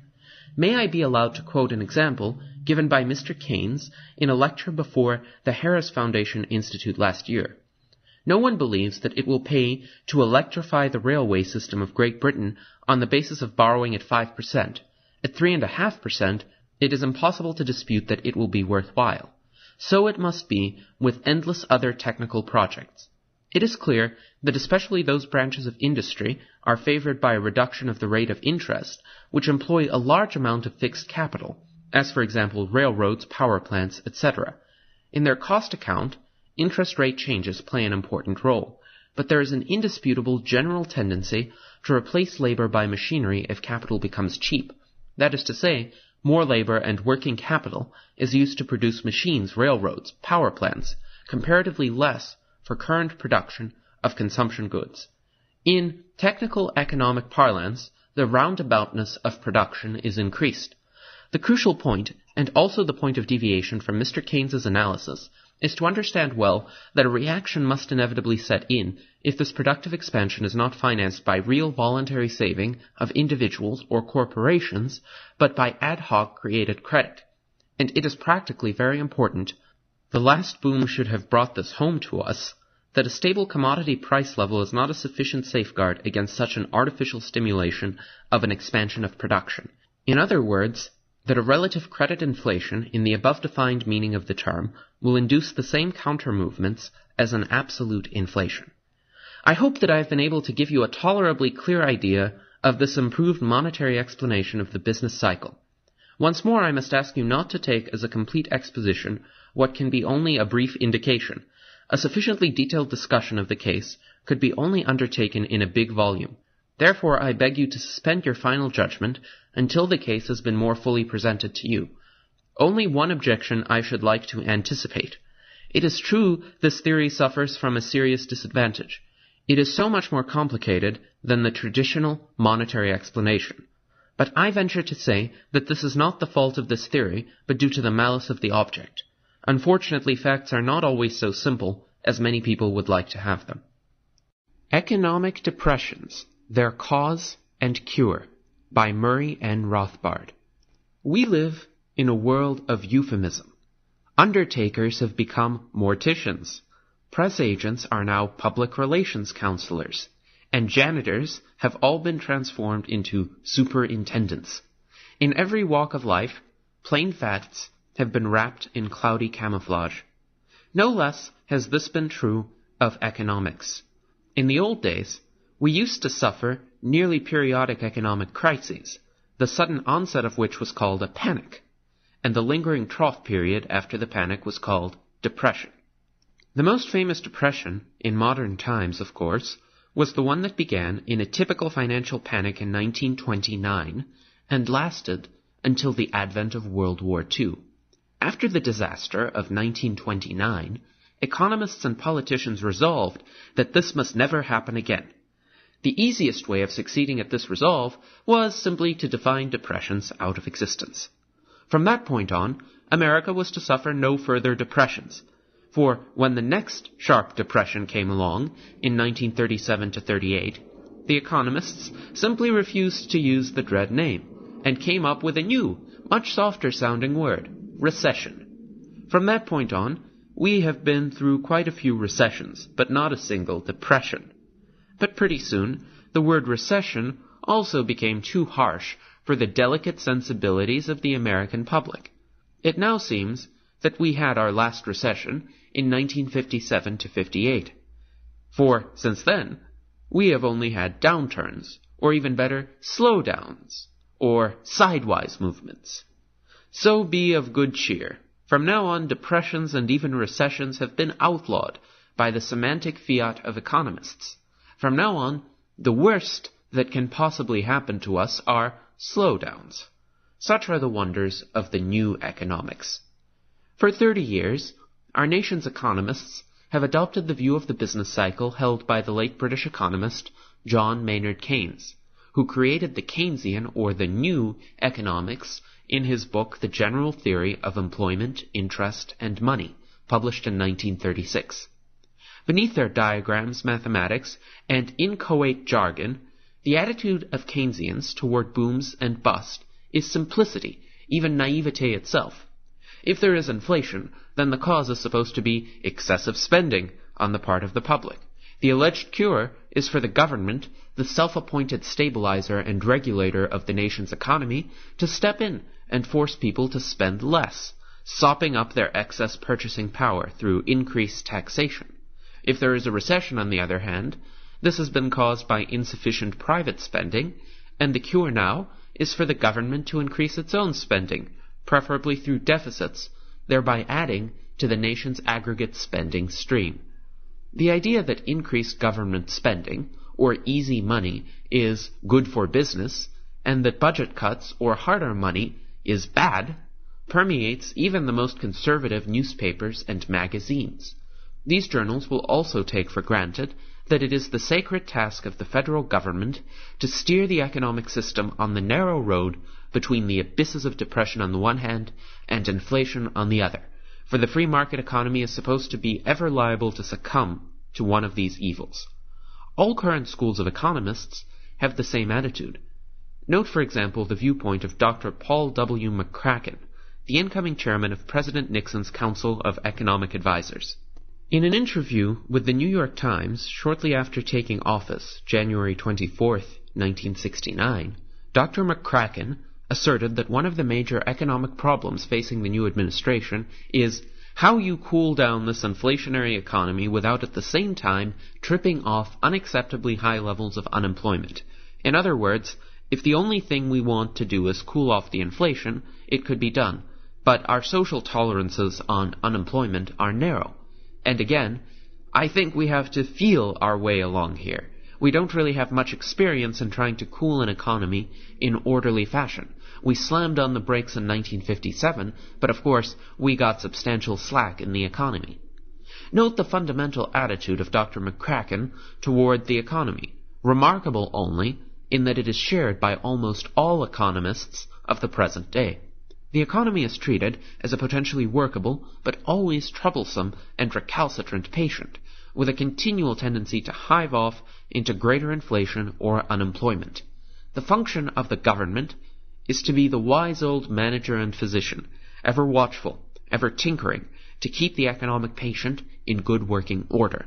[SPEAKER 2] May I be allowed to quote an example given by Mr. Keynes in a lecture before the Harris Foundation Institute last year? No one believes that it will pay to electrify the railway system of Great Britain on the basis of borrowing at 5%. At 3.5%, it is impossible to dispute that it will be worthwhile. So it must be with endless other technical projects. It is clear that especially those branches of industry are favored by a reduction of the rate of interest, which employ a large amount of fixed capital, as for example railroads, power plants, etc. In their cost account, interest rate changes play an important role, but there is an indisputable general tendency to replace labor by machinery if capital becomes cheap. That is to say, more labor and working capital is used to produce machines, railroads, power plants, comparatively less for current production of consumption goods. In technical economic parlance, the roundaboutness of production is increased. The crucial point, and also the point of deviation from Mr. Keynes's analysis, is to understand well that a reaction must inevitably set in if this productive expansion is not financed by real voluntary saving of individuals or corporations, but by ad hoc created credit. And it is practically very important, the last boom should have brought this home to us, that a stable commodity price level is not a sufficient safeguard against such an artificial stimulation of an expansion of production. In other words, that a relative credit inflation, in the above-defined meaning of the term, will induce the same counter-movements as an absolute inflation. I hope that I have been able to give you a tolerably clear idea of this improved monetary explanation of the business cycle. Once more, I must ask you not to take as a complete exposition what can be only a brief indication. A sufficiently detailed discussion of the case could be only undertaken in a big volume. Therefore, I beg you to suspend your final judgment until the case has been more fully presented to you. Only one objection I should like to anticipate. It is true this theory suffers from a serious disadvantage. It is so much more complicated than the traditional monetary explanation. But I venture to say that this is not the fault of this theory, but due to the malice of the object. Unfortunately, facts are not always so simple as many people would like to have them. Economic Depressions, Their Cause and Cure, by Murray N. Rothbard. We live in a world of euphemism. Undertakers have become morticians. Press agents are now public relations counselors. And janitors have all been transformed into superintendents. In every walk of life, plain facts have been wrapped in cloudy camouflage. No less has this been true of economics. In the old days, we used to suffer nearly periodic economic crises, the sudden onset of which was called a panic, and the lingering trough period after the panic was called depression. The most famous depression, in modern times, of course, was the one that began in a typical financial panic in 1929 and lasted until the advent of World War II. After the disaster of 1929, economists and politicians resolved that this must never happen again. The easiest way of succeeding at this resolve was simply to define depressions out of existence. From that point on, America was to suffer no further depressions, for when the next sharp depression came along in 1937 to 38, the economists simply refused to use the dread name and came up with a new, much softer-sounding word: recession. From that point on, we have been through quite a few recessions, but not a single depression. But pretty soon, the word recession also became too harsh for the delicate sensibilities of the American public. It now seems that we had our last recession in 1957 to 58. For, since then, we have only had downturns, or even better, slowdowns, or sidewise movements. So be of good cheer. From now on, depressions and even recessions have been outlawed by the semantic fiat of economists. From now on, the worst that can possibly happen to us are slowdowns. Such are the wonders of the new economics. For 30 years, our nation's economists have adopted the view of the business cycle held by the late British economist John Maynard Keynes, who created the Keynesian or the new economics in his book The General Theory of Employment, Interest, and Money, published in 1936. Beneath their diagrams, mathematics, and inchoate jargon, the attitude of Keynesians toward booms and bust is simplicity, even naivete itself. If there is inflation, then the cause is supposed to be excessive spending on the part of the public. The alleged cure is for the government, the self-appointed stabilizer and regulator of the nation's economy, to step in and force people to spend less, sopping up their excess purchasing power through increased taxation. If there is a recession, on the other hand, this has been caused by insufficient private spending, and the cure now is for the government to increase its own spending, preferably through deficits, thereby adding to the nation's aggregate spending stream. The idea that increased government spending, or easy money, is good for business, and that budget cuts, or harder money, is bad, permeates even the most conservative newspapers and magazines. These journals will also take for granted that it is the sacred task of the federal government to steer the economic system on the narrow road between the abysses of depression on the one hand and inflation on the other, for the free market economy is supposed to be ever liable to succumb to one of these evils. All current schools of economists have the same attitude. Note, for example, the viewpoint of Dr. Paul W. McCracken, the incoming chairman of President Nixon's Council of Economic Advisers. In an interview with the New York Times shortly after taking office, January 24, 1969, Dr. McCracken asserted that one of the major economic problems facing the new administration is how you cool down this inflationary economy without at the same time tripping off unacceptably high levels of unemployment. In other words, if the only thing we want to do is cool off the inflation, it could be done, but our social tolerances on unemployment are narrow. And again, I think we have to feel our way along here. We don't really have much experience in trying to cool an economy in orderly fashion. We slammed on the brakes in 1957, but of course we got substantial slack in the economy. Note the fundamental attitude of Dr. McCracken toward the economy, remarkable only in that it is shared by almost all economists of the present day. The economy is treated as a potentially workable, but always troublesome and recalcitrant patient, with a continual tendency to hive off into greater inflation or unemployment. The function of the government is to be the wise old manager and physician, ever watchful, ever tinkering, to keep the economic patient in good working order.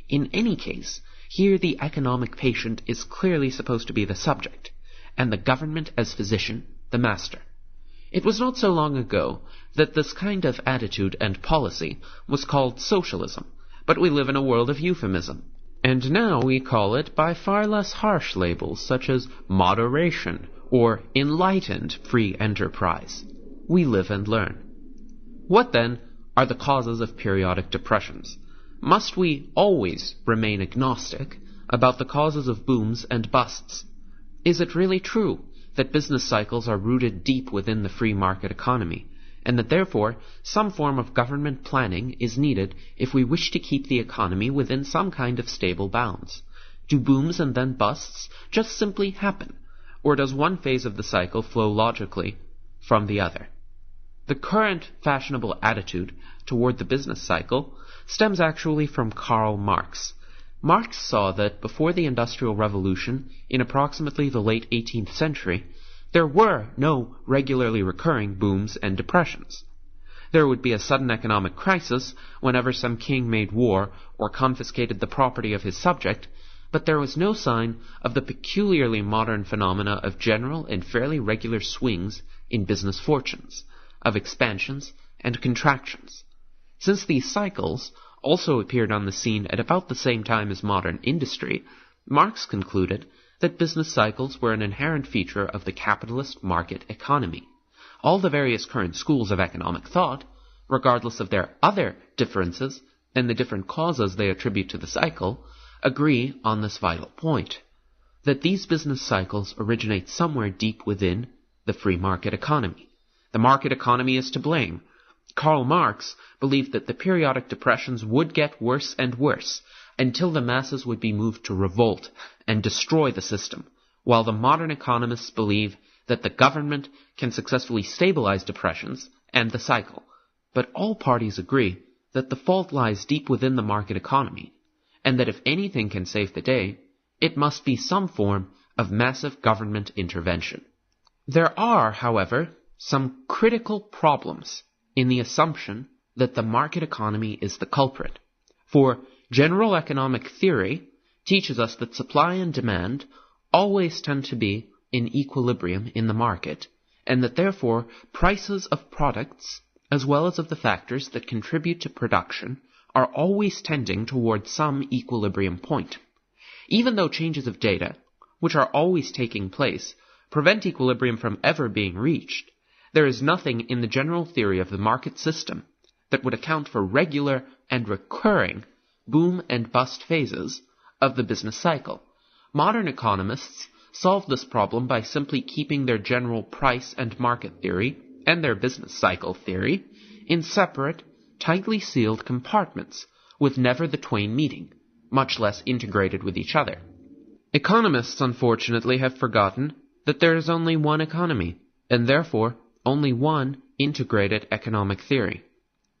[SPEAKER 2] In any case, here the economic patient is clearly supposed to be the subject, and the government as physician the master. It was not so long ago that this kind of attitude and policy was called socialism, but we live in a world of euphemism, and now we call it by far less harsh labels such as moderation or enlightened free enterprise. We live and learn. What then are the causes of periodic depressions? Must we always remain agnostic about the causes of booms and busts? Is it really true that business cycles are rooted deep within the free market economy, and that therefore some form of government planning is needed if we wish to keep the economy within some kind of stable bounds? Do booms and then busts just simply happen, or does one phase of the cycle flow logically from the other? The current fashionable attitude toward the business cycle stems actually from Karl Marx. Marx saw that before the Industrial Revolution, in approximately the late 18th century, there were no regularly recurring booms and depressions. There would be a sudden economic crisis whenever some king made war or confiscated the property of his subject, but there was no sign of the peculiarly modern phenomena of general and fairly regular swings in business fortunes, of expansions and contractions. Since these cycles also appeared on the scene at about the same time as modern industry, Marx concluded that business cycles were an inherent feature of the capitalist market economy. All the various current schools of economic thought, regardless of their other differences and the different causes they attribute to the cycle, agree on this vital point, that these business cycles originate somewhere deep within the free market economy. The market economy is to blame. Karl Marx believed that the periodic depressions would get worse and worse until the masses would be moved to revolt and destroy the system, while the modern economists believe that the government can successfully stabilize depressions and the cycle. But all parties agree that the fault lies deep within the market economy, and that if anything can save the day, it must be some form of massive government intervention. There are, however, some critical problems in the assumption that the market economy is the culprit. For general economic theory teaches us that supply and demand always tend to be in equilibrium in the market, and that therefore prices of products, as well as of the factors that contribute to production, are always tending toward some equilibrium point. Even though changes of data, which are always taking place, prevent equilibrium from ever being reached, there is nothing in the general theory of the market system that would account for regular and recurring boom and bust phases of the business cycle. Modern economists solve this problem by simply keeping their general price and market theory and their business cycle theory in separate, tightly sealed compartments, with never the twain meeting, much less integrated with each other. Economists, unfortunately, have forgotten that there is only one economy, and therefore only one integrated economic theory.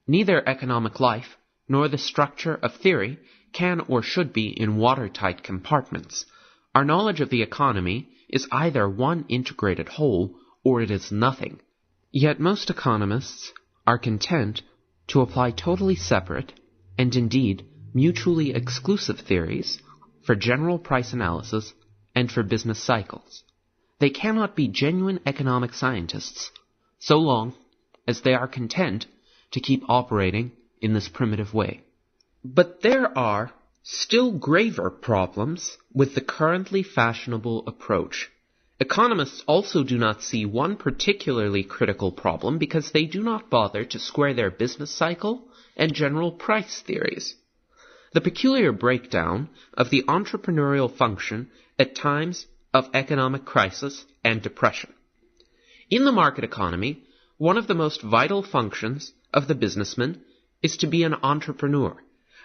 [SPEAKER 2] Neither economic life nor the structure of theory can or should be in watertight compartments. Our knowledge of the economy is either one integrated whole or it is nothing. Yet most economists are content to apply totally separate, and indeed mutually exclusive theories for general price analysis and for business cycles. They cannot be genuine economic scientists so long as they are content to keep operating in this primitive way. But there are still graver problems with the currently fashionable approach. Economists also do not see one particularly critical problem because they do not bother to square their business cycle and general price theories. The peculiar breakdown of the entrepreneurial function at times of economic crisis and depression. In the market economy, one of the most vital functions of the businessman is to be an entrepreneur,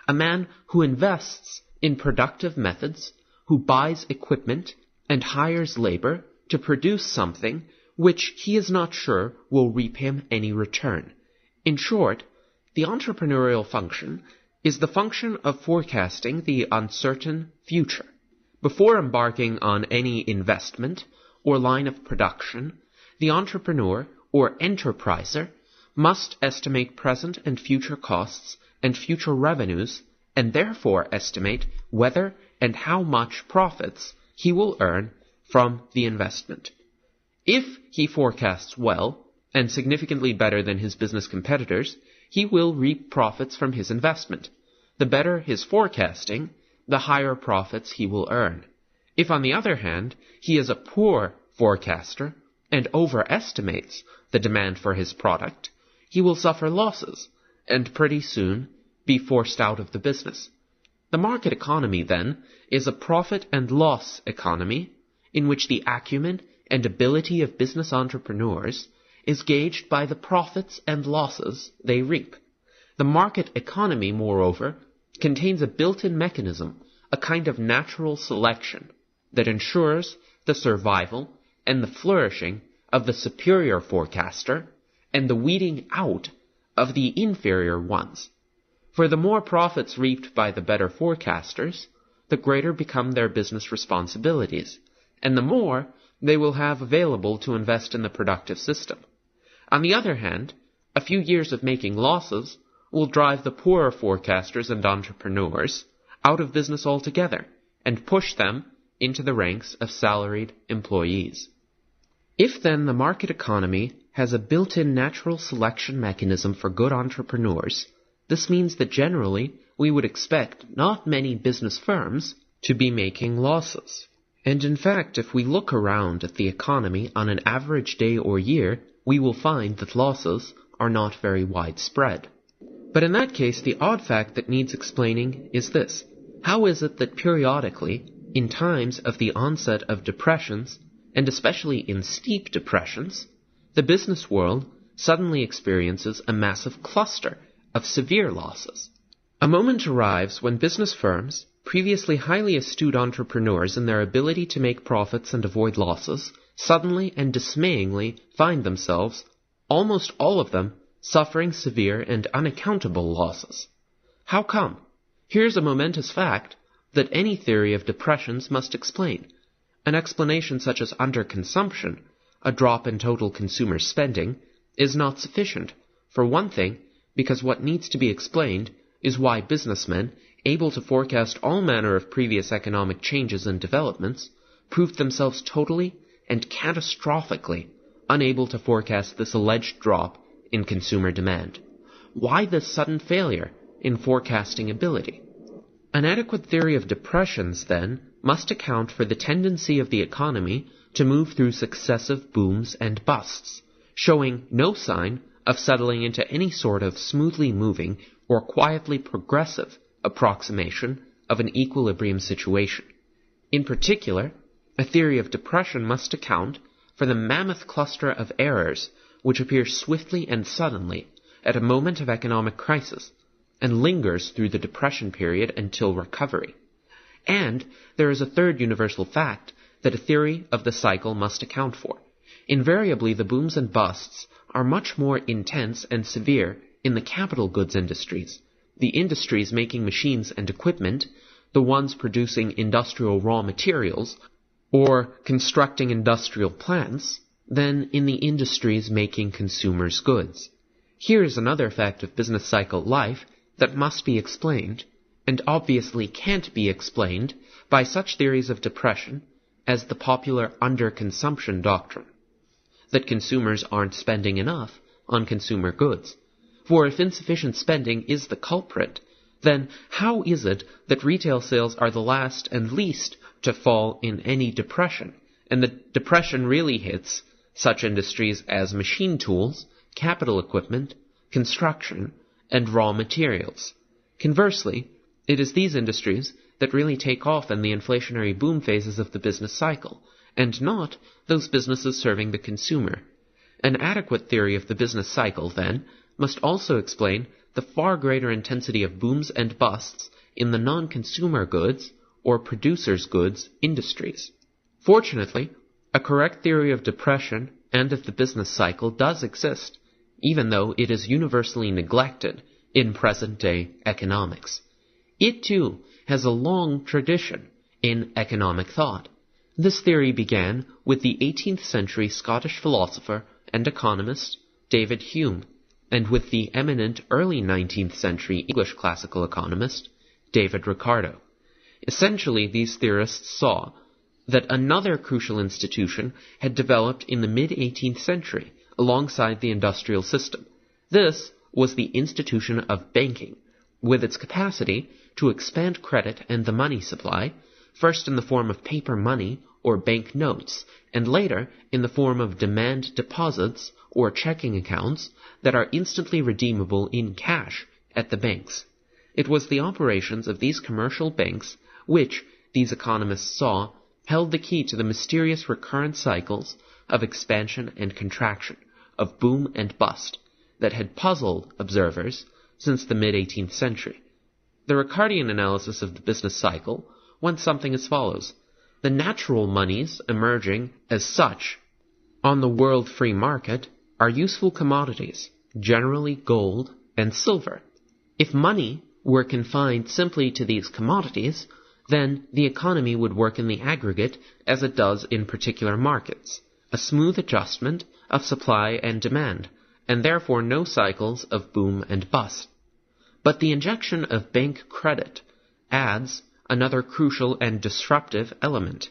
[SPEAKER 2] a man who invests in productive methods, who buys equipment and hires labor to produce something which he is not sure will reap him any return. In short, the entrepreneurial function is the function of forecasting the uncertain future. Before embarking on any investment or line of production, the entrepreneur or enterpriser must estimate present and future costs and future revenues, and therefore estimate whether and how much profits he will earn from the investment. If he forecasts well, and significantly better than his business competitors, he will reap profits from his investment. The better his forecasting, the higher profits he will earn. If, on the other hand, he is a poor forecaster and overestimates the demand for his product, he will suffer losses and pretty soon be forced out of the business. The market economy, then, is a profit and loss economy in which the acumen and ability of business entrepreneurs is gauged by the profits and losses they reap. The market economy, moreover, contains a built-in mechanism, a kind of natural selection, that ensures the survival and the flourishing of the superior forecaster and the weeding out of the inferior ones. For the more profits reaped by the better forecasters, the greater become their business responsibilities, and the more they will have available to invest in the productive system. On the other hand, a few years of making losses will drive the poorer forecasters and entrepreneurs out of business altogether, and push them into the ranks of salaried employees. If then the market economy has a built-in natural selection mechanism for good entrepreneurs, this means that generally we would expect not many business firms to be making losses. And in fact, if we look around at the economy on an average day or year, we will find that losses are not very widespread. But in that case, the odd fact that needs explaining is this. How is it that periodically, in times of the onset of depressions, and especially in steep depressions, the business world suddenly experiences a massive cluster of severe losses? A moment arrives when business firms, previously highly astute entrepreneurs in their ability to make profits and avoid losses, suddenly and dismayingly find themselves, almost all of them, suffering severe and unaccountable losses. How come? Here's a momentous fact that any theory of depressions must explain. An explanation such as underconsumption, a drop in total consumer spending, is not sufficient. For one thing, because what needs to be explained is why businessmen, able to forecast all manner of previous economic changes and developments, proved themselves totally and catastrophically unable to forecast this alleged drop in consumer demand. Why this sudden failure in forecasting ability? An adequate theory of depressions, then, must account for the tendency of the economy to move through successive booms and busts, showing no sign of settling into any sort of smoothly moving or quietly progressive approximation of an equilibrium situation. In particular, a theory of depression must account for the mammoth cluster of errors which appears swiftly and suddenly at a moment of economic crisis, and lingers through the depression period until recovery. And there is a third universal fact that a theory of the cycle must account for. Invariably, the booms and busts are much more intense and severe in the capital goods industries, the industries making machines and equipment, the ones producing industrial raw materials, or constructing industrial plants, than in the industries making consumers' goods. Here is another fact of business cycle life that must be explained, and obviously can't be explained, by such theories of depression as the popular underconsumption doctrine, that consumers aren't spending enough on consumer goods. For if insufficient spending is the culprit, then how is it that retail sales are the last and least to fall in any depression, and the depression really hits such industries as machine tools, capital equipment, construction, and raw materials? Conversely, it is these industries that really take off in the inflationary boom phases of the business cycle, and not those businesses serving the consumer. An adequate theory of the business cycle, then, must also explain the far greater intensity of booms and busts in the non-consumer goods or producers' goods industries. Fortunately, a correct theory of depression and of the business cycle does exist, even though it is universally neglected in present-day economics. It, too, has a long tradition in economic thought. This theory began with the 18th century Scottish philosopher and economist David Hume, and with the eminent early 19th century English classical economist David Ricardo. Essentially, these theorists saw that another crucial institution had developed in the mid-18th century alongside the industrial system. This was the institution of banking, with its capacity to expand credit and the money supply, first in the form of paper money or bank notes, and later in the form of demand deposits or checking accounts that are instantly redeemable in cash at the banks. It was the operations of these commercial banks which, these economists saw, held the key to the mysterious recurrent cycles of expansion and contraction, of boom and bust, that had puzzled observers since the mid-18th century. The Ricardian analysis of the business cycle went something as follows. The natural monies emerging as such on the world free market are useful commodities, generally gold and silver. If money were confined simply to these commodities, then the economy would work in the aggregate as it does in particular markets, a smooth adjustment of supply and demand, and therefore no cycles of boom and bust. But the injection of bank credit adds another crucial and disruptive element,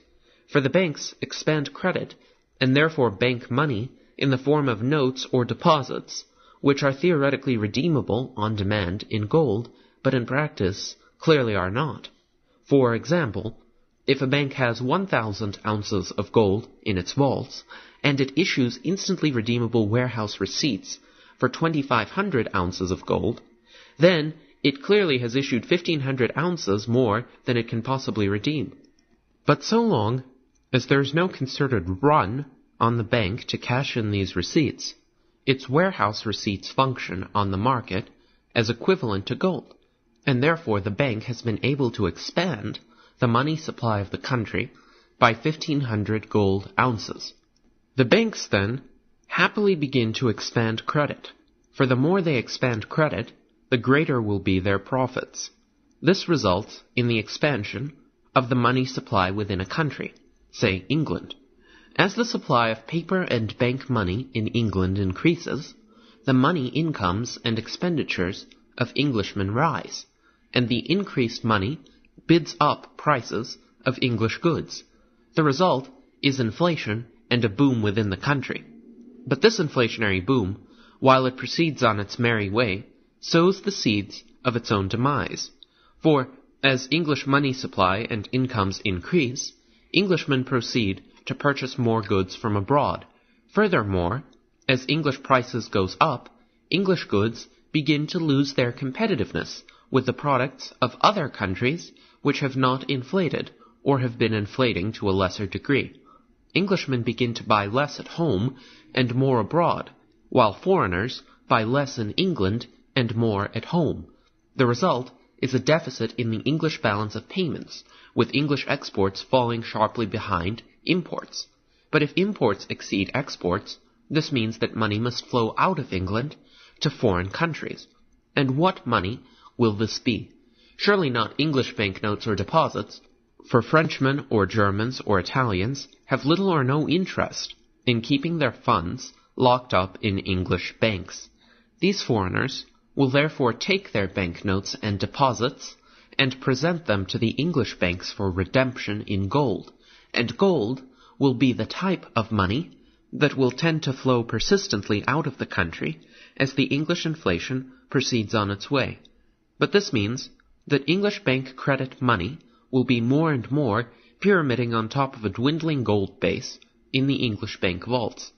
[SPEAKER 2] for the banks expand credit, and therefore bank money, in the form of notes or deposits, which are theoretically redeemable on demand in gold, but in practice clearly are not. For example, if a bank has 1,000 ounces of gold in its vaults, and it issues instantly redeemable warehouse receipts for 2,500 ounces of gold, then it clearly has issued 1,500 ounces more than it can possibly redeem. But so long as there is no concerted run on the bank to cash in these receipts, its warehouse receipts function on the market as equivalent to gold, and therefore the bank has been able to expand the money supply of the country by 1,500 gold ounces. The banks, then, happily begin to expand credit, for the more they expand credit, the greater will be their profits. This results in the expansion of the money supply within a country, say England. As the supply of paper and bank money in England increases, the money incomes and expenditures of Englishmen rise, and the increased money bids up prices of English goods. The result is inflation and a boom within the country. But this inflationary boom, while it proceeds on its merry way, sows the seeds of its own demise. For, as English money supply and incomes increase, Englishmen proceed to purchase more goods from abroad. Furthermore, as English prices goes up, English goods begin to lose their competitiveness with the products of other countries which have not inflated or have been inflating to a lesser degree. Englishmen begin to buy less at home and more abroad, while foreigners buy less in England and more at home. The result is a deficit in the English balance of payments, with English exports falling sharply behind imports. But if imports exceed exports, this means that money must flow out of England to foreign countries. And what money will this be? Surely not English banknotes or deposits, for Frenchmen or Germans or Italians have little or no interest in keeping their funds locked up in English banks. These foreigners will therefore take their banknotes and deposits and present them to the English banks for redemption in gold, and gold will be the type of money that will tend to flow persistently out of the country as the English inflation proceeds on its way. But this means that English bank credit money will be more and more pyramiding on top of a dwindling gold base in the English bank vaults.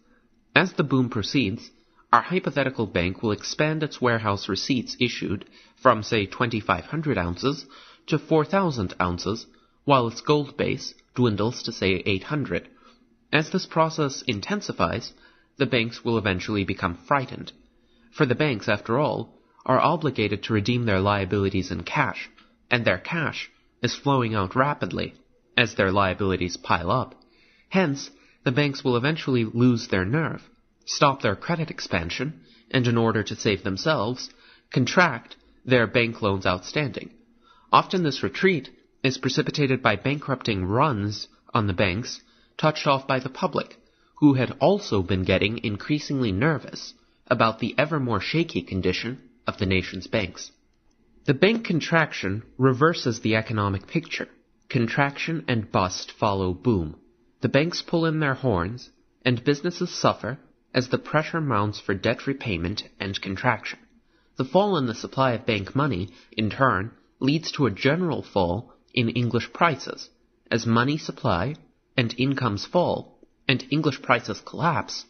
[SPEAKER 2] As the boom proceeds, our hypothetical bank will expand its warehouse receipts issued from, say, 2,500 ounces to 4,000 ounces, while its gold base dwindles to, say, 800. As this process intensifies, the banks will eventually become frightened. For the banks, after all, are obligated to redeem their liabilities in cash, and their cash is flowing out rapidly as their liabilities pile up. Hence, the banks will eventually lose their nerve, stop their credit expansion, and in order to save themselves, contract their bank loans outstanding. Often this retreat is precipitated by bankrupting runs on the banks touched off by the public, who had also been getting increasingly nervous about the ever more shaky condition of the nation's banks. The bank contraction reverses the economic picture. Contraction and bust follow boom. The banks pull in their horns, and businesses suffer as the pressure mounts for debt repayment and contraction. The fall in the supply of bank money, in turn, leads to a general fall in English prices. As money supply and incomes fall, and English prices collapse,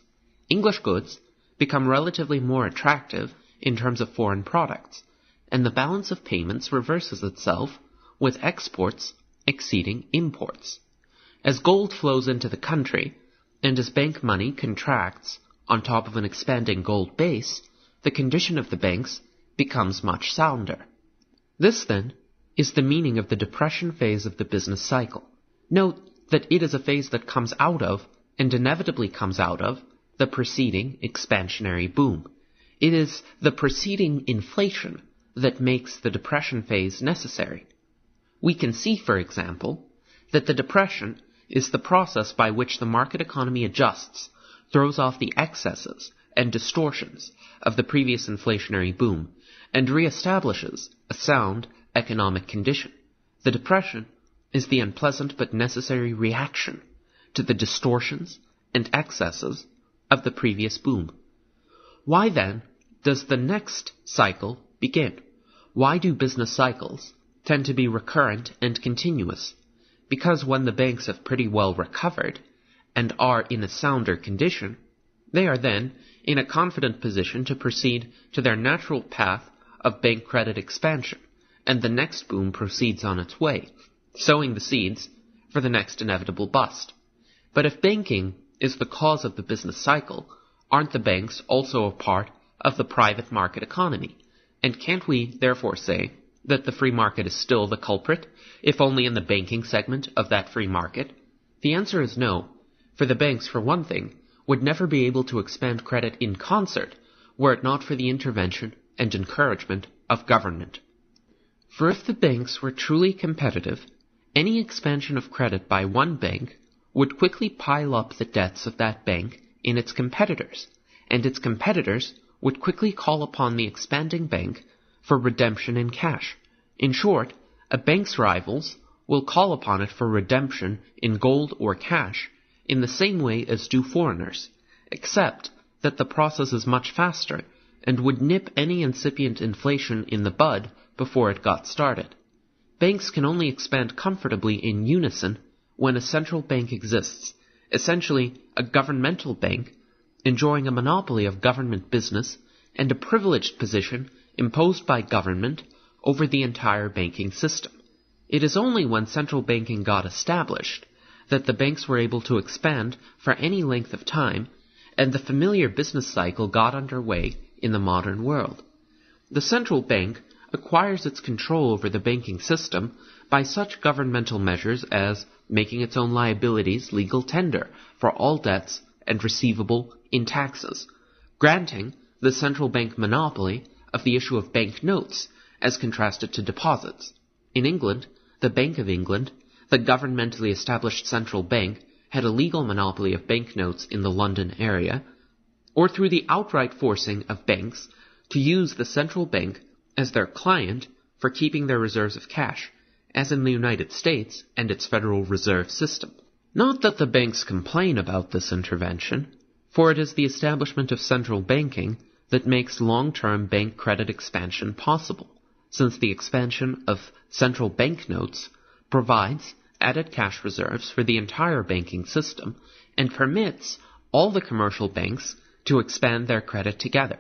[SPEAKER 2] English goods become relatively more attractive in terms of foreign products, and the balance of payments reverses itself, with exports exceeding imports. As gold flows into the country, and as bank money contracts on top of an expanding gold base, the condition of the banks becomes much sounder. This, then, is the meaning of the depression phase of the business cycle. Note that it is a phase that comes out of, and inevitably comes out of, the preceding expansionary boom. It is the preceding inflation that makes the depression phase necessary. We can see, for example, that the depression is the process by which the market economy adjusts, throws off the excesses and distortions of the previous inflationary boom, and reestablishes a sound economic condition. The depression is the unpleasant but necessary reaction to the distortions and excesses of the previous boom. Why then does the next cycle begin? Why do business cycles tend to be recurrent and continuous? Because when the banks have pretty well recovered and are in a sounder condition, they are then in a confident position to proceed to their natural path of bank credit expansion, and the next boom proceeds on its way, sowing the seeds for the next inevitable bust. But if banking is the cause of the business cycle, aren't the banks also a part of the private market economy? And can't we therefore say that the free market is still the culprit, if only in the banking segment of that free market? The answer is no, for the banks, for one thing, would never be able to expand credit in concert were it not for the intervention and encouragement of government. For if the banks were truly competitive, any expansion of credit by one bank would quickly pile up the debts of that bank in its competitors, and its competitors would quickly call upon the expanding bank for redemption in cash. In short, a bank's rivals will call upon it for redemption in gold or cash in the same way as do foreigners, except that the process is much faster and would nip any incipient inflation in the bud before it got started. Banks can only expand comfortably in unison when a central bank exists, essentially a governmental bank, enjoying a monopoly of government business and a privileged position imposed by government over the entire banking system. It is only when central banking got established that the banks were able to expand for any length of time, and the familiar business cycle got underway in the modern world. The central bank acquires its control over the banking system by such governmental measures as making its own liabilities legal tender for all debts and receivable in taxes, granting the central bank monopoly of the issue of bank notes as contrasted to deposits. In England, the Bank of England, the governmentally established central bank, had a legal monopoly of banknotes in the London area, or through the outright forcing of banks to use the central bank as their client for keeping their reserves of cash, as in the United States and its Federal Reserve System. Not that the banks complain about this intervention, for it is the establishment of central banking that makes long-term bank credit expansion possible, since the expansion of central banknotes provides added cash reserves for the entire banking system and permits all the commercial banks to expand their credit together.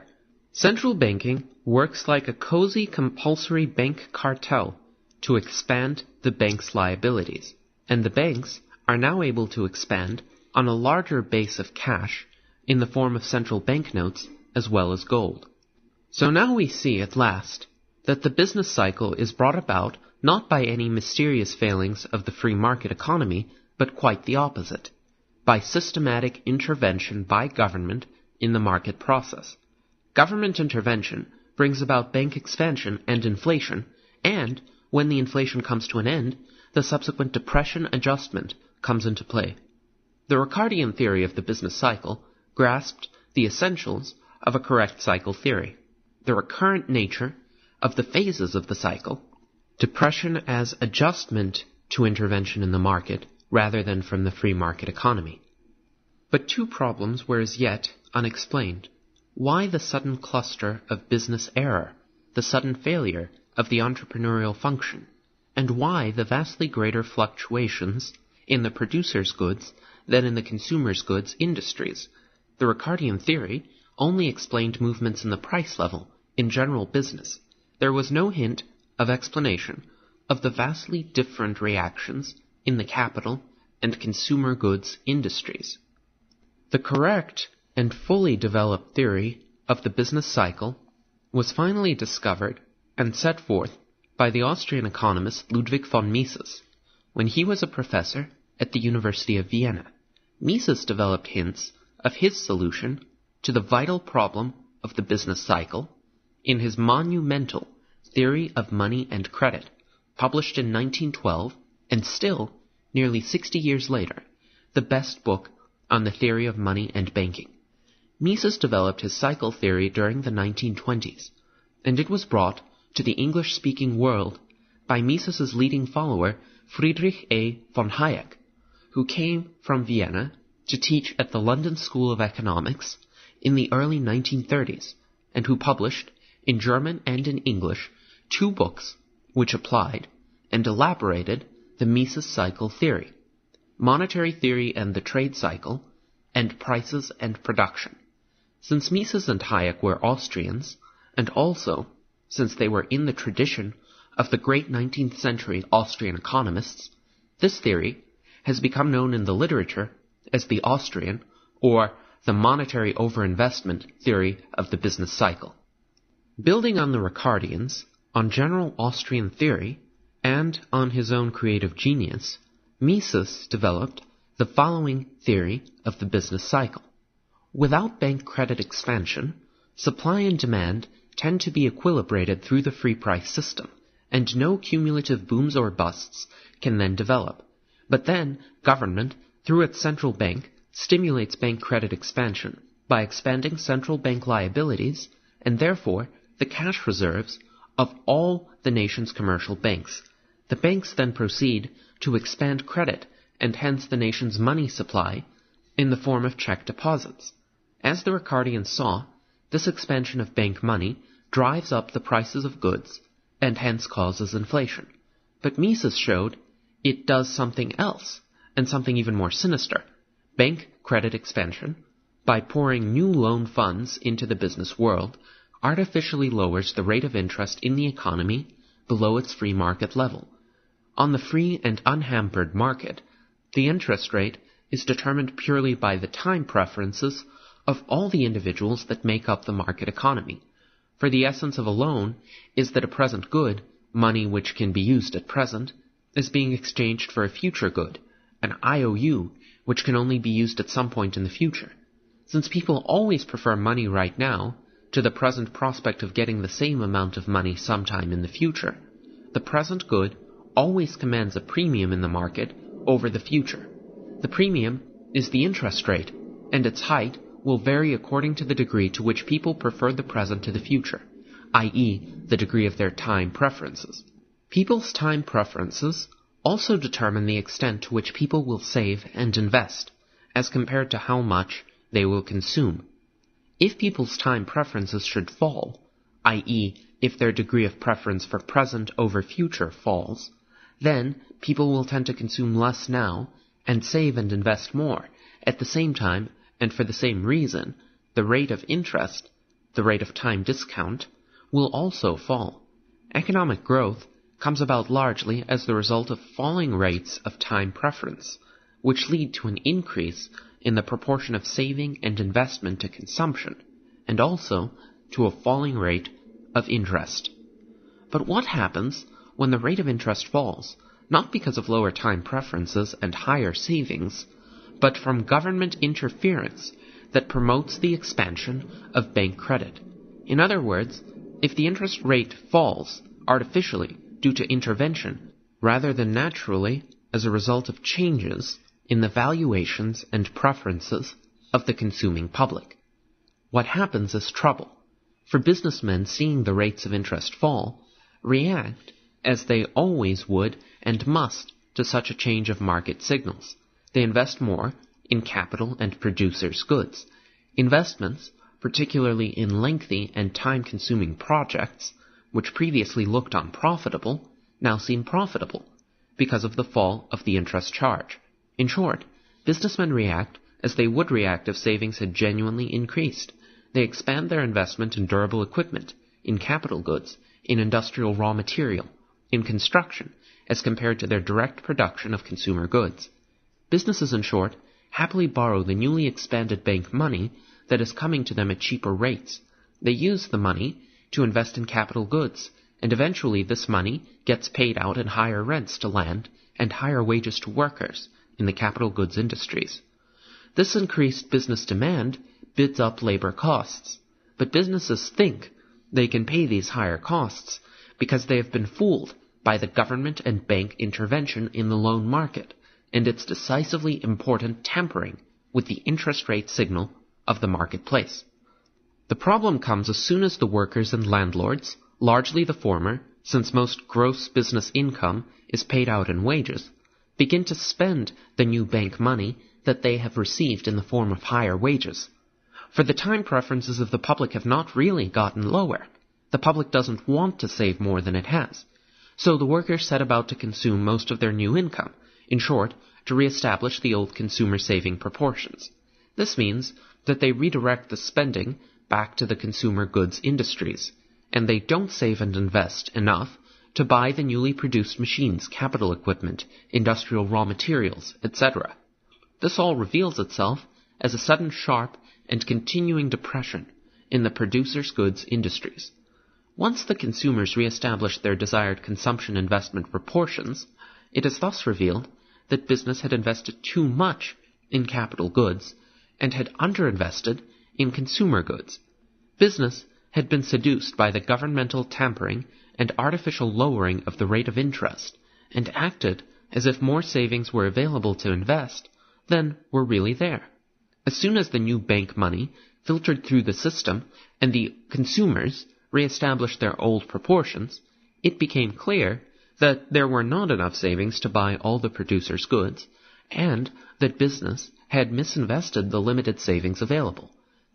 [SPEAKER 2] Central banking works like a cozy compulsory bank cartel to expand the bank's liabilities, and the banks are now able to expand on a larger base of cash in the form of central banknotes as well as gold. So now we see at last that the business cycle is brought about not by any mysterious failings of the free market economy, but quite the opposite, by systematic intervention by government in the market process. Government intervention brings about bank expansion and inflation, and, when the inflation comes to an end, the subsequent depression adjustment comes into play. The Ricardian theory of the business cycle grasped the essentials of a correct cycle theory, the recurrent nature of the phases of the cycle, depression as adjustment to intervention in the market rather than from the free market economy. But two problems were as yet unexplained. Why the sudden cluster of business error, the sudden failure of the entrepreneurial function, and why the vastly greater fluctuations in the producer's goods than in the consumer's goods industries? The Ricardian theory only explained movements in the price level in general business. There was no hint of explanation of the vastly different reactions in the capital and consumer goods industries. The correct and fully developed theory of the business cycle was finally discovered and set forth by the Austrian economist Ludwig von Mises when he was a professor at the University of Vienna. Mises developed hints of his solution to the vital problem of the business cycle in his monumental Theory of Money and Credit, published in 1912, and still, nearly 60 years later, the best book on the theory of money and banking. Mises developed his cycle theory during the 1920s, and it was brought to the English-speaking world by Mises's leading follower Friedrich A. von Hayek, who came from Vienna to teach at the London School of Economics in the early 1930s, and who published, in German and in English, 2 books which applied and elaborated the Mises cycle theory, Monetary Theory and the Trade Cycle, and Prices and Production. Since Mises and Hayek were Austrians, and also since they were in the tradition of the great 19th century Austrian economists, this theory has become known in the literature as the Austrian, or the monetary overinvestment theory of the business cycle. Building on the Ricardians, on general Austrian theory, and on his own creative genius, Mises developed the following theory of the business cycle. Without bank credit expansion, supply and demand tend to be equilibrated through the free price system, and no cumulative booms or busts can then develop. But then, government, through its central bank, stimulates bank credit expansion by expanding central bank liabilities, and therefore the cash reserves of all the nation's commercial banks. The banks then proceed to expand credit, and hence the nation's money supply, in the form of check deposits. As the Ricardians saw, this expansion of bank money drives up the prices of goods, and hence causes inflation. But Mises showed it does something else, and something even more sinister. Bank credit expansion, by pouring new loan funds into the business world, artificially lowers the rate of interest in the economy below its free market level. On the free and unhampered market, the interest rate is determined purely by the time preferences of all the individuals that make up the market economy. For the essence of a loan is that a present good, money which can be used at present, is being exchanged for a future good, an IOU, which can only be used at some point in the future. Since people always prefer money right now to the present prospect of getting the same amount of money sometime in the future, the present good always commands a premium in the market over the future. The premium is the interest rate, and its height will vary according to the degree to which people prefer the present to the future, i.e., the degree of their time preferences. People's time preferences also determine the extent to which people will save and invest, as compared to how much they will consume. If people's time preferences should fall, i.e., if their degree of preference for present over future falls, then people will tend to consume less now and save and invest more. At the same time, and for the same reason, the rate of interest, the rate of time discount, will also fall. Economic growth comes about largely as the result of falling rates of time preference, which lead to an increase in the proportion of saving and investment to consumption, and also to a falling rate of interest. But what happens when the rate of interest falls, not because of lower time preferences and higher savings, but from government interference that promotes the expansion of bank credit? In other words, if the interest rate falls artificially due to intervention, rather than naturally as a result of changes in the valuations and preferences of the consuming public. What happens is trouble. For businessmen seeing the rates of interest fall, react as they always would and must to such a change of market signals. They invest more in capital and producers' goods. Investments, particularly in lengthy and time-consuming projects, which previously looked unprofitable, now seem profitable because of the fall of the interest charge. In short, businessmen react as they would react if savings had genuinely increased. They expand their investment in durable equipment, in capital goods, in industrial raw material, in construction, as compared to their direct production of consumer goods. Businesses, in short, happily borrow the newly expanded bank money that is coming to them at cheaper rates. They use the money to invest in capital goods, and eventually this money gets paid out in higher rents to land and higher wages to workers in the capital goods industries. This increased business demand bids up labor costs, but businesses think they can pay these higher costs because they have been fooled by the government and bank intervention in the loan market and its decisively important tampering with the interest rate signal of the marketplace. The problem comes as soon as the workers and landlords, largely the former, since most gross business income is paid out in wages, begin to spend the new bank money that they have received in the form of higher wages. For the time preferences of the public have not really gotten lower. The public doesn't want to save more than it has. So the workers set about to consume most of their new income, in short, to re-establish the old consumer-saving proportions. This means that they redirect the spending back to the consumer goods industries, and they don't save and invest enough to buy the newly produced machines, capital equipment, industrial raw materials, etc. This all reveals itself as a sudden sharp and continuing depression in the producers' goods industries. Once the consumers re-established their desired consumption investment proportions, it is thus revealed that business had invested too much in capital goods and had underinvested in consumer goods. Business had been seduced by the governmental tampering and artificial lowering of the rate of interest, and acted as if more savings were available to invest than were really there. As soon as the new bank money filtered through the system and the consumers re-established their old proportions, it became clear that there were not enough savings to buy all the producers' goods, and that business had misinvested the limited savings available.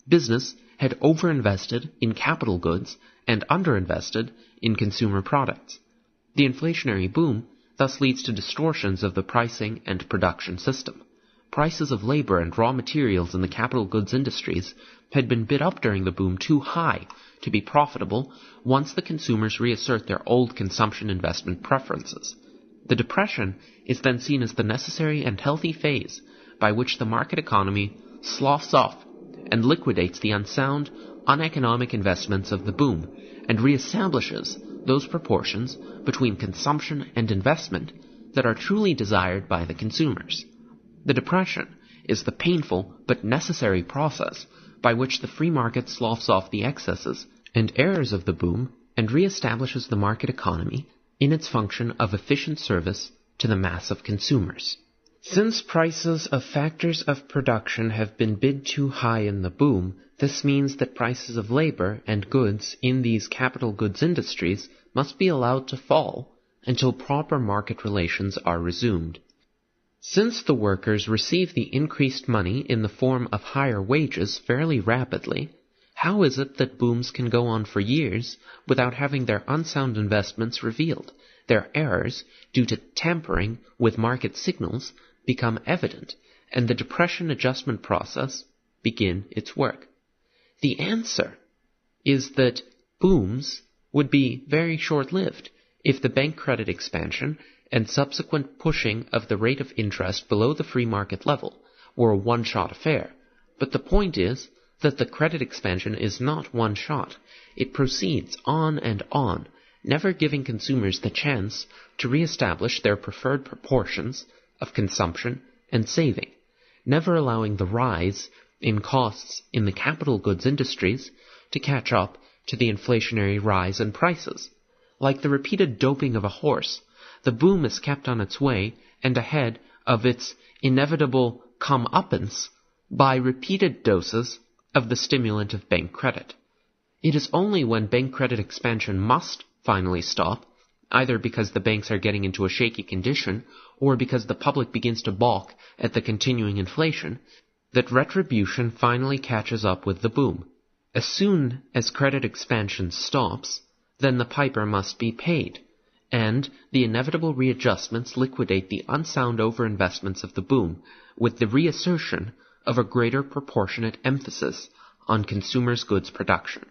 [SPEAKER 2] Business had overinvested in capital goods and underinvested in consumer products. The inflationary boom thus leads to distortions of the pricing and production system. Prices of labor and raw materials in the capital goods industries had been bid up during the boom too high to be profitable once the consumers reassert their old consumption investment preferences. The depression is then seen as the necessary and healthy phase by which the market economy sloughs off and liquidates the unsound, uneconomic investments of the boom and reestablishes those proportions between consumption and investment that are truly desired by the consumers. The depression is the painful but necessary process by which the free market sloughs off the excesses and errors of the boom and reestablishes the market economy in its function of efficient service to the mass of consumers. Since prices of factors of production have been bid too high in the boom, this means that prices of labor and goods in these capital goods industries must be allowed to fall until proper market relations are resumed. Since the workers receive the increased money in the form of higher wages fairly rapidly, how is it that booms can go on for years without having their unsound investments revealed, their errors due to tampering with market signals become evident, and the depression adjustment process begin its work? The answer is that booms would be very short-lived if the bank credit expansion and subsequent pushing of the rate of interest below the free market level were a one-shot affair. But the point is that the credit expansion is not one shot. It proceeds on and on, never giving consumers the chance to re-establish their preferred proportions of consumption and saving, never allowing the rise in costs in the capital goods industries to catch up to the inflationary rise in prices. Like the repeated doping of a horse, the boom is kept on its way and ahead of its inevitable comeuppance by repeated doses of the stimulant of bank credit. It is only when bank credit expansion must finally stop, either because the banks are getting into a shaky condition or because the public begins to balk at the continuing inflation, that retribution finally catches up with the boom. As soon as credit expansion stops, then the piper must be paid, and the inevitable readjustments liquidate the unsound overinvestments of the boom with the reassertion of a greater proportionate emphasis on consumers' goods production.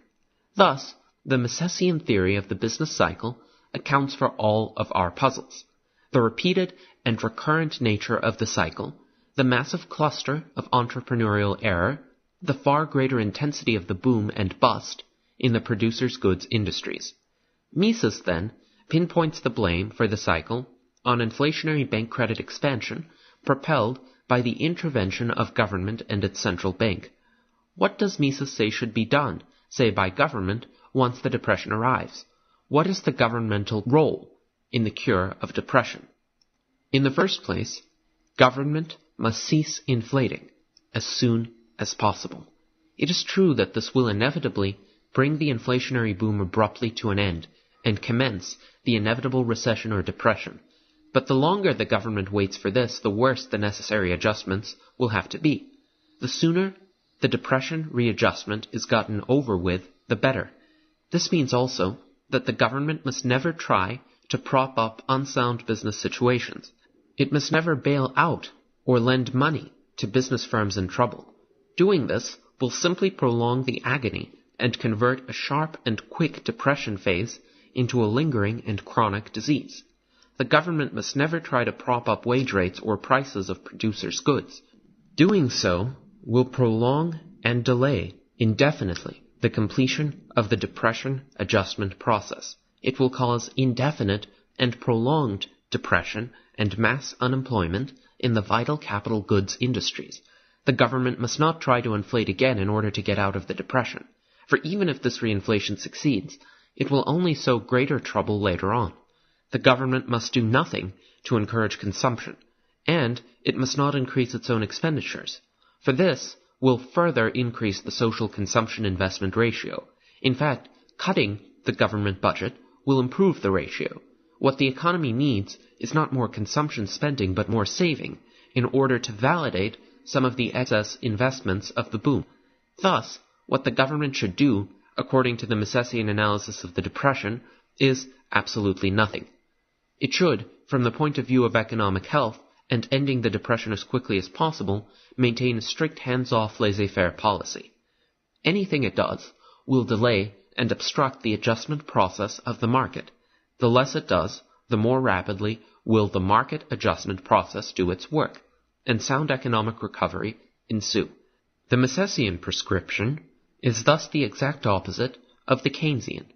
[SPEAKER 2] Thus, the Misesian theory of the business cycle accounts for all of our puzzles. The repeated and recurrent nature of the cycle, the massive cluster of entrepreneurial error, the far greater intensity of the boom and bust in the producers' goods industries. Mises, then, pinpoints the blame for the cycle on inflationary bank credit expansion propelled by the intervention of government and its central bank. What does Mises say should be done, say by government, once the depression arrives? What is the governmental role in the cure of depression? In the first place, government must cease inflating as soon as possible. It is true that this will inevitably bring the inflationary boom abruptly to an end, and commence the inevitable recession or depression. But the longer the government waits for this, the worse the necessary adjustments will have to be. The sooner the depression readjustment is gotten over with, the better. This means also that the government must never try to prop up unsound business situations. It must never bail out or lend money to business firms in trouble. Doing this will simply prolong the agony and convert a sharp and quick depression phase into a lingering and chronic disease. The government must never try to prop up wage rates or prices of producers' goods. Doing so will prolong and delay indefinitely the completion of the depression adjustment process. It will cause indefinite and prolonged depression and mass unemployment in the vital capital goods industries. The government must not try to inflate again in order to get out of the depression, for even if this reinflation succeeds, it will only sow greater trouble later on. The government must do nothing to encourage consumption, and it must not increase its own expenditures, for this will further increase the social consumption investment ratio. In fact, cutting the government budget will improve the ratio. What the economy needs is not more consumption spending but more saving in order to validate some of the excess investments of the boom. Thus, what the government should do, according to the Misesian analysis of the Depression, is absolutely nothing. It should, from the point of view of economic health and ending the Depression as quickly as possible, maintain a strict hands-off laissez-faire policy. Anything it does will delay and obstruct the adjustment process of the market. The less it does, the more rapidly will the market adjustment process do its work, and sound economic recovery ensue. The Misesian prescription is thus the exact opposite of the Keynesian.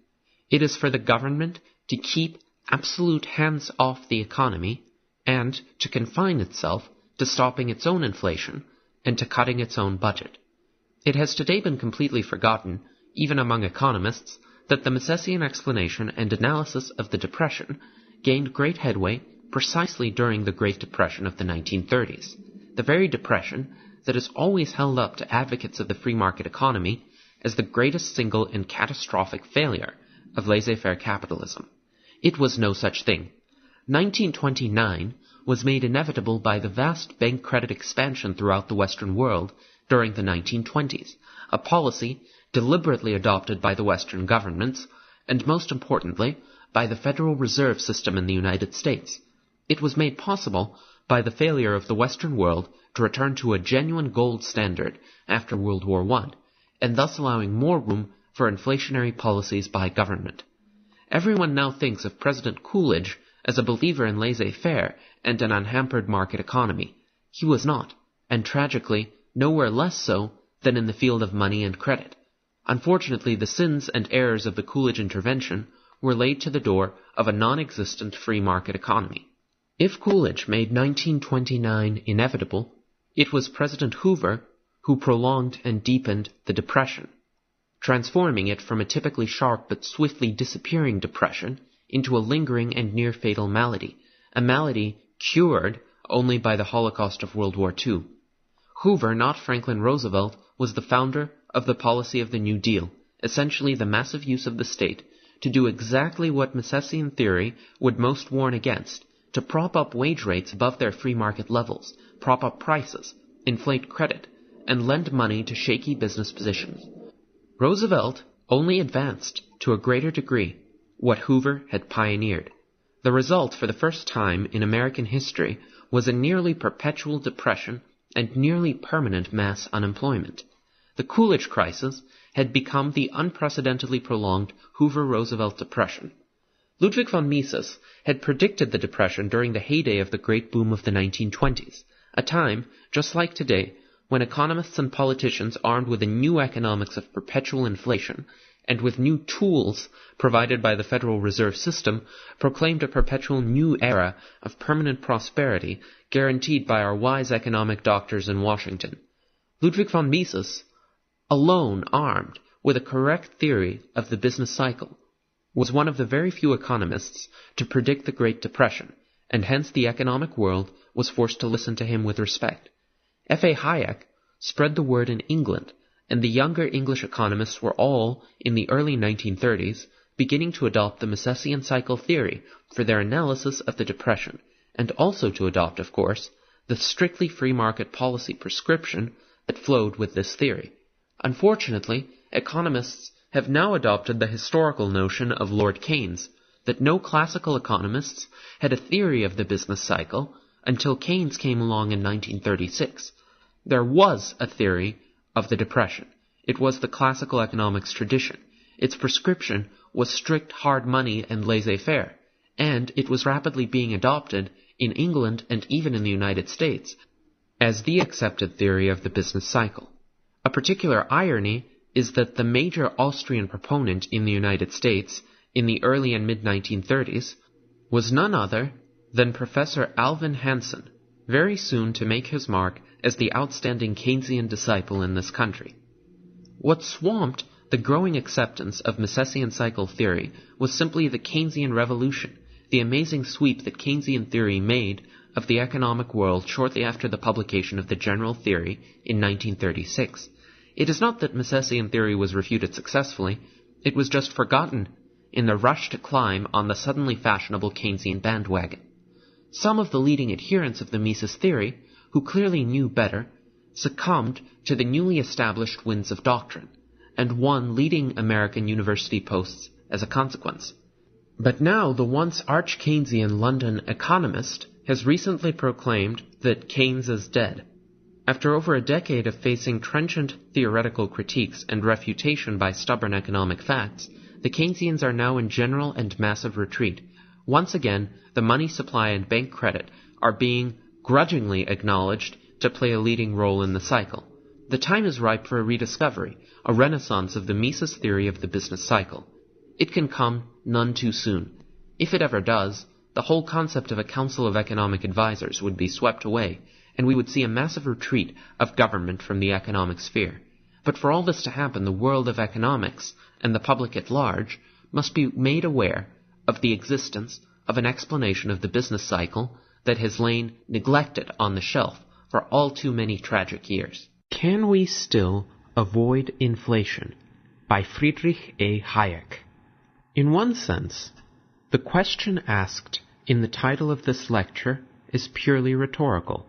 [SPEAKER 2] It is for the government to keep absolute hands off the economy and to confine itself to stopping its own inflation and to cutting its own budget. It has today been completely forgotten, even among economists, that the Misesian explanation and analysis of the Depression gained great headway precisely during the Great Depression of the 1930s, the very depression that is always held up to advocates of the free market economy as the greatest single and catastrophic failure of laissez-faire capitalism. It was no such thing. 1929 was made inevitable by the vast bank credit expansion throughout the Western world during the 1920s, a policy deliberately adopted by the Western governments, and most importantly, by the Federal Reserve System in the United States. It was made possible by the failure of the Western world to return to a genuine gold standard after World War I, and thus allowing more room for inflationary policies by government. Everyone now thinks of President Coolidge as a believer in laissez-faire and an unhampered market economy. He was not, and tragically, nowhere less so than in the field of money and credit. Unfortunately, the sins and errors of the Coolidge intervention were laid to the door of a non-existent free market economy. If Coolidge made 1929 inevitable, it was President Hoover who prolonged and deepened the Depression, transforming it from a typically sharp but swiftly disappearing depression into a lingering and near-fatal malady, a malady cured only by the Holocaust of World War II. Hoover, not Franklin Roosevelt, was the founder of the policy of the New Deal, essentially the massive use of the state to do exactly what Misesian theory would most warn against, to prop up wage rates above their free market levels, prop up prices, inflate credit, and lend money to shaky business positions. Roosevelt only advanced, to a greater degree, what Hoover had pioneered. The result, for the first time in American history, was a nearly perpetual depression and nearly permanent mass unemployment. The Coolidge crisis had become the unprecedentedly prolonged Hoover-Roosevelt depression. Ludwig von Mises had predicted the depression during the heyday of the great boom of the 1920s, a time, just like today, when economists and politicians armed with a new economics of perpetual inflation and with new tools provided by the Federal Reserve System proclaimed a perpetual new era of permanent prosperity guaranteed by our wise economic doctors in Washington. Ludwig von Mises, alone armed with a correct theory of the business cycle, was one of the very few economists to predict the Great Depression, and hence the economic world was forced to listen to him with respect. F.A. Hayek spread the word in England, and the younger English economists were all, in the early 1930s, beginning to adopt the Misesian cycle theory for their analysis of the Depression, and also to adopt, of course, the strictly free market policy prescription that flowed with this theory. Unfortunately, economists have now adopted the historical notion of Lord Keynes, that no classical economists had a theory of the business cycle until Keynes came along in 1936. There was a theory of the Depression. It was the classical economics tradition. Its prescription was strict hard money and laissez-faire, and it was rapidly being adopted in England and even in the United States as the accepted theory of the business cycle. A particular irony is that the major Austrian proponent in the United States in the early and mid-1930s was none other than Professor Alvin Hansen, very soon to make his mark as the outstanding Keynesian disciple in this country. What swamped the growing acceptance of Misesian cycle theory was simply the Keynesian revolution, the amazing sweep that Keynesian theory made of the economic world shortly after the publication of the general theory in 1936. It is not that Misesian theory was refuted successfully, it was just forgotten in the rush to climb on the suddenly fashionable Keynesian bandwagon. Some of the leading adherents of the Mises theory, who clearly knew better, succumbed to the newly established winds of doctrine, and won leading American university posts as a consequence. But now the once arch-Keynesian London economist has recently proclaimed that Keynes is dead. After over a decade of facing trenchant theoretical critiques and refutation by stubborn economic facts, the Keynesians are now in general and massive retreat. Once again, the money supply and bank credit are being grudgingly acknowledged to play a leading role in the cycle. The time is ripe for a rediscovery, a renaissance of the Mises theory of the business cycle. It can come none too soon. If it ever does, the whole concept of a Council of Economic Advisers would be swept away, and we would see a massive retreat of government from the economic sphere. But for all this to happen, the world of economics, and the public at large, must be made aware of the existence of an explanation of the business cycle that has lain neglected on the shelf for all too many tragic years.
[SPEAKER 1] Can we still avoid inflation? By Friedrich A. Hayek. In one sense, the question asked in the title of this lecture is purely rhetorical.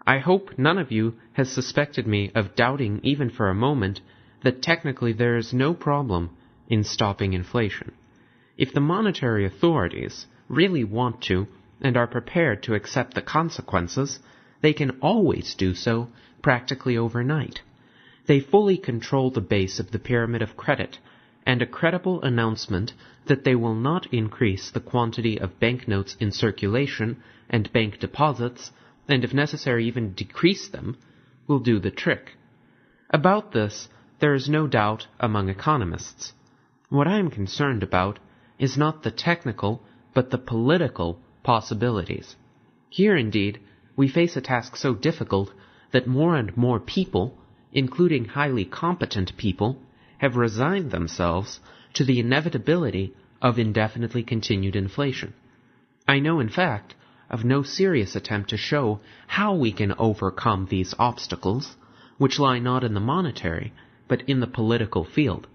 [SPEAKER 1] I hope none of you has suspected me of doubting even for a moment that technically there is no problem in stopping inflation. If the monetary authorities really want to and are prepared to accept the consequences, they can always do so practically overnight. They fully control the base of the pyramid of credit, and a credible announcement that they will not increase the quantity of banknotes in circulation and bank deposits, and if necessary even decrease them, will do the trick. About this, there is no doubt among economists. What I am concerned about is not the technical, but the political possibilities. Here, indeed, we face a task so difficult that more and more people, including highly competent people, have resigned themselves to the inevitability of indefinitely continued inflation. I know, in fact, of no serious attempt to show how we can overcome these obstacles, which lie not in the monetary, but in the political field,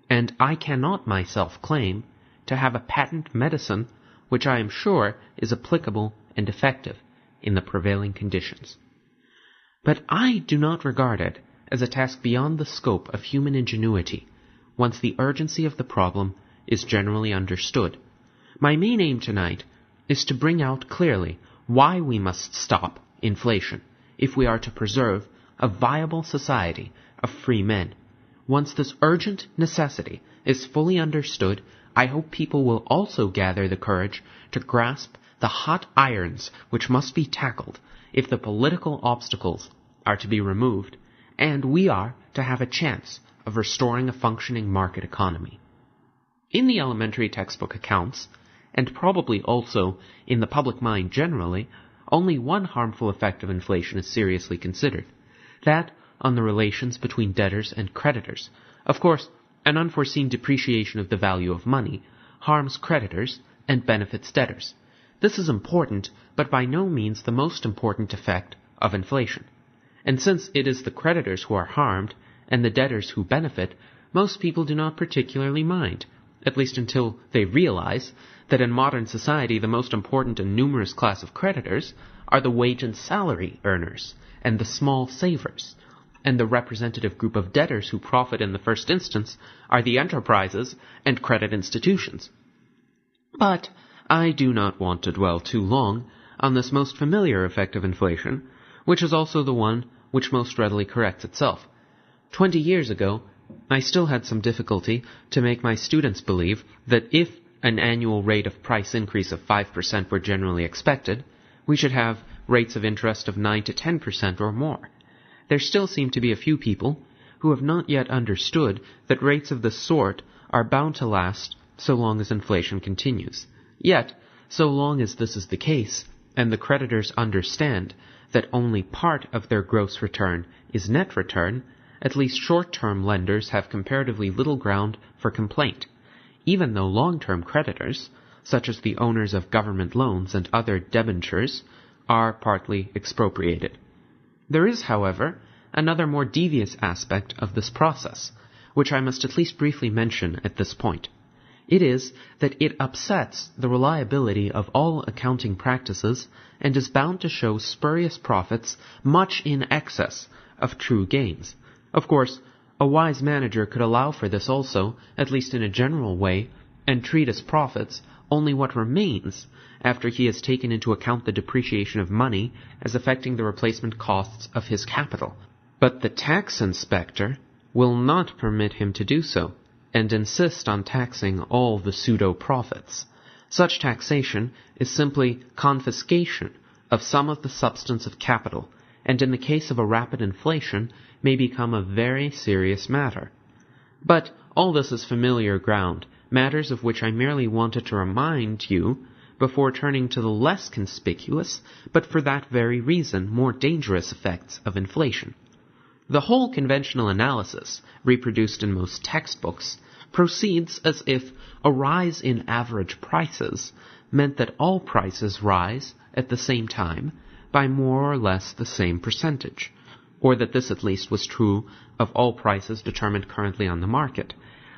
[SPEAKER 1] and I cannot myself claim to have a patent medicine which I am sure is applicable and effective in the prevailing conditions. But I do not regard it as a task beyond the scope of human ingenuity, once the urgency of the problem is generally understood. My main aim tonight is to bring out clearly why we must stop inflation if we are to preserve a viable society of free men. Once this urgent necessity is fully understood, I hope people will also gather the courage to grasp the hot irons which must be tackled if the political obstacles are to be removed, and we are to have a chance of restoring a functioning market economy. In the elementary textbook accounts, and probably also in the public mind generally, only one harmful effect of inflation is seriously considered, that on the relations between debtors and creditors. Of course, an unforeseen depreciation of the value of money harms creditors and benefits debtors. This is important, but by no means the most important effect of inflation. And since it is the creditors who are harmed and the debtors who benefit, most people do not particularly mind,
[SPEAKER 2] at least until they realize that in modern society the most important and numerous class of creditors are the wage and salary earners, and the small savers, and the representative group of debtors who profit in the first instance are the enterprises and credit institutions. But I do not want to dwell too long on this most familiar effect of inflation, which is also the one which most readily corrects itself. 20 years ago, I still had some difficulty to make my students believe that if an annual rate of price increase of 5% were generally expected, we should have rates of interest of 9 to 10% or more. There still seem to be a few people who have not yet understood that rates of this sort are bound to last so long as inflation continues. Yet, so long as this is the case, and the creditors understand that only part of their gross return is net return, at least short-term lenders have comparatively little ground for complaint, even though long-term creditors, such as the owners of government loans and other debentures, are partly expropriated. There is, however, another more devious aspect of this process, which I must at least briefly mention at this point. It is that it upsets the reliability of all accounting practices and is bound to show spurious profits much in excess of true gains. Of course, a wise manager could allow for this also, at least in a general way, and treat as profits only what remains after he has taken into account the depreciation of money as affecting the replacement costs of his capital. But the tax inspector will not permit him to do so, and insist on taxing all the pseudo-profits. Such taxation is simply confiscation of some of the substance of capital, and in the case of a rapid inflation may become a very serious matter. But all this is familiar ground, matters of which I merely wanted to remind you before turning to the less conspicuous, but for that very reason more dangerous effects of inflation. The whole conventional analysis, reproduced in most textbooks, proceeds as if a rise in average prices meant that all prices rise at the same time by more or less the same percentage, or that this at least was true of all prices determined currently on the market,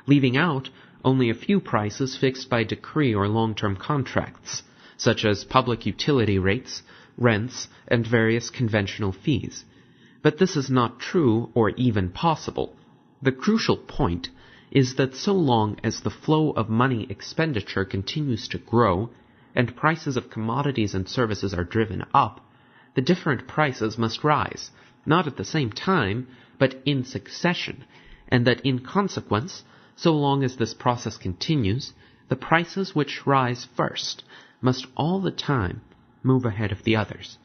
[SPEAKER 2] leaving out only a few prices fixed by decree or long-term contracts, such as public utility rates, rents, and various conventional fees. But this is not true or even possible. The crucial point is that so long as the flow of money expenditure continues to grow, and prices of commodities and services are driven up, the different prices must rise, not at the same time, but in succession, and that in consequence, so long as this process continues, the prices which rise first must all the time move ahead of the others.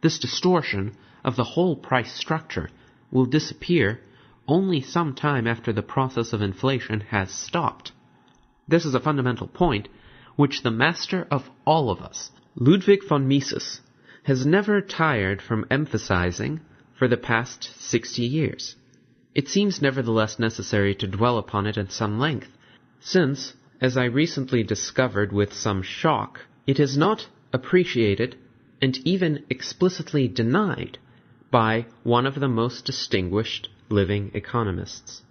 [SPEAKER 2] This distortion of the whole price structure will disappear only some time after the process of inflation has stopped. This is a fundamental point which the master of all of us, Ludwig von Mises, has never tired from emphasizing for the past 60 years. It seems nevertheless necessary to dwell upon it at some length, since, as I recently discovered with some shock, it is not appreciated and even explicitly denied by one of the most distinguished living economists.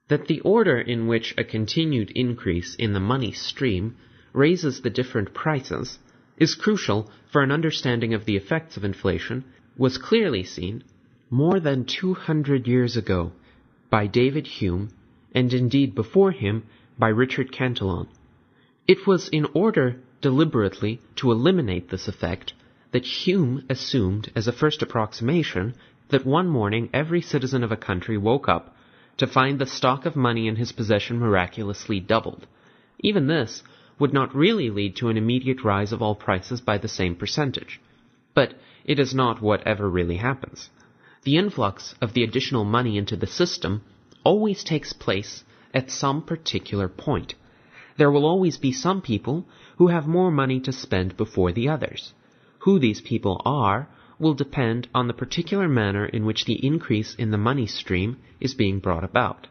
[SPEAKER 2] That the order in which a continued increase in the money stream raises the different prices is crucial for an understanding of the effects of inflation was clearly seen more than 200 years ago by David Hume, and indeed before him by Richard Cantillon. It was in order deliberately to eliminate this effect that Hume assumed as a first approximation that one morning every citizen of a country woke up to find the stock of money in his possession miraculously doubled. Even this would not really lead to an immediate rise of all prices by the same percentage. But it is not what ever really happens. The influx of the additional money into the system always takes place at some particular point. There will always be some people who have more money to spend before the others. Who these people are will depend on the particular manner in which the increase in the money stream is being brought about.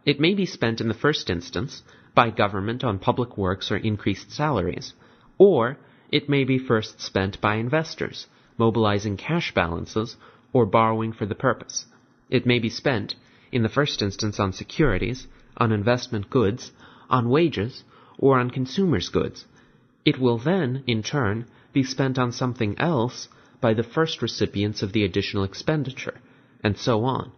[SPEAKER 2] It may be spent in the first instance by government on public works or increased salaries, or it may be first spent by investors, mobilizing cash balances or borrowing for the purpose. It may be spent, in the first instance, on securities, on investment goods, on wages, or on consumers' goods. It will then, in turn, be spent on something else by the first recipients of the additional expenditure, and so on.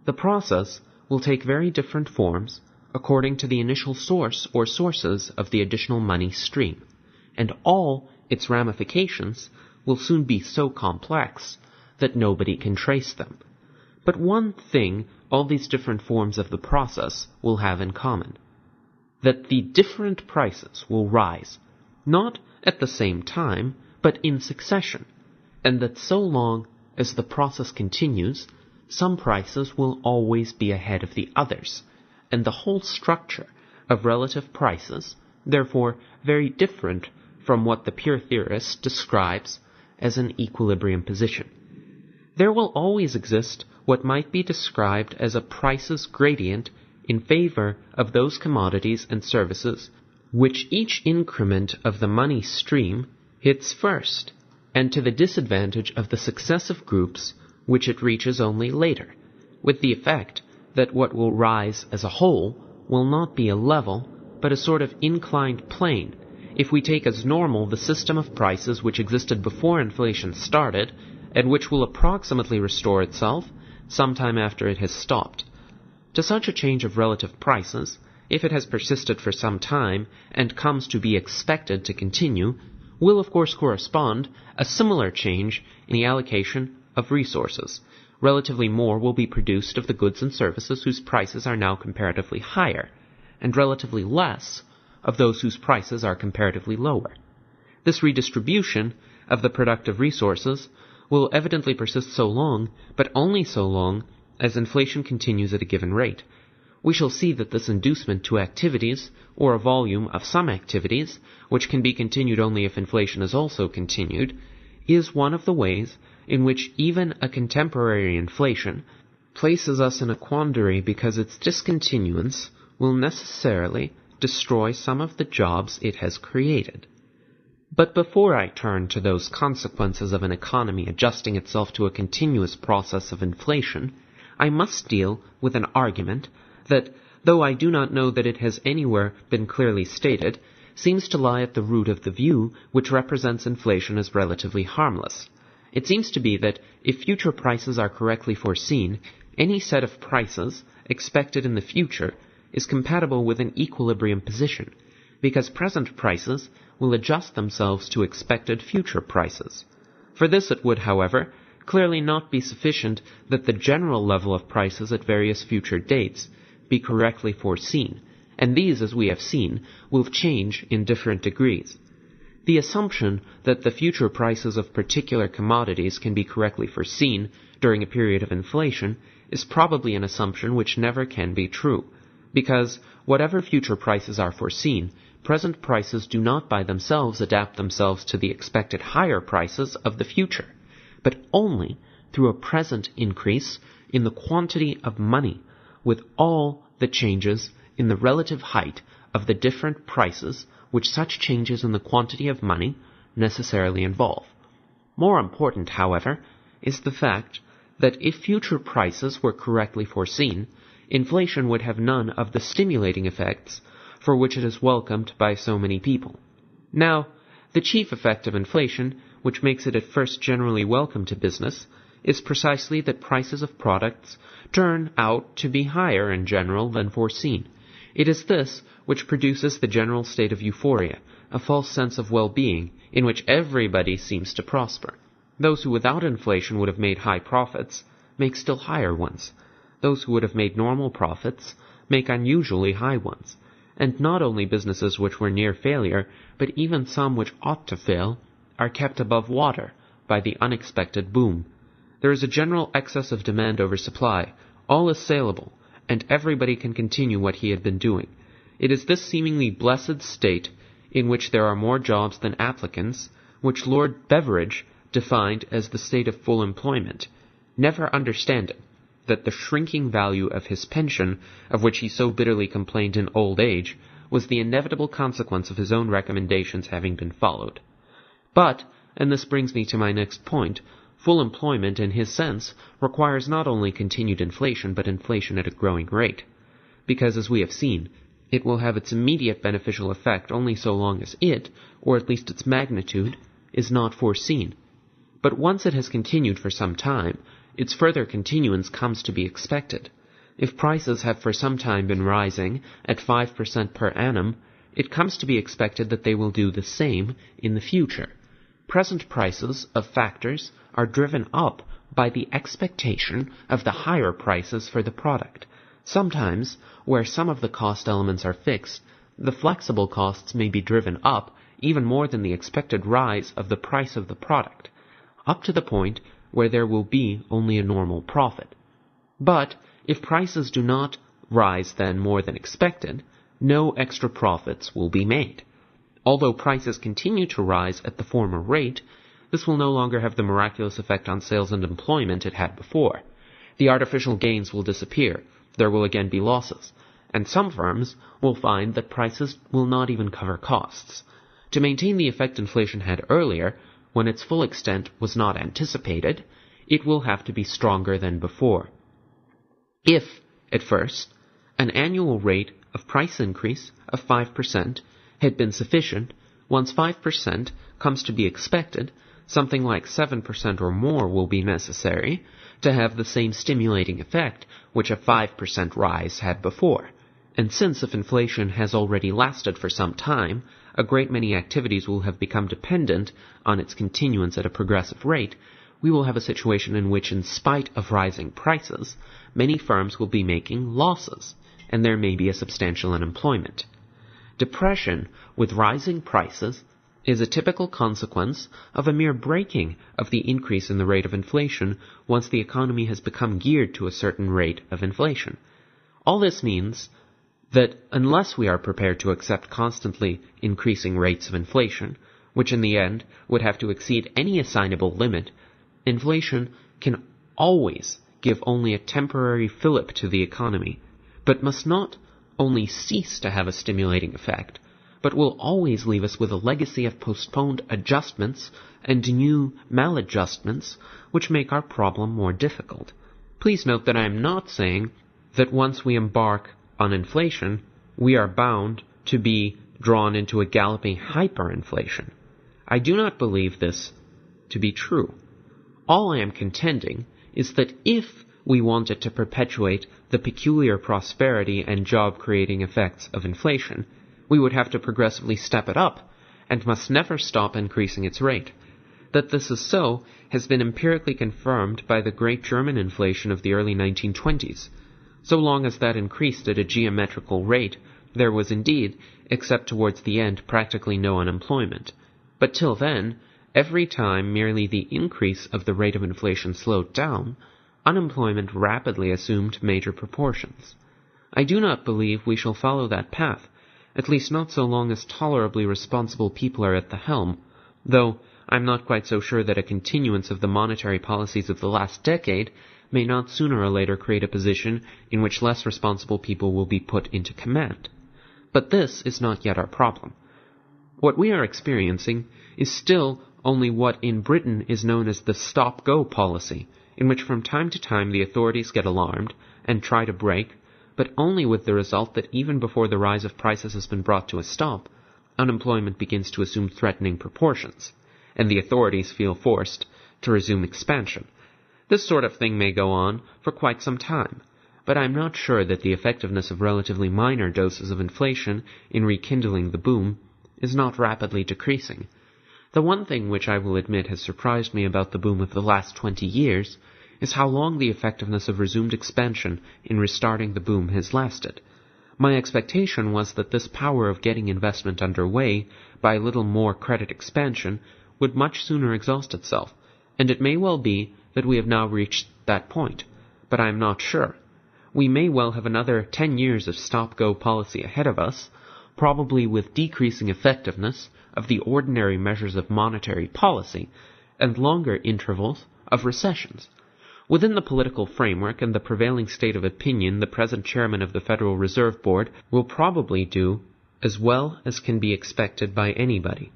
[SPEAKER 2] The process will take very different forms according to the initial source or sources of the additional money stream, and all its ramifications will soon be so complex that nobody can trace them. But one thing all these different forms of the process will have in common: that the different prices will rise, not at the same time, but in succession, and that so long as the process continues, some prices will always be ahead of the others, and the whole structure of relative prices, therefore very different from what the pure theorist describes as an equilibrium position. There will always exist what might be described as a prices gradient in favor of those commodities and services which each increment of the money stream hits first, and to the disadvantage of the successive groups which it reaches only later, with the effect that what will rise as a whole will not be a level, but a sort of inclined plane, if we take as normal the system of prices which existed before inflation started, and which will approximately restore itself sometime after it has stopped. To such a change of relative prices, if it has persisted for some time and comes to be expected to continue, will of course correspond a similar change in the allocation of resources. Relatively more will be produced of the goods and services whose prices are now comparatively higher, and relatively less of those whose prices are comparatively lower. This redistribution of the productive resources will evidently persist so long, but only so long, as inflation continues at a given rate. We shall see that this inducement to activities, or a volume of some activities, which can be continued only if inflation is also continued, is one of the ways in which even a contemporary inflation places us in a quandary, because its discontinuance will necessarily destroy some of the jobs it has created. But before I turn to those consequences of an economy adjusting itself to a continuous process of inflation, I must deal with an argument that, though I do not know that it has anywhere been clearly stated, seems to lie at the root of the view which represents inflation as relatively harmless. It seems to be that if future prices are correctly foreseen, any set of prices expected in the future is compatible with an equilibrium position, because present prices will adjust themselves to expected future prices. For this it would, however, clearly not be sufficient that the general level of prices at various future dates be correctly foreseen, and these, as we have seen, will change in different degrees. The assumption that the future prices of particular commodities can be correctly foreseen during a period of inflation is probably an assumption which never can be true, because whatever future prices are foreseen, present prices do not by themselves adapt themselves to the expected higher prices of the future, but only through a present increase in the quantity of money, with all the changes in the relative height of the different prices which such changes in the quantity of money necessarily involve. More important, however, is the fact that if future prices were correctly foreseen, inflation would have none of the stimulating effects for which it is welcomed by so many people. Now, the chief effect of inflation, which makes it at first generally welcome to business, is precisely that prices of products turn out to be higher in general than foreseen. It is this which produces the general state of euphoria, a false sense of well-being, in which everybody seems to prosper. Those who without inflation would have made high profits make still higher ones. Those who would have made normal profits make unusually high ones. And not only businesses which were near failure, but even some which ought to fail, are kept above water by the unexpected boom. There is a general excess of demand over supply. All is saleable, and everybody can continue what he had been doing. It is this seemingly blessed state, in which there are more jobs than applicants, which Lord Beveridge defined as the state of full employment, never understanding that the shrinking value of his pension, of which he so bitterly complained in old age, was the inevitable consequence of his own recommendations having been followed. But, and this brings me to my next point, full employment, in his sense, requires not only continued inflation, but inflation at a growing rate. Because, as we have seen, it will have its immediate beneficial effect only so long as it, or at least its magnitude, is not foreseen. But once it has continued for some time, its further continuance comes to be expected. If prices have for some time been rising at 5% per annum, it comes to be expected that they will do the same in the future. Present prices of factors are driven up by the expectation of the higher prices for the product. Sometimes, where some of the cost elements are fixed, the flexible costs may be driven up even more than the expected rise of the price of the product, up to the point where there will be only a normal profit. But if prices do not rise then more than expected, no extra profits will be made. Although prices continue to rise at the former rate, this will no longer have the miraculous effect on sales and employment it had before. The artificial gains will disappear, there will again be losses, and some firms will find that prices will not even cover costs. To maintain the effect inflation had earlier, when its full extent was not anticipated, it will have to be stronger than before. If, at first, an annual rate of price increase of 5% had been sufficient, once 5% comes to be expected, something like 7% or more will be necessary to have the same stimulating effect which a 5% rise had before. And since if inflation has already lasted for some time, a great many activities will have become dependent on its continuance at a progressive rate, we will have a situation in which, in spite of rising prices, many firms will be making losses, and there may be a substantial unemployment. Depression with rising prices is a typical consequence of a mere breaking of the increase in the rate of inflation once the economy has become geared to a certain rate of inflation. All this means that unless we are prepared to accept constantly increasing rates of inflation, which in the end would have to exceed any assignable limit, inflation can always give only a temporary fillip to the economy, but must not only cease to have a stimulating effect, but will always leave us with a legacy of postponed adjustments and new maladjustments which make our problem more difficult. Please note that I am not saying that once we embark on inflation, we are bound to be drawn into a galloping hyperinflation. I do not believe this to be true. All I am contending is that if we wanted to perpetuate the peculiar prosperity and job-creating effects of inflation, we would have to progressively step it up, and must never stop increasing its rate. That this is so has been empirically confirmed by the great German inflation of the early 1920s. So long as that increased at a geometrical rate, there was indeed, except towards the end, practically no unemployment. But till then, every time merely the increase of the rate of inflation slowed down, unemployment rapidly assumed major proportions. I do not believe we shall follow that path, at least not so long as tolerably responsible people are at the helm, though I'm not quite so sure that a continuance of the monetary policies of the last decade may not sooner or later create a position in which less responsible people will be put into command. But this is not yet our problem. What we are experiencing is still only what in Britain is known as the stop-go policy, in which from time to time the authorities get alarmed and try to break, but only with the result that even before the rise of prices has been brought to a stop, unemployment begins to assume threatening proportions, and the authorities feel forced to resume expansion. This sort of thing may go on for quite some time, but I am not sure that the effectiveness of relatively minor doses of inflation in rekindling the boom is not rapidly decreasing. The one thing which I will admit has surprised me about the boom of the last 20 years is how long the effectiveness of resumed expansion in restarting the boom has lasted. My expectation was that this power of getting investment underway by a little more credit expansion would much sooner exhaust itself, and it may well be that we have now reached that point, but I am not sure. We may well have another 10 years of stop-go policy ahead of us, probably with decreasing effectiveness of the ordinary measures of monetary policy, and longer intervals of recessions. Within the political framework and the prevailing state of opinion, the present chairman of the Federal Reserve Board will probably do as well as can be expected by anybody.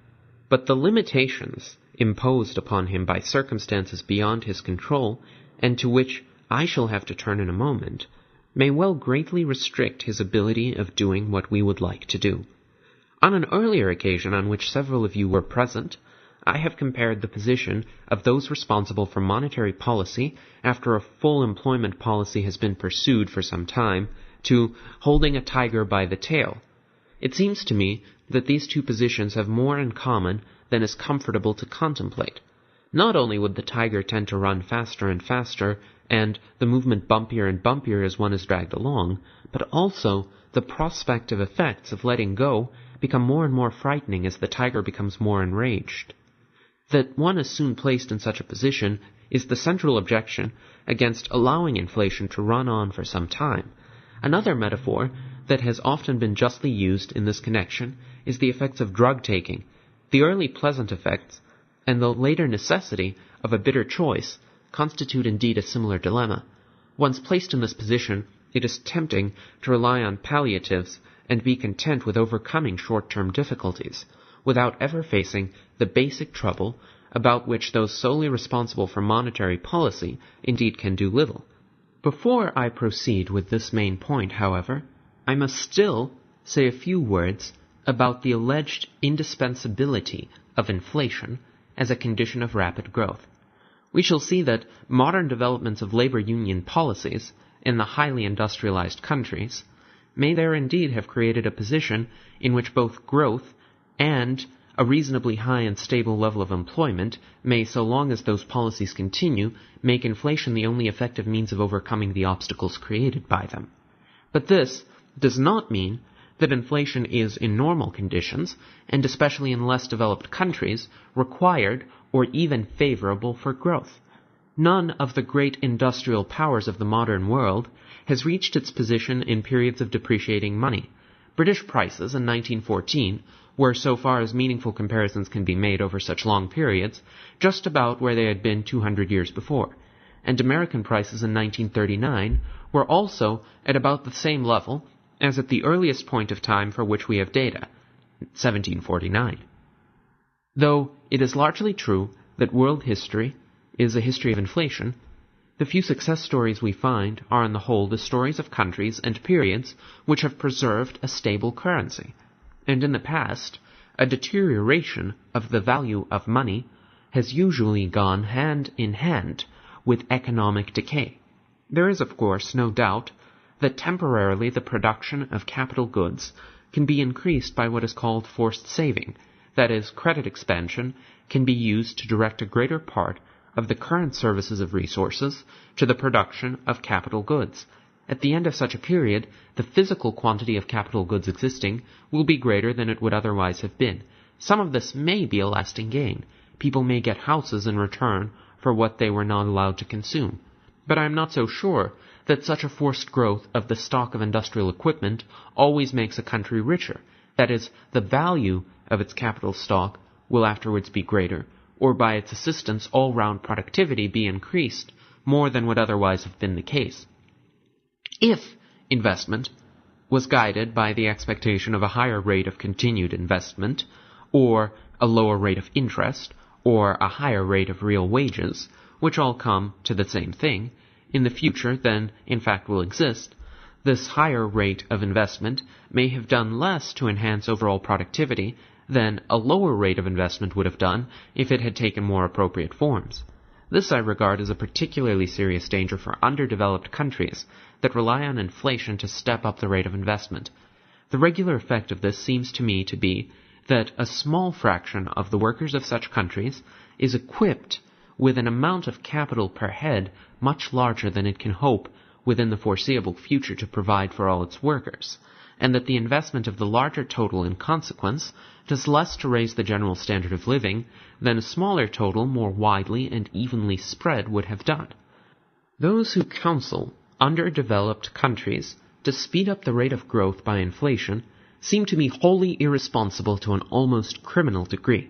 [SPEAKER 2] But the limitations imposed upon him by circumstances beyond his control, and to which I shall have to turn in a moment, may well greatly restrict his ability of doing what we would like to do. On an earlier occasion on which several of you were present, I have compared the position of those responsible for monetary policy after a full employment policy has been pursued for some time to holding a tiger by the tail. It seems to me that these two positions have more in common than is comfortable to contemplate. Not only would the tiger tend to run faster and faster, and the movement bumpier and bumpier as one is dragged along, but also the prospective effects of letting go become more and more frightening as the tiger becomes more enraged. That one is soon placed in such a position is the central objection against allowing inflation to run on for some time. Another metaphor that has often been justly used in this connection is the effects of drug taking. The early pleasant effects and the later necessity of a bitter choice constitute indeed a similar dilemma. Once placed in this position, it is tempting to rely on palliatives and be content with overcoming short-term difficulties, without ever facing the basic trouble about which those solely responsible for monetary policy indeed can do little. Before I proceed with this main point, however, I must still say a few words about the alleged indispensability of inflation as a condition of rapid growth. We shall see that modern developments of labor union policies in the highly industrialized countries may there indeed have created a position in which both growth and a reasonably high and stable level of employment may, so long as those policies continue, make inflation the only effective means of overcoming the obstacles created by them. But this does not mean that inflation is, in normal conditions, and especially in less developed countries, required or even favorable for growth. None of the great industrial powers of the modern world has reached its position in periods of depreciating money. British prices in 1914 were, so far as meaningful comparisons can be made over such long periods, just about where they had been 200 years before, and American prices in 1939 were also at about the same level as at the earliest point of time for which we have data, 1749. Though it is largely true that world history is a history of inflation, the few success stories we find are on the whole the stories of countries and periods which have preserved a stable currency, and in the past, a deterioration of the value of money has usually gone hand in hand with economic decay. There is, of course, no doubt that temporarily the production of capital goods can be increased by what is called forced saving, that is, credit expansion can be used to direct a greater part of the current services of resources to the production of capital goods. At the end of such a period, the physical quantity of capital goods existing will be greater than it would otherwise have been. Some of this may be a lasting gain. People may get houses in return for what they were not allowed to consume. But I am not so sure that such a forced growth of the stock of industrial equipment always makes a country richer. That is, the value of its capital stock will afterwards be greater, or by its assistance all-round productivity be increased more than would otherwise have been the case. If investment was guided by the expectation of a higher rate of continued investment, or a lower rate of interest, or a higher rate of real wages, which all come to the same thing, in the future than in fact will exist, this higher rate of investment may have done less to enhance overall productivity than a lower rate of investment would have done if it had taken more appropriate forms. This I regard as a particularly serious danger for underdeveloped countries that rely on inflation to step up the rate of investment. The regular effect of this seems to me to be that a small fraction of the workers of such countries is equipped with an amount of capital per head much larger than it can hope within the foreseeable future to provide for all its workers, and that the investment of the larger total in consequence does less to raise the general standard of living than a smaller total more widely and evenly spread would have done. Those who counsel underdeveloped countries to speed up the rate of growth by inflation seem to me wholly irresponsible to an almost criminal degree.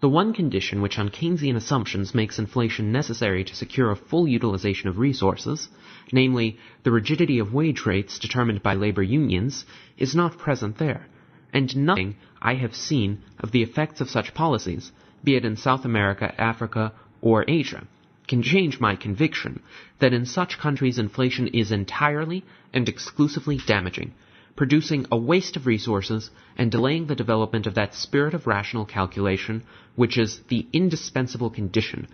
[SPEAKER 2] The one condition which on Keynesian assumptions makes inflation necessary to secure a full utilization of resources, namely the rigidity of wage rates determined by labor unions, is not present there, and nothing I have seen of the effects of such policies, be it in South America, Africa, or Asia, can change my conviction that in such countries inflation is entirely and exclusively damaging, producing a waste of resources and delaying the development of that spirit of rational calculation which is the indispensable condition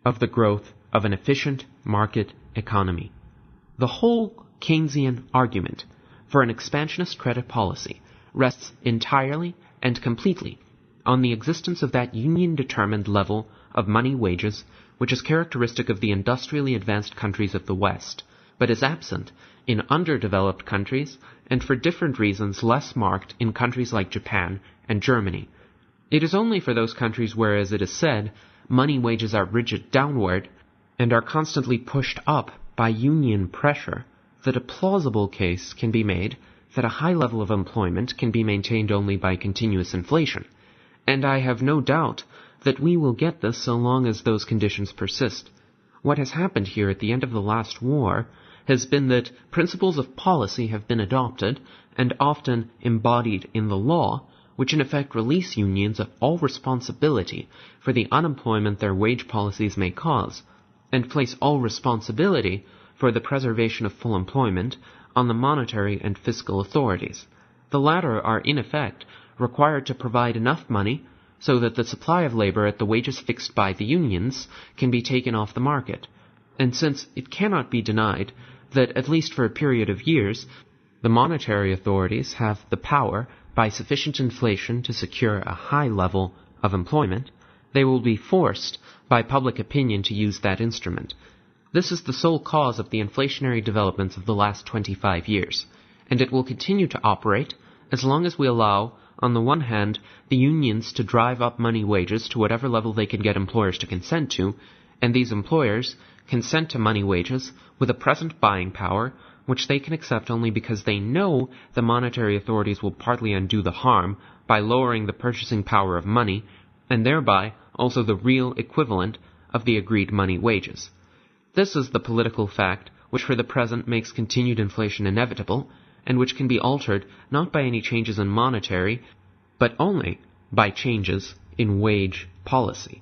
[SPEAKER 2] of the growth of an efficient market economy. The whole Keynesian argument for an expansionist credit policy rests entirely and completely on the existence of that union-determined level of money wages which is characteristic of the industrially advanced countries of the West, but is absent in underdeveloped countries and for different reasons less marked in countries like Japan and Germany. It is only for those countries where, as it is said, money wages are rigid downward and are constantly pushed up by union pressure that a plausible case can be made that a high level of employment can be maintained only by continuous inflation, and I have no doubt that we will get this so long as those conditions persist. What has happened here at the end of the last war has been that principles of policy have been adopted and often embodied in the law, which in effect release unions of all responsibility for the unemployment their wage policies may cause, and place all responsibility for the preservation of full employment on the monetary and fiscal authorities. The latter are in effect required to provide enough money so that the supply of labor at the wages fixed by the unions can be taken off the market. And since it cannot be denied that, at least for a period of years, the monetary authorities have the power, by sufficient inflation, to secure a high level of employment, they will be forced by public opinion to use that instrument. This is the sole cause of the inflationary developments of the last 25 years, and it will continue to operate as long as we allow, on the one hand, the unions to drive up money wages to whatever level they can get employers to consent to, and these employers consent to money wages with a present buying power which they can accept only because they know the monetary authorities will partly undo the harm by lowering the purchasing power of money, and thereby also the real equivalent of the agreed money wages. This is the political fact which for the present makes continued inflation inevitable, and which can be altered not by any changes in monetary, but only by changes in wage policy.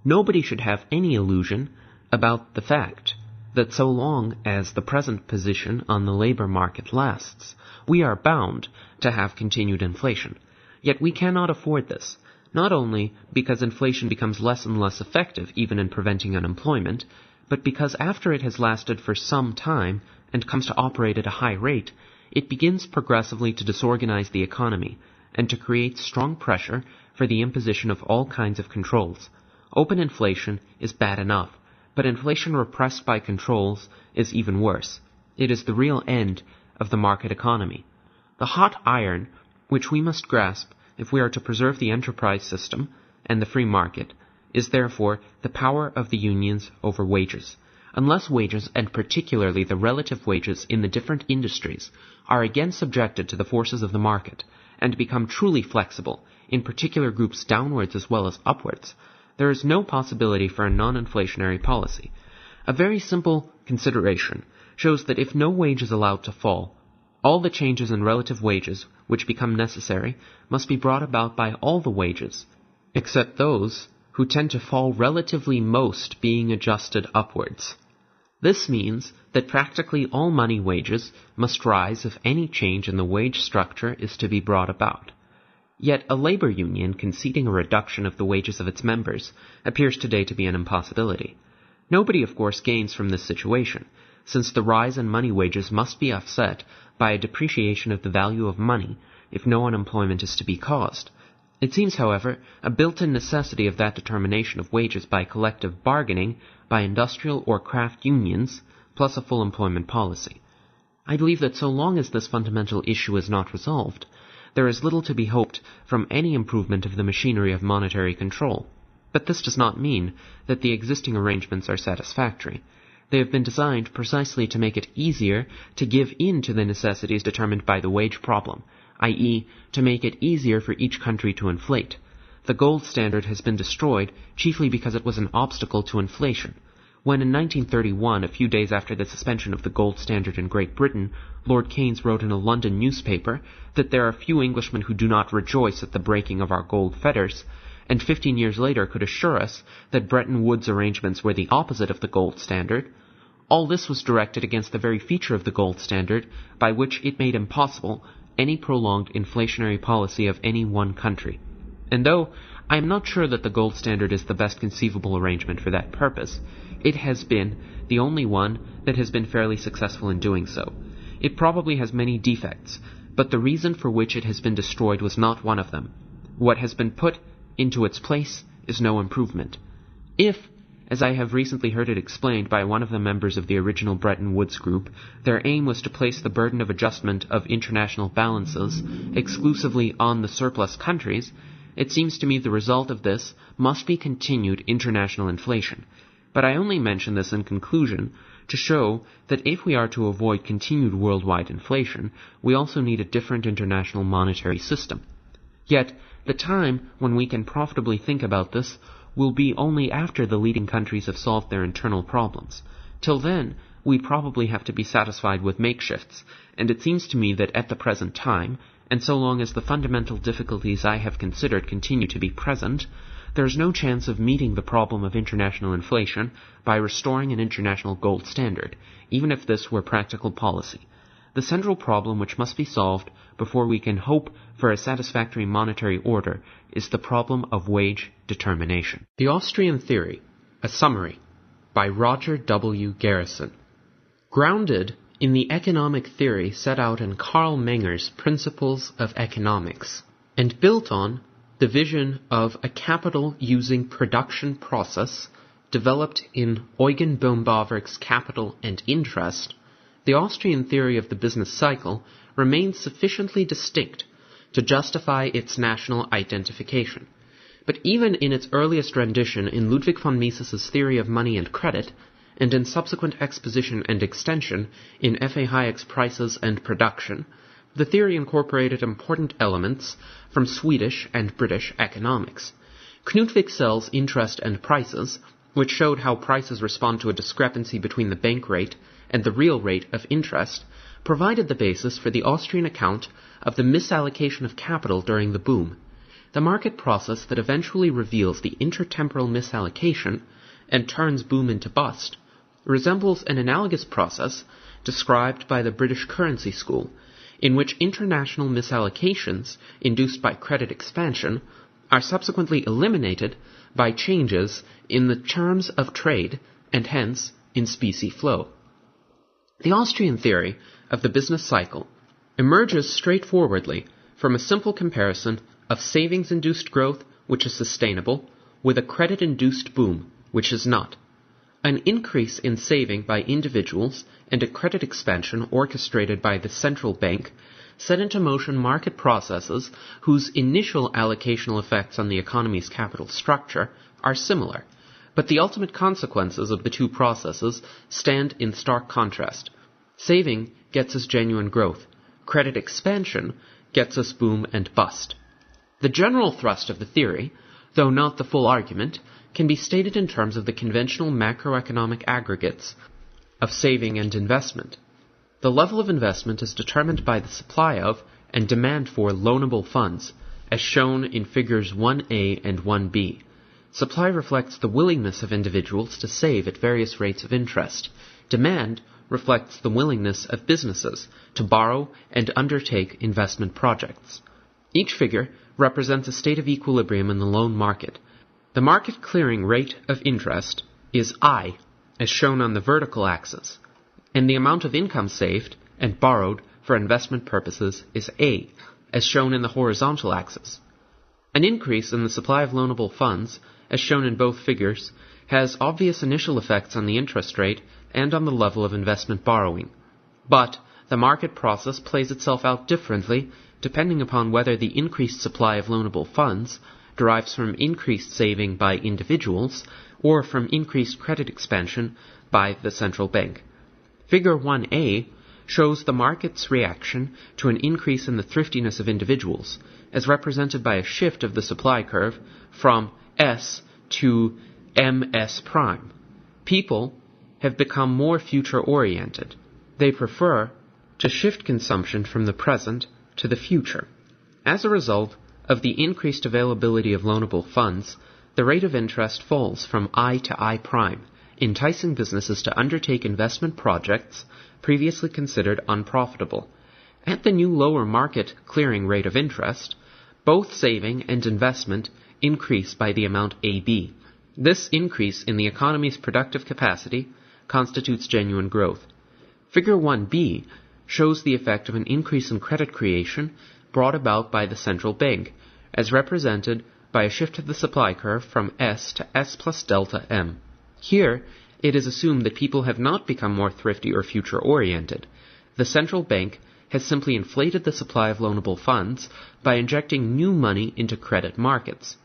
[SPEAKER 2] Nobody should have any illusion about the fact that so long as the present position on the labor market lasts, we are bound to have continued inflation. Yet we cannot afford this, not only because inflation becomes less and less effective even in preventing unemployment, but because after it has lasted for some time and comes to operate at a high rate, it begins progressively to disorganize the economy and to create strong pressure for the imposition of all kinds of controls. Open inflation is bad enough, but inflation repressed by controls is even worse. It is the real end of the market economy. The hot iron which we must grasp if we are to preserve the enterprise system and the free market is therefore the power of the unions over wages. Unless wages, and particularly the relative wages in the different industries, are again subjected to the forces of the market and become truly flexible, in particular groups downwards as well as upwards, there is no possibility for a non-inflationary policy. A very simple consideration shows that if no wage is allowed to fall, all the changes in relative wages which become necessary must be brought about by all the wages, except those who tend to fall relatively most being adjusted upwards. This means that practically all money wages must rise if any change in the wage structure is to be brought about. Yet a labor union conceding a reduction of the wages of its members appears today to be an impossibility. Nobody, of course, gains from this situation, since the rise in money wages must be offset by a depreciation of the value of money if no unemployment is to be caused. It seems, however, a built-in necessity of that determination of wages by collective bargaining by industrial or craft unions, plus a full employment policy. I believe that so long as this fundamental issue is not resolved, there is little to be hoped from any improvement of the machinery of monetary control. But this does not mean that the existing arrangements are satisfactory. They have been designed precisely to make it easier to give in to the necessities determined by the wage problem, i.e., to make it easier for each country to inflate. The gold standard has been destroyed chiefly because it was an obstacle to inflation. When in 1931, a few days after the suspension of the gold standard in Great Britain, Lord Keynes wrote in a London newspaper that there are few Englishmen who do not rejoice at the breaking of our gold fetters, and 15 years later could assure us that Bretton Woods arrangements were the opposite of the gold standard, all this was directed against the very feature of the gold standard by which it made impossible any prolonged inflationary policy of any one country. And though I am not sure that the gold standard is the best conceivable arrangement for that purpose, it has been the only one that has been fairly successful in doing so. It probably has many defects, but the reason for which it has been destroyed was not one of them. What has been put into its place is no improvement. If, as I have recently heard it explained by one of the members of the original Bretton Woods group, their aim was to place the burden of adjustment of international balances exclusively on the surplus countries, it seems to me the result of this must be continued international inflation. But I only mention this in conclusion to show that if we are to avoid continued worldwide inflation, we also need a different international monetary system. Yet, the time when we can profitably think about this will be only after the leading countries have solved their internal problems. Till then, we probably have to be satisfied with makeshifts, and it seems to me that at the present time, and so long as the fundamental difficulties I have considered continue to be present, there is no chance of meeting the problem of international inflation by restoring an international gold standard, even if this were practical policy. The central problem which must be solved before we can hope for a satisfactory monetary order is the problem of wage determination. The Austrian Theory, a Summary, by Roger W. Garrison. Grounded in the economic theory set out in Karl Menger's Principles of Economics, and built on the vision of a capital-using production process developed in Eugen Baumbaverk's Capital and Interest, the Austrian theory of the business cycle remains sufficiently distinct to justify its national identification. But even in its earliest rendition in Ludwig von Mises's Theory of Money and Credit, and in subsequent exposition and extension in F. A. Hayek's Prices and Production, the theory incorporated important elements from Swedish and British economics. Knut Wicksel's Interest and Prices, which showed how prices respond to a discrepancy between the bank rate and the real rate of interest, provided the basis for the Austrian account of the misallocation of capital during the boom. The market process that eventually reveals the intertemporal misallocation and turns boom into bust resembles an analogous process described by the British currency school, in which international misallocations induced by credit expansion are subsequently eliminated by changes in the terms of trade and hence in specie flow. The Austrian theory of the business cycle emerges straightforwardly from a simple comparison of savings-induced growth, which is sustainable, with a credit-induced boom, which is not. An increase in saving by individuals and a credit expansion orchestrated by the central bank set into motion market processes whose initial allocational effects on the economy's capital structure are similar, but the ultimate consequences of the two processes stand in stark contrast. Saving gets us genuine growth. Credit expansion gets us boom and bust. The general thrust of the theory, though not the full argument, can be stated in terms of the conventional macroeconomic aggregates of saving and investment. The level of investment is determined by the supply of and demand for loanable funds, as shown in figures 1a and 1b. Supply reflects the willingness of individuals to save at various rates of interest. Demand reflects the willingness of businesses to borrow and undertake investment projects. Each figure represents a state of equilibrium in the loan market. The market clearing rate of interest is I, as shown on the vertical axis, and the amount of income saved and borrowed for investment purposes is A, as shown in the horizontal axis. An increase in the supply of loanable funds, as shown in both figures, has obvious initial effects on the interest rate and on the level of investment borrowing. But the market process plays itself out differently depending upon whether the increased supply of loanable funds derives from increased saving by individuals or from increased credit expansion by the central bank. Figure 1a shows the market's reaction to an increase in the thriftiness of individuals, as represented by a shift of the supply curve from S to MS prime. People have become more future-oriented. They prefer to shift consumption from the present to the future. As a result of the increased availability of loanable funds, the rate of interest falls from I to I prime, enticing businesses to undertake investment projects previously considered unprofitable. At the new lower market clearing rate of interest, both saving and investment increase by the amount AB. This increase in the economy's productive capacity constitutes genuine growth. Figure 1b shows the effect of an increase in credit creation brought about by the central bank, as represented by a shift of the supply curve from S to S plus delta M. Here, it is assumed that people have not become more thrifty or future-oriented. The central bank has simply inflated the supply of loanable funds by injecting new money into credit markets.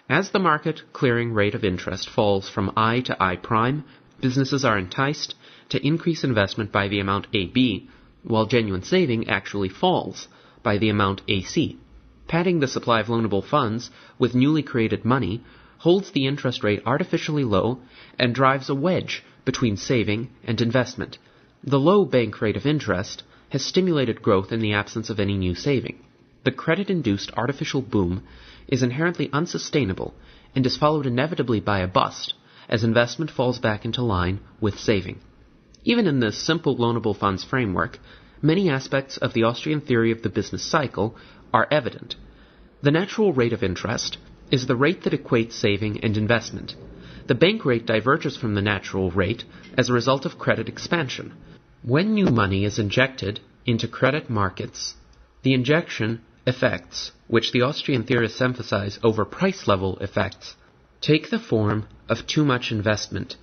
[SPEAKER 2] As the market clearing rate of interest falls from I to I prime, businesses are enticed to increase investment by the amount AB, while genuine saving actually falls by the amount AC. Padding the supply of loanable funds with newly created money holds the interest rate artificially low and drives a wedge between saving and investment. The low bank rate of interest has stimulated growth in the absence of any new saving. The credit-induced artificial boom is inherently unsustainable and is followed inevitably by a bust as investment falls back into line with saving. Even in this simple loanable funds framework, many aspects of the Austrian theory of the business cycle are evident. The natural rate of interest is the rate that equates saving and investment. The bank rate diverges from the natural rate as a result of credit expansion. When new money is injected into credit markets, the injection effects, which the Austrian theorists emphasize over price-level effects, take the form of too much investment,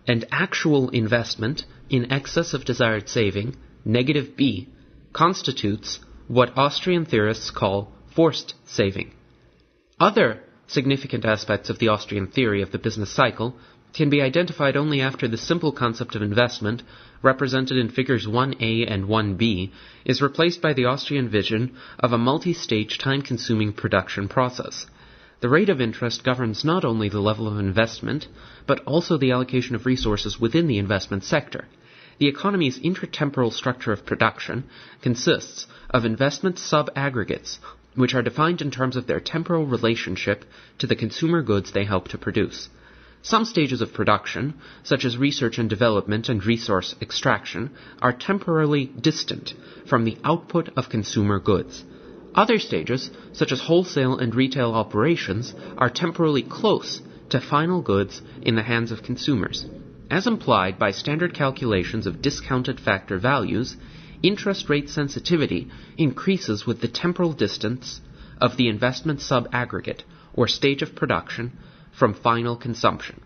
[SPEAKER 2] and actual investment in excess of desired saving, negative B, constitutes what Austrian theorists call forced saving. Other significant aspects of the Austrian theory of the business cycle can be identified only after the simple concept of investment, represented in figures 1a and 1b, is replaced by the Austrian vision of a multi-stage time-consuming production process. The rate of interest governs not only the level of investment, but also the allocation of resources within the investment sector. The economy's intertemporal structure of production consists of investment sub-aggregates, which are defined in terms of their temporal relationship to the consumer goods they help to produce. Some stages of production, such as research and development and resource extraction, are temporally distant from the output of consumer goods. Other stages, such as wholesale and retail operations, are temporally close to final goods in the hands of consumers. As implied by standard calculations of discounted factor values, interest rate sensitivity increases with the temporal distance of the investment sub-aggregate, or stage of production, from final consumption.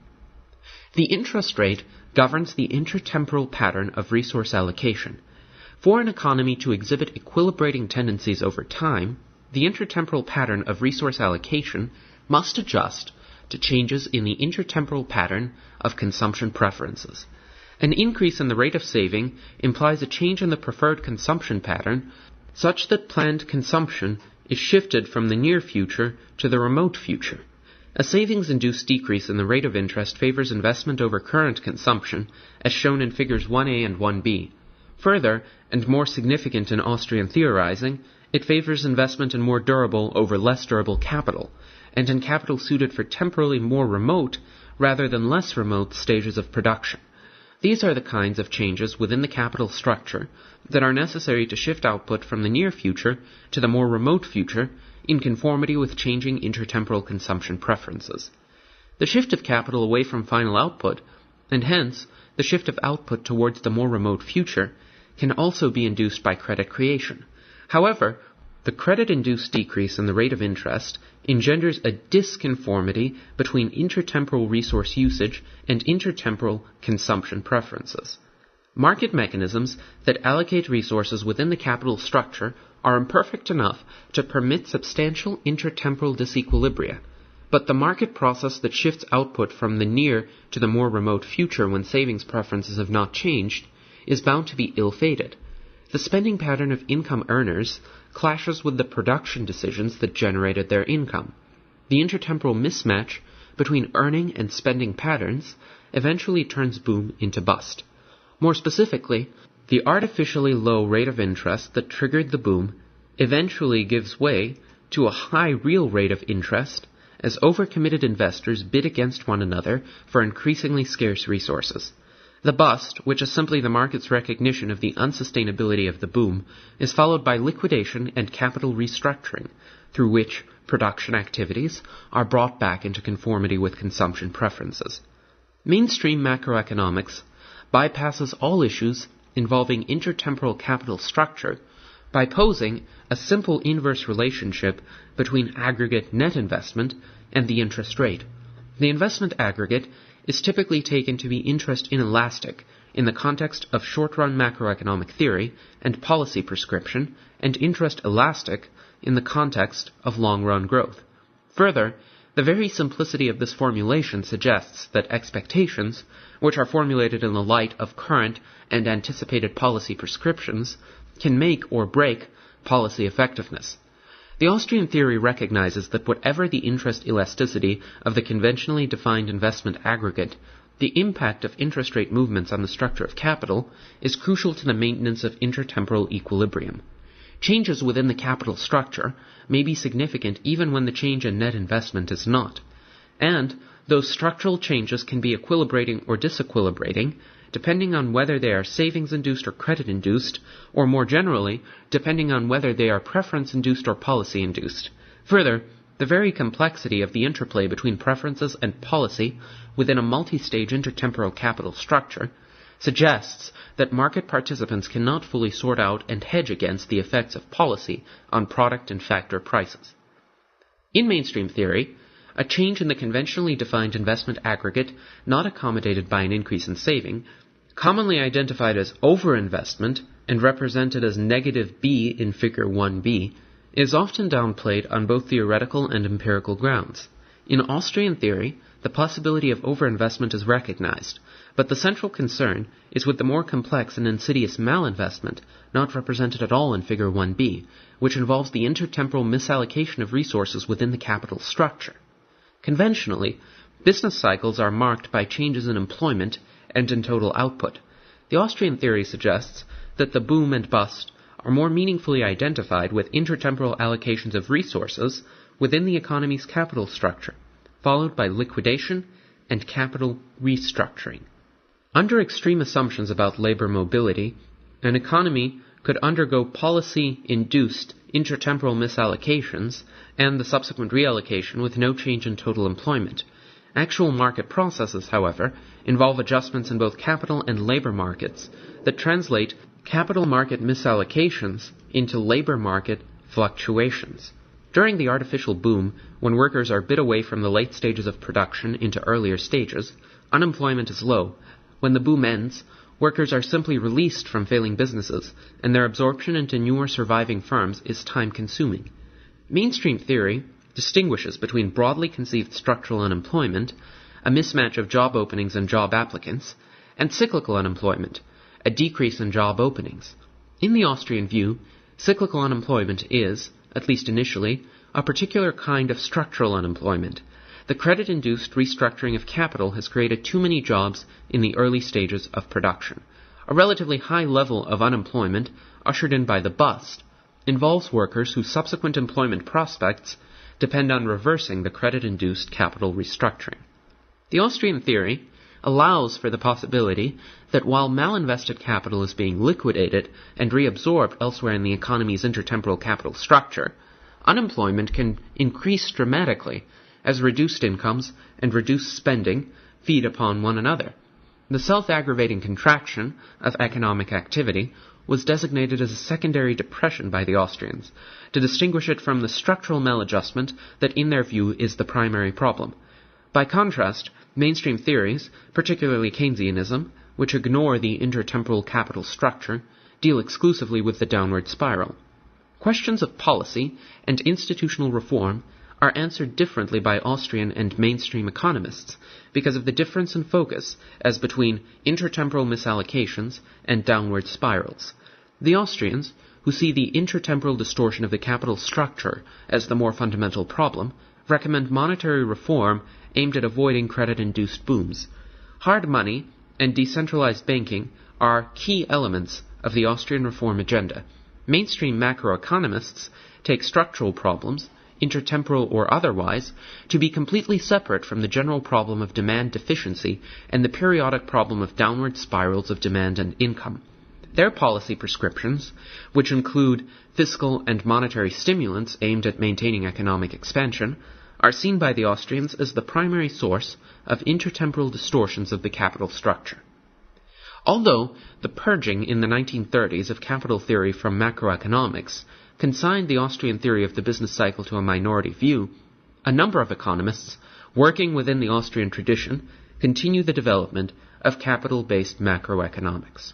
[SPEAKER 2] The interest rate governs the intertemporal pattern of resource allocation. For an economy to exhibit equilibrating tendencies over time, the intertemporal pattern of resource allocation must adjust to changes in the intertemporal pattern of consumption preferences. An increase in the rate of saving implies a change in the preferred consumption pattern such that planned consumption is shifted from the near future to the remote future. A savings-induced decrease in the rate of interest favors investment over current consumption, as shown in figures 1a and 1b. Further, and more significant in Austrian theorizing, it favors investment in more durable over less durable capital, and in capital suited for temporally more remote rather than less remote stages of production. These are the kinds of changes within the capital structure that are necessary to shift output from the near future to the more remote future in conformity with changing intertemporal consumption preferences. The shift of capital away from final output, and hence the shift of output towards the more remote future, can also be induced by credit creation. However, the credit-induced decrease in the rate of interest engenders a disconformity between intertemporal resource usage and intertemporal consumption preferences. Market mechanisms that allocate resources within the capital structure are imperfect enough to permit substantial intertemporal disequilibria, but the market process that shifts output from the near to the more remote future when savings preferences have not changed is bound to be ill-fated. The spending pattern of income earners clashes with the production decisions that generated their income. The intertemporal mismatch between earning and spending patterns eventually turns boom into bust. More specifically, the artificially low rate of interest that triggered the boom eventually gives way to a high real rate of interest as overcommitted investors bid against one another for increasingly scarce resources. The bust, which is simply the market's recognition of the unsustainability of the boom, is followed by liquidation and capital restructuring, through which production activities are brought back into conformity with consumption preferences. Mainstream macroeconomics bypasses all issues involving intertemporal capital structure by posing a simple inverse relationship between aggregate net investment and the interest rate. The investment aggregate is typically taken to be interest inelastic in the context of short-run macroeconomic theory and policy prescription, and interest elastic in the context of long-run growth. Further, the very simplicity of this formulation suggests that expectations, which are formulated in the light of current and anticipated policy prescriptions, can make or break policy effectiveness. The Austrian theory recognizes that whatever the interest elasticity of the conventionally defined investment aggregate, the impact of interest rate movements on the structure of capital is crucial to the maintenance of intertemporal equilibrium. Changes within the capital structure may be significant even when the change in net investment is not, and those structural changes can be equilibrating or disequilibrating, depending on whether they are savings-induced or credit-induced, or more generally, depending on whether they are preference-induced or policy-induced. Further, the very complexity of the interplay between preferences and policy within a multi-stage intertemporal capital structure suggests that market participants cannot fully sort out and hedge against the effects of policy on product and factor prices. In mainstream theory, a change in the conventionally defined investment aggregate not accommodated by an increase in saving, commonly identified as overinvestment and represented as negative B in Figure 1b, is often downplayed on both theoretical and empirical grounds. In Austrian theory, the possibility of overinvestment is recognized, but the central concern is with the more complex and insidious malinvestment, not represented at all in Figure 1b, which involves the intertemporal misallocation of resources within the capital structure. Conventionally, business cycles are marked by changes in employment and in total output. The Austrian theory suggests that the boom and bust are more meaningfully identified with intertemporal allocations of resources within the economy's capital structure, followed by liquidation and capital restructuring. Under extreme assumptions about labor mobility, an economy could undergo policy-induced intertemporal misallocations and the subsequent reallocation with no change in total employment. Actual market processes, however, involve adjustments in both capital and labor markets that translate capital market misallocations into labor market fluctuations. During the artificial boom, when workers are bid away from the late stages of production into earlier stages, unemployment is low. When the boom ends, workers are simply released from failing businesses, and their absorption into newer surviving firms is time-consuming. Mainstream theory distinguishes between broadly conceived structural unemployment, a mismatch of job openings and job applicants, and cyclical unemployment, a decrease in job openings. In the Austrian view, cyclical unemployment is, at least initially, a particular kind of structural unemployment. The credit-induced restructuring of capital has created too many jobs in the early stages of production. A relatively high level of unemployment, ushered in by the bust, involves workers whose subsequent employment prospects depend on reversing the credit-induced capital restructuring. The Austrian theory allows for the possibility that while malinvested capital is being liquidated and reabsorbed elsewhere in the economy's intertemporal capital structure, unemployment can increase dramatically as reduced incomes and reduced spending feed upon one another. The self-aggravating contraction of economic activity was designated as a secondary depression by the Austrians, to distinguish it from the structural maladjustment that in their view is the primary problem. By contrast, mainstream theories, particularly Keynesianism, which ignore the intertemporal capital structure, deal exclusively with the downward spiral. Questions of policy and institutional reform are answered differently by Austrian and mainstream economists because of the difference in focus as between intertemporal misallocations and downward spirals. The Austrians, who see the intertemporal distortion of the capital structure as the more fundamental problem, recommend monetary reform aimed at avoiding credit-induced booms, Hard money and decentralized banking are key elements of the Austrian reform agenda. Mainstream macroeconomists take structural problems, intertemporal or otherwise, to be completely separate from the general problem of demand deficiency and the periodic problem of downward spirals of demand and income. Their policy prescriptions, which include fiscal and monetary stimulants aimed at maintaining economic expansion, are seen by the Austrians as the primary source of intertemporal distortions of the capital structure. Although the purging in the 1930s of capital theory from macroeconomics consigned the Austrian theory of the business cycle to a minority view, a number of economists working within the Austrian tradition continue the development of capital-based macroeconomics.